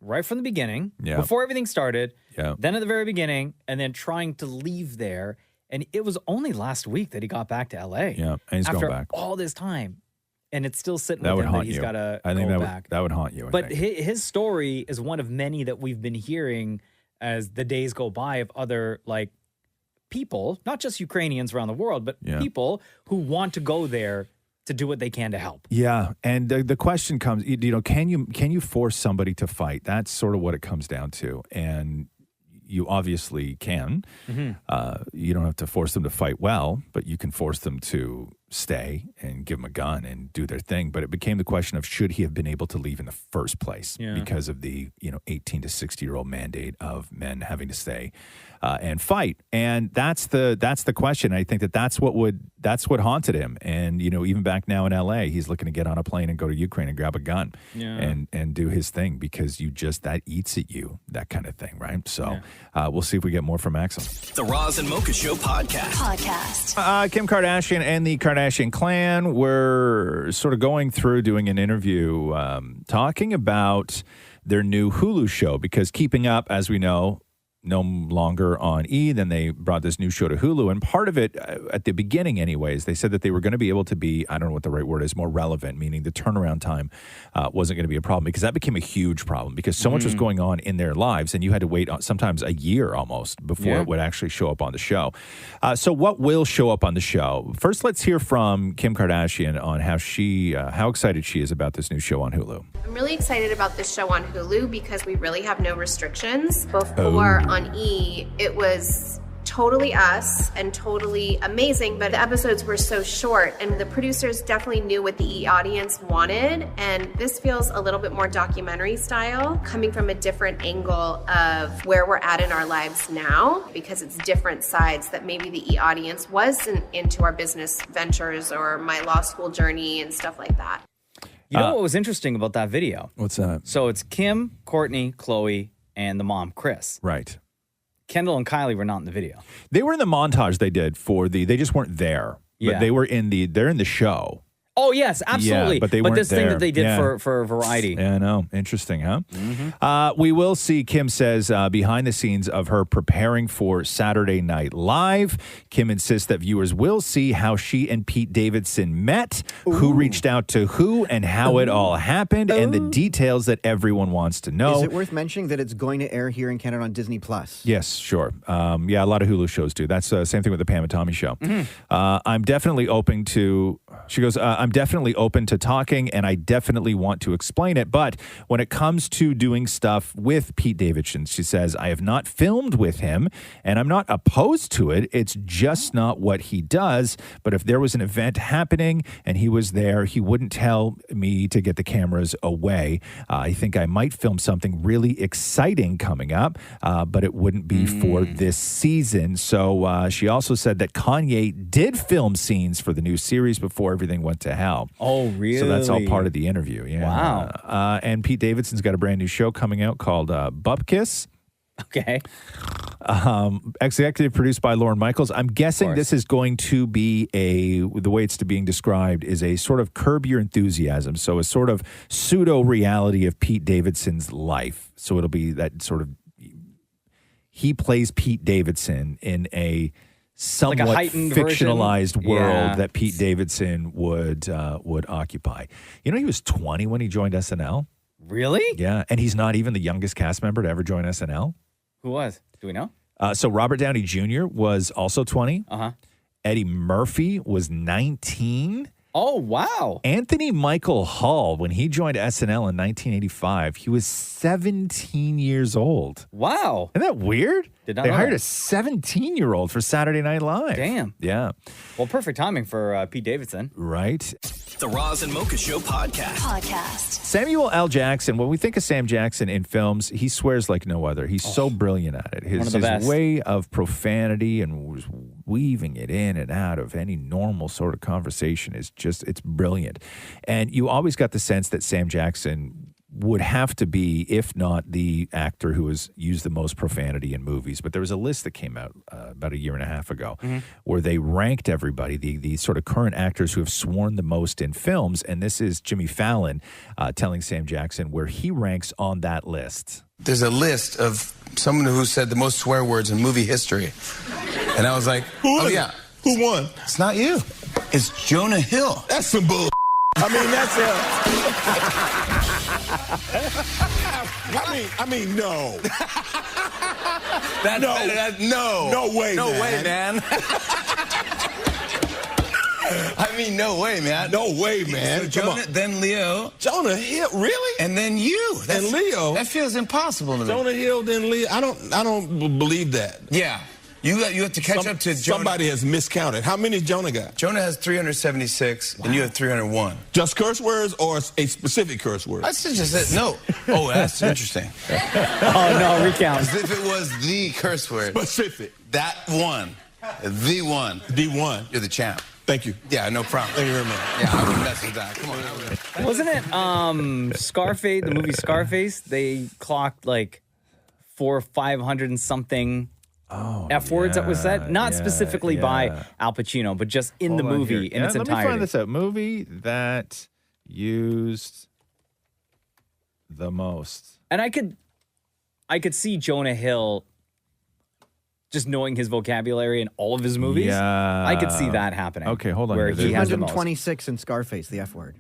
right from the beginning, Yeah. before everything started, Yeah. then at the very beginning, and then trying to leave there. And it was only last week that he got back to LA. Yeah, and he's after going back. all this time. And it's still sitting That with would him haunt that he's you. got to I think go that back. would haunt you. I But think. his story is one of many that we've been hearing as the days go by of other like people, not just Ukrainians around the world, but Yeah. people who want to go there to do what they can to help. Yeah, and the question comes, you know, can you force somebody to fight? That's sort of what it comes down to, and you obviously can. Mhm. You don't have to force them to fight well, but you can force them to stay and give them a gun and do their thing. But it became the question of should he have been able to leave in the first place Yeah. because of the 18 to 60-year-old mandate of men having to stay and fight. And that's the question. I think that's what haunted him. And even back now in LA, he's looking to get on a plane and go to Ukraine and grab a gun and do his thing because that eats at you, that kind of thing, right? So we'll see if we get more from Axel. The Roz and Mocha Show podcast. Kim Kardashian and the Kardashian clan were sort of going through doing an interview talking about their new Hulu show because Keeping Up, as we know, no longer on E. Then they brought this new show to Hulu. And part of it, at the beginning anyways, they said that they were going to be able to be, I don't know what the right word is, more relevant, meaning the turnaround time wasn't going to be a problem because that became a huge problem because so much was going on in their lives and you had to wait sometimes a year almost before it would actually show up on the show. So what will show up on the show? First, let's hear from Kim Kardashian on how excited she is about this new show on Hulu. I'm really excited about this show on Hulu because we really have no restrictions. Before on E, it was totally us and totally amazing, but the episodes were so short and the producers definitely knew what the E audience wanted. And this feels a little bit more documentary style, coming from a different angle of where we're at in our lives now, because it's different sides that maybe the E audience wasn't into our business ventures or my law school journey and stuff like that. You know what was interesting about that video? What's that? So it's Kim, Courtney, Khloe, and the mom, Kris. Right. Kendall and Kylie were not in the video. They were in the montage they did they just weren't there. Yeah. But they're in the show. Oh, yes, absolutely. Yeah, but they weren't this thing there. that they did Yeah. for Variety. Yeah, I know. Interesting, huh? We will see, Kim says, behind the scenes of her preparing for Saturday Night Live. Kim insists that viewers will see how she and Pete Davidson met, who reached out to who, and how it all happened, and the details that everyone wants to know. Is it worth mentioning that it's going to air here in Canada on Disney+? Yes, sure. A lot of Hulu shows do. That's the same thing with the Pam and Tommy show. I'm definitely open to, she goes, I'm definitely open to talking and I definitely want to explain it. But when it comes to doing stuff with Pete Davidson, she says, I have not filmed with him and I'm not opposed to it. It's just not what he does. But if there was an event happening and he was there, he wouldn't tell me to get the cameras away. I think I might film something really exciting coming up, but it wouldn't be for this season. So she also said that Kanye did film scenes for the new series before everything went to hell. Oh, really? So that's all part of the interview. Yeah. Wow. And Pete Davidson's got a brand new show coming out called Bupkiss. Okay. Executive produced by Lorne Michaels. I'm guessing this is going to be the way it's being described is a sort of Curb Your Enthusiasm. So a sort of pseudo reality of Pete Davidson's life. So it'll be that sort of, he plays Pete Davidson in a somewhat like a heightened fictionalized version. world that Pete Davidson would occupy. He was 20 when he joined SNL. Really? Yeah, and he's not even the youngest cast member to ever join SNL. Who was? Do we know? So Robert Downey Jr. was also 20. Uh-huh. Eddie Murphy was 19. Oh, wow. Anthony Michael Hall, when he joined SNL in 1985, he was 17 years old. Wow. Isn't that weird? Did not They know hired that. a 17-year-old for Saturday Night Live. Damn. Yeah. Well, perfect timing for Pete Davidson. Right. The Roz and Mocha Show podcast. Samuel L. Jackson, when we think of Sam Jackson in films, he swears like no other. He's so brilliant at it. One of the best. His way of profanity and weaving it in and out of any normal sort of conversation is just, it's brilliant. And you always got the sense that Sam Jackson would have to be, if not the actor who has used the most profanity in movies. But there was a list that came out about a year and a half ago where they ranked everybody, the sort of current actors who have sworn the most in films. And this is Jimmy Fallon telling Sam Jackson where he ranks on that list. There's a list of someone who said the most swear words in movie history. And I was like, oh, yeah. Who won? It's not you. It's Jonah Hill. That's some bull. I mean, that's I mean, no. No way, man. I mean, no way, man. No way, man. So Jonah, then Leo. Jonah Hill, really? And then you. And Leo. That feels impossible to me. Jonah Hill, then Leo. I don't believe that. Yeah. You have to catch up to Jonah. Somebody has miscounted. How many Jonah got? Jonah has 376, and you have 301. Just curse words or a specific curse word? I just said no. Oh, that's interesting. Oh, no, recount. As if it was the curse word. Specific. That one. The one. The one. You're the champ. Thank you. Yeah, no problem. Thank you very much. Yeah, I would mess with that. Come on. Wasn't it Scarface, the movie Scarface? They clocked like 400 or 500 and something F words that was said. Not specifically by Al Pacino, but just in the movie in its entirety. Let me find this out. Movie that used the most. And I could see Jonah Hill just knowing his vocabulary in all of his movies. Yeah. I could see that happening. Okay, hold on. Where he has the most. 226 in Scarface, the F word.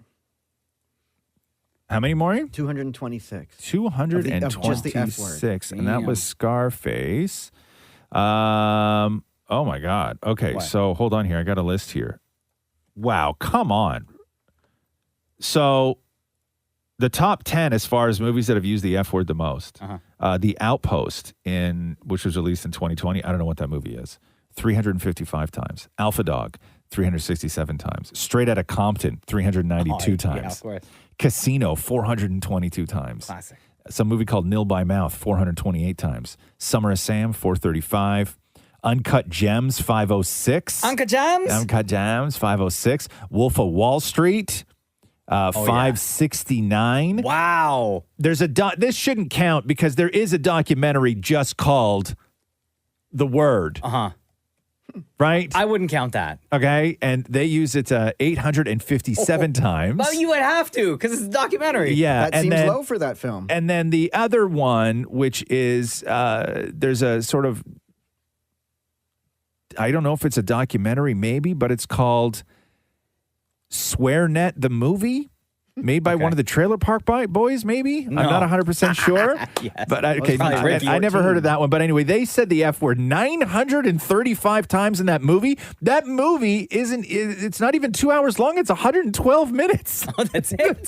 How many, Maureen? 226. 226. Just the F word. And that was Scarface. Oh, my God. Okay, so hold on here. I got a list here. Wow, come on. So the top 10 as far as movies that have used the F word the most. The Outpost, which was released in 2020. I don't know what that movie is. 355 times. Alpha Dog, 367 times. Straight Outta Compton, 392 times. Yeah, of course. Casino, 422 times. Classic. Some movie called Nil by Mouth, 428 times. Summer of Sam, 435. Uncut Gems, 506. Uncut Gems? Uncut Gems, 506. Wolf of Wall Street, 569. Wow. There's this shouldn't count because there is a documentary just called The Word. Right? I wouldn't count that. Okay. And they use it 857 times. Well, you would have to because it's a documentary. Yeah. That seems low for that film. And then the other one, which is there's a sort of, I don't know if it's a documentary maybe, but it's called SwearNet the Movie, made by one of the Trailer Park Boys, maybe? No. I'm not 100% sure. Yes. But I never heard of that one. But anyway, they said the F word 935 times in that movie. That movie it's not even 2 hours long. It's 112 minutes. Oh, that's it.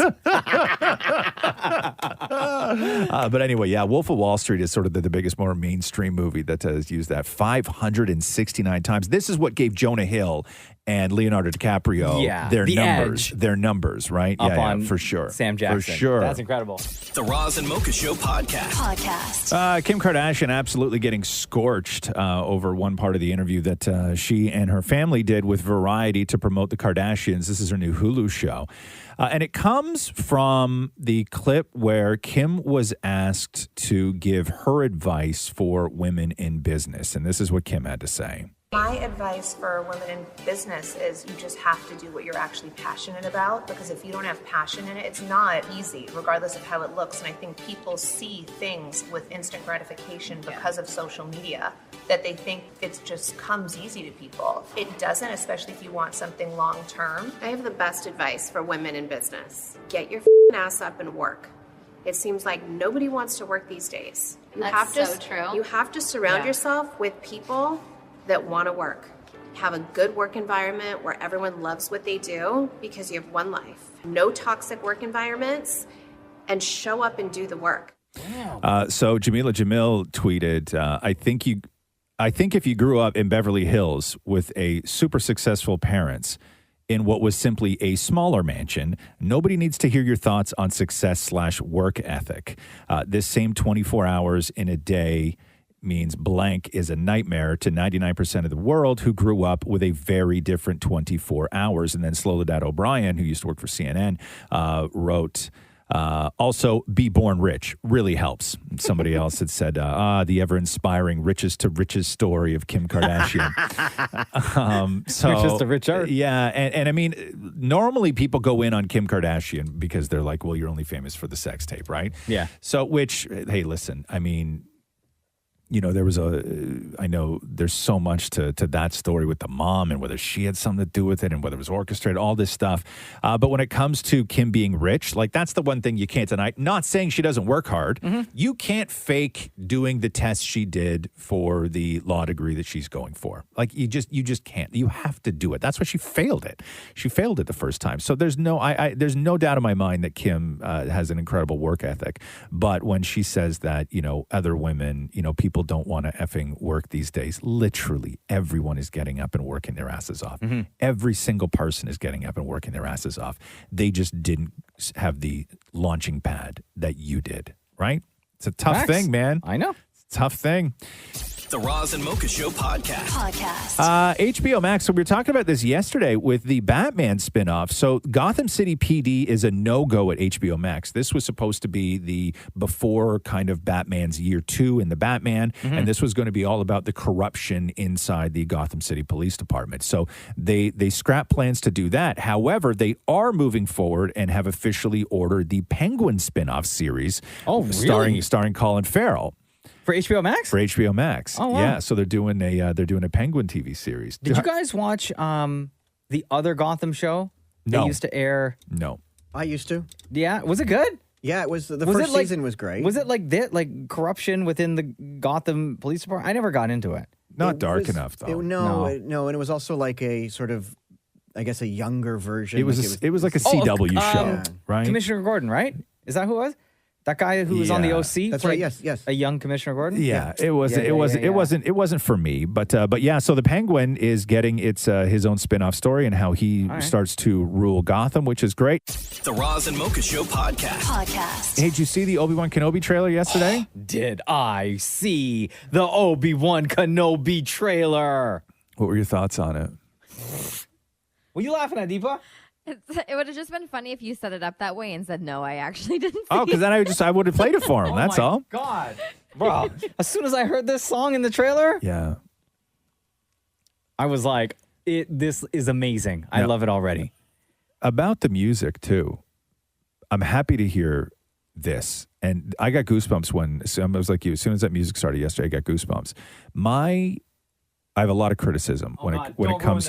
But anyway, yeah, Wolf of Wall Street is sort of the biggest, more mainstream movie that has used that 569 times. This is what gave Jonah Hill and Leonardo DiCaprio their numbers, right? Up on for sure. Sam Jackson. For sure. That's incredible. The Roz and Mocha Show podcast. Kim Kardashian absolutely getting scorched over one part of the interview that she and her family did with Variety to promote the Kardashians. This is her new Hulu show. And it comes from the clip where Kim was asked to give her advice for women in business. And this is what Kim had to say. My advice for women in business is you just have to do what you're actually passionate about, because if you don't have passion in it, it's not easy, regardless of how it looks. And I think people see things with instant gratification because of social media, that they think it just comes easy to people. It doesn't, especially if you want something long term. I have the best advice for women in business. Get your ass up and work. It seems like nobody wants to work these days. That's so true. You have to surround yourself with people that want to work. Have a good work environment where everyone loves what they do, because you have one life. No toxic work environments, and show up and do the work. So Jamila Jamil tweeted, I think if you grew up in Beverly Hills with a super successful parents in what was simply a smaller mansion, nobody needs to hear your thoughts on success/work ethic. This same 24 hours in a day means blank is a nightmare to 99% of the world who grew up with a very different 24 hours. And then Sloladad O'Brien, who used to work for CNN, wrote, Also, be born rich really helps. Somebody else had said, the ever-inspiring riches to riches story of Kim Kardashian. Riches to richer. Yeah, and I mean, normally people go in on Kim Kardashian because they're like, well, you're only famous for the sex tape, right? Yeah. So, which, hey, listen, I mean, you know, I know there's so much to that story with the mom and whether she had something to do with it and whether it was orchestrated, all this stuff. But when it comes to Kim being rich, like that's the one thing you can't deny. Not saying she doesn't work hard. Mm-hmm. You can't fake doing the test she did for the law degree that she's going for. Like you just can't. You have to do it. That's why she failed it. She failed it the first time. So there's there's no doubt in my mind that Kim has an incredible work ethic. But when she says that, you know, other women, you know, people don't want to effing work these days. Literally, everyone is getting up and working their asses off. Mm-hmm. Every single person is getting up and working their asses off. They just didn't have the launching pad that you did, right? It's a tough Facts. thing, man. I know. It's a tough thing. The Roz and Mocha Show podcast. HBO Max. So we were talking about this yesterday with the Batman spinoff. So Gotham City PD is a no-go at HBO Max. This was supposed to be the before kind of Batman's year 2 in the Batman. And this was going to be all about the corruption inside the Gotham City Police Department. So they scrapped plans to do that. However, they are moving forward and have officially ordered the Penguin spinoff series. Oh, really? Starring Colin Farrell. For HBO Max? For HBO Max. Oh, wow. Yeah, so they're doing a Penguin TV series. Did you guys watch the other Gotham show? No. They used to air. No. I used to. Yeah, was it good? Yeah, it was. The first season was great. Was it like that, like corruption within the Gotham Police Department? I never got into it. Not dark enough though. No, and it was also like a sort of, I guess, a younger version. It was like a CW show, right? Commissioner Gordon, right? Is that who it was? That guy who was on the OC? That's right. Yes. A young Commissioner Gordon? Yeah, it wasn't for me. But yeah, so the Penguin is getting his own spin-off story and how he starts to rule Gotham, which is great. The Roz and Mocha Show podcast. Hey, did you see the Obi-Wan Kenobi trailer yesterday? Did I see the Obi-Wan Kenobi trailer? What were your thoughts on it? Were you laughing at, Deepa? It would have just been funny if you set it up that way and said, no, I actually didn't see Oh, because then I would have played it for him. Oh That's my all. God. Bro, as soon as I heard this song in the trailer, Yeah. I was like, this is amazing. I love it already. About the music, too. I'm happy to hear this. And I got goosebumps I was like you. As soon as that music started yesterday, I got goosebumps. I have a lot of criticism when it comes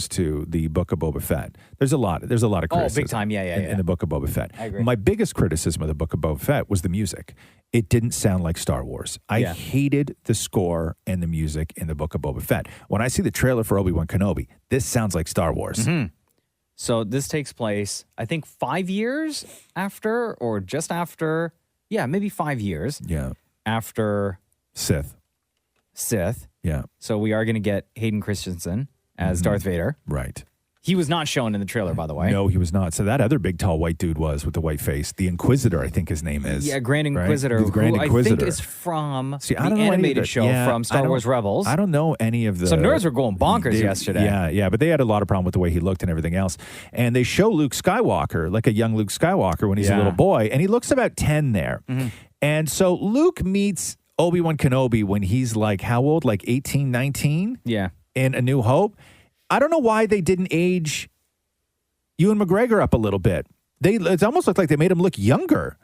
to the Book of Boba Fett. There's a lot of criticism. Big time, in the Book of Boba Fett. I agree. My biggest criticism of the Book of Boba Fett was the music. It didn't sound like Star Wars. I hated the score and the music in the Book of Boba Fett. When I see the trailer for Obi-Wan Kenobi, this sounds like Star Wars. Mm-hmm. So this takes place, I think, 5 years after, or just after. Yeah, maybe 5 years. Yeah. After Sith. Yeah. So we are going to get Hayden Christensen as Darth Vader. Right. He was not shown in the trailer, by the way. No, he was not. So that other big, tall, white dude was with the white face. The Inquisitor, I think his name is. Yeah, Grand Inquisitor. Right? The Grand who Inquisitor. I think is from See, I the don't know any of animated the- show yeah, from I Star don't- Wars Rebels. I don't know any of the... So nerds were going bonkers they- yesterday. Yeah, but they had a lot of problem with the way he looked and everything else. And they show Luke Skywalker, like a young Luke Skywalker when he's a little boy, and he looks about 10 there. Mm-hmm. And so Luke meets Obi-Wan Kenobi when he's like, how old? Like 18, 19? Yeah. In A New Hope. I don't know why they didn't age Ewan McGregor up a little bit. It almost looked like they made him look younger.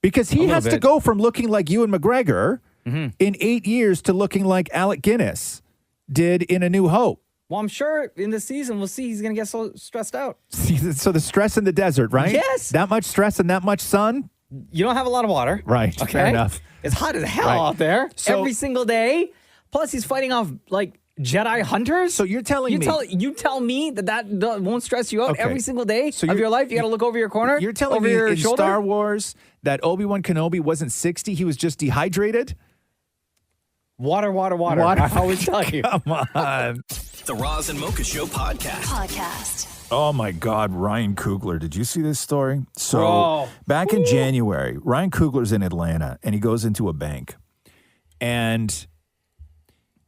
Because he has to go from looking like Ewan McGregor in 8 years to looking like Alec Guinness did in A New Hope. Well, I'm sure in the season we'll see he's going to get so stressed out. So the stress in the desert, right? Yes. That much stress and that much sun? You don't have a lot of water. Right. Okay. Fair enough. It's hot as hell Right. out there So- every single day. Plus, he's fighting off like Jedi hunters. So you're telling me... You tell me that won't stress you out Okay. every single day So of you're- your life? You got to look over your corner? You're telling over me your in shoulder? Star Wars that Obi-Wan Kenobi wasn't 60, he was just dehydrated? Water. I always tell you. Come on. The Roz and Mocha Show podcast. Oh my God, Ryan Coogler. Did you see this story? So Bro. back in January, Ryan Coogler's in Atlanta and he goes into a bank and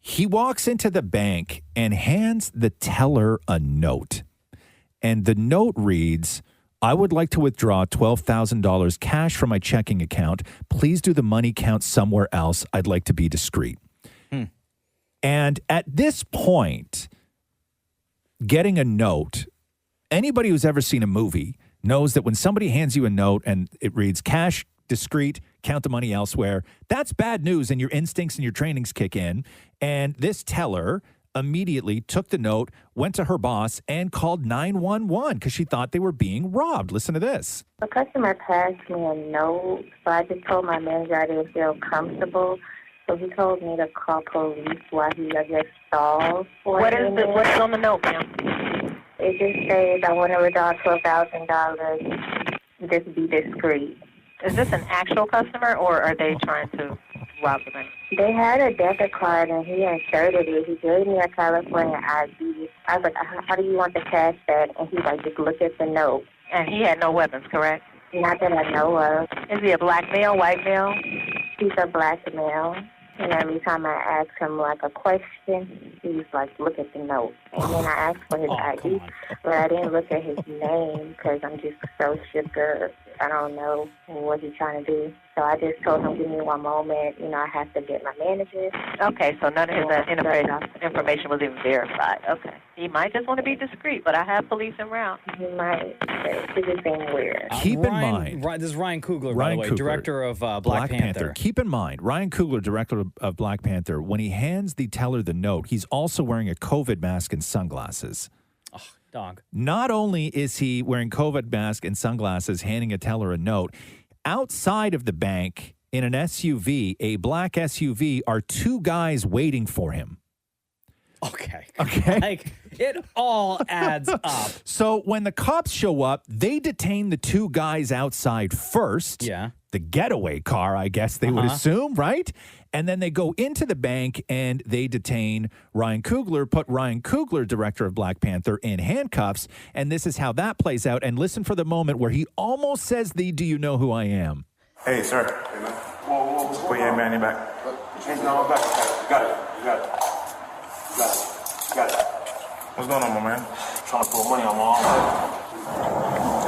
he walks into the bank and hands the teller a note. And the note reads, I would like to withdraw $12,000 cash from my checking account. Please do the money count somewhere else. I'd like to be discreet. And at this point, getting a note, anybody who's ever seen a movie knows that when somebody hands you a note and it reads cash, discreet, count the money elsewhere, that's bad news and your instincts and your trainings kick in. And this teller immediately took the note, went to her boss, and called 911 because she thought they were being robbed. Listen to this. A customer passed me a note, so I just told my manager I didn't feel comfortable. So he told me to call police while he, I guess, stalled. What's on the note, ma'am? It just says I want to withdraw $12,000. Just be discreet. Is this an actual customer, or are they trying to rob the bank? They had a debit card, and he inserted it. He gave me a California ID. I was like, how do you want the cash back? And he's like, just look at the note. And he had no weapons, correct? Not that I know of. Is he a black male, white male? He's a black male. And every time I asked him, like, a question, he was like, look at the note. And then I asked for his ID, but I didn't look at his name because I'm just so shook up. I don't know what he's trying to do. So I just told him, give me one moment. You know, I have to get my manager. Okay, so none of his information was even verified. Okay. He might just want to be discreet, but I have police en route. He might. It's just being weird. Keep in mind. This is Ryan Coogler, by the way, director of Black Panther. Keep in mind, Ryan Coogler, director of Black Panther, when he hands the teller the note, he's also wearing a COVID mask and sunglasses. Oh, dog. Not only is he wearing COVID mask and sunglasses, handing a teller a note, outside of the bank in an SUV, a black SUV, are two guys waiting for him. Okay. Like, it all adds up. So when the cops show up, they detain the two guys outside first. Yeah. The getaway car, I guess they would assume, right? And then they go into the bank and they detain Ryan Coogler, put Ryan Coogler, director of Black Panther, in handcuffs. And this is how that plays out. And listen for the moment where he almost says the, do you know who I am? Hey, sir. Put your man in back. Change the back. You got it. You got it. You got it. What's going on, my man? Trying to pull money on my arm.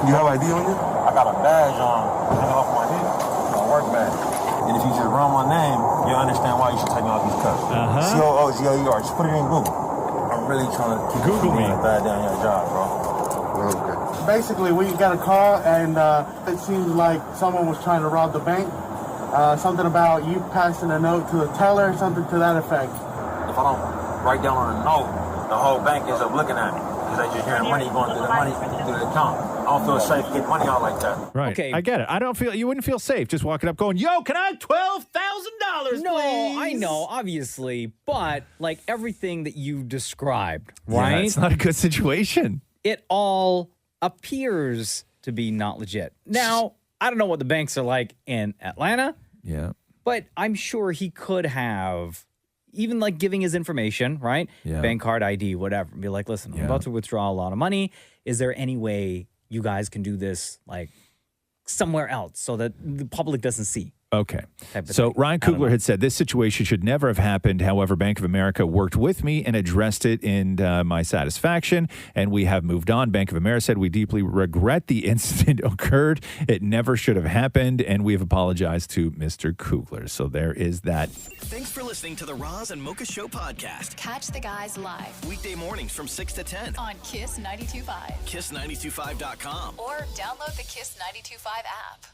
You have ID on you? I got a badge on. Hanging off my head. My work badge. And if you just run my name, you'll understand why you should take me off these cuts. COOGLER. Just put it in Google. I'm really trying to Google me bad down your job, bro. Okay. Basically, we got a call, and it seems like someone was trying to rob the bank. Something about you passing a note to a teller, something to that effect. If I don't write down on a note, the whole bank ends up looking at me because they just hearing money going through the account. I don't feel safe getting money out like that. Right. Okay. I get it. You wouldn't feel safe just walking up going, yo, can I have $12,000, No, please? I know, obviously. But, like, everything that you described, Yeah, right? it's not a good situation. It all appears to be not legit. Now, I don't know what the banks are like in Atlanta. Yeah. But I'm sure he could have, even like giving his information, right? Yeah. Bank card ID, whatever. Be like, listen, I'm about to withdraw a lot of money. Is there any way you guys can do this like somewhere else so that the public doesn't see? Okay. Type of So thing. Ryan Coogler had said this situation should never have happened. However, Bank of America worked with me and addressed it in my satisfaction, and we have moved on. Bank of America said we deeply regret the incident occurred. It never should have happened, and we have apologized to Mr. Coogler. So there is that. Thanks for listening to the Roz and Mocha Show podcast. Catch the guys live Weekday mornings from 6 to 10. on Kiss 92.5 Kiss925.com. or download the Kiss 92.5 app.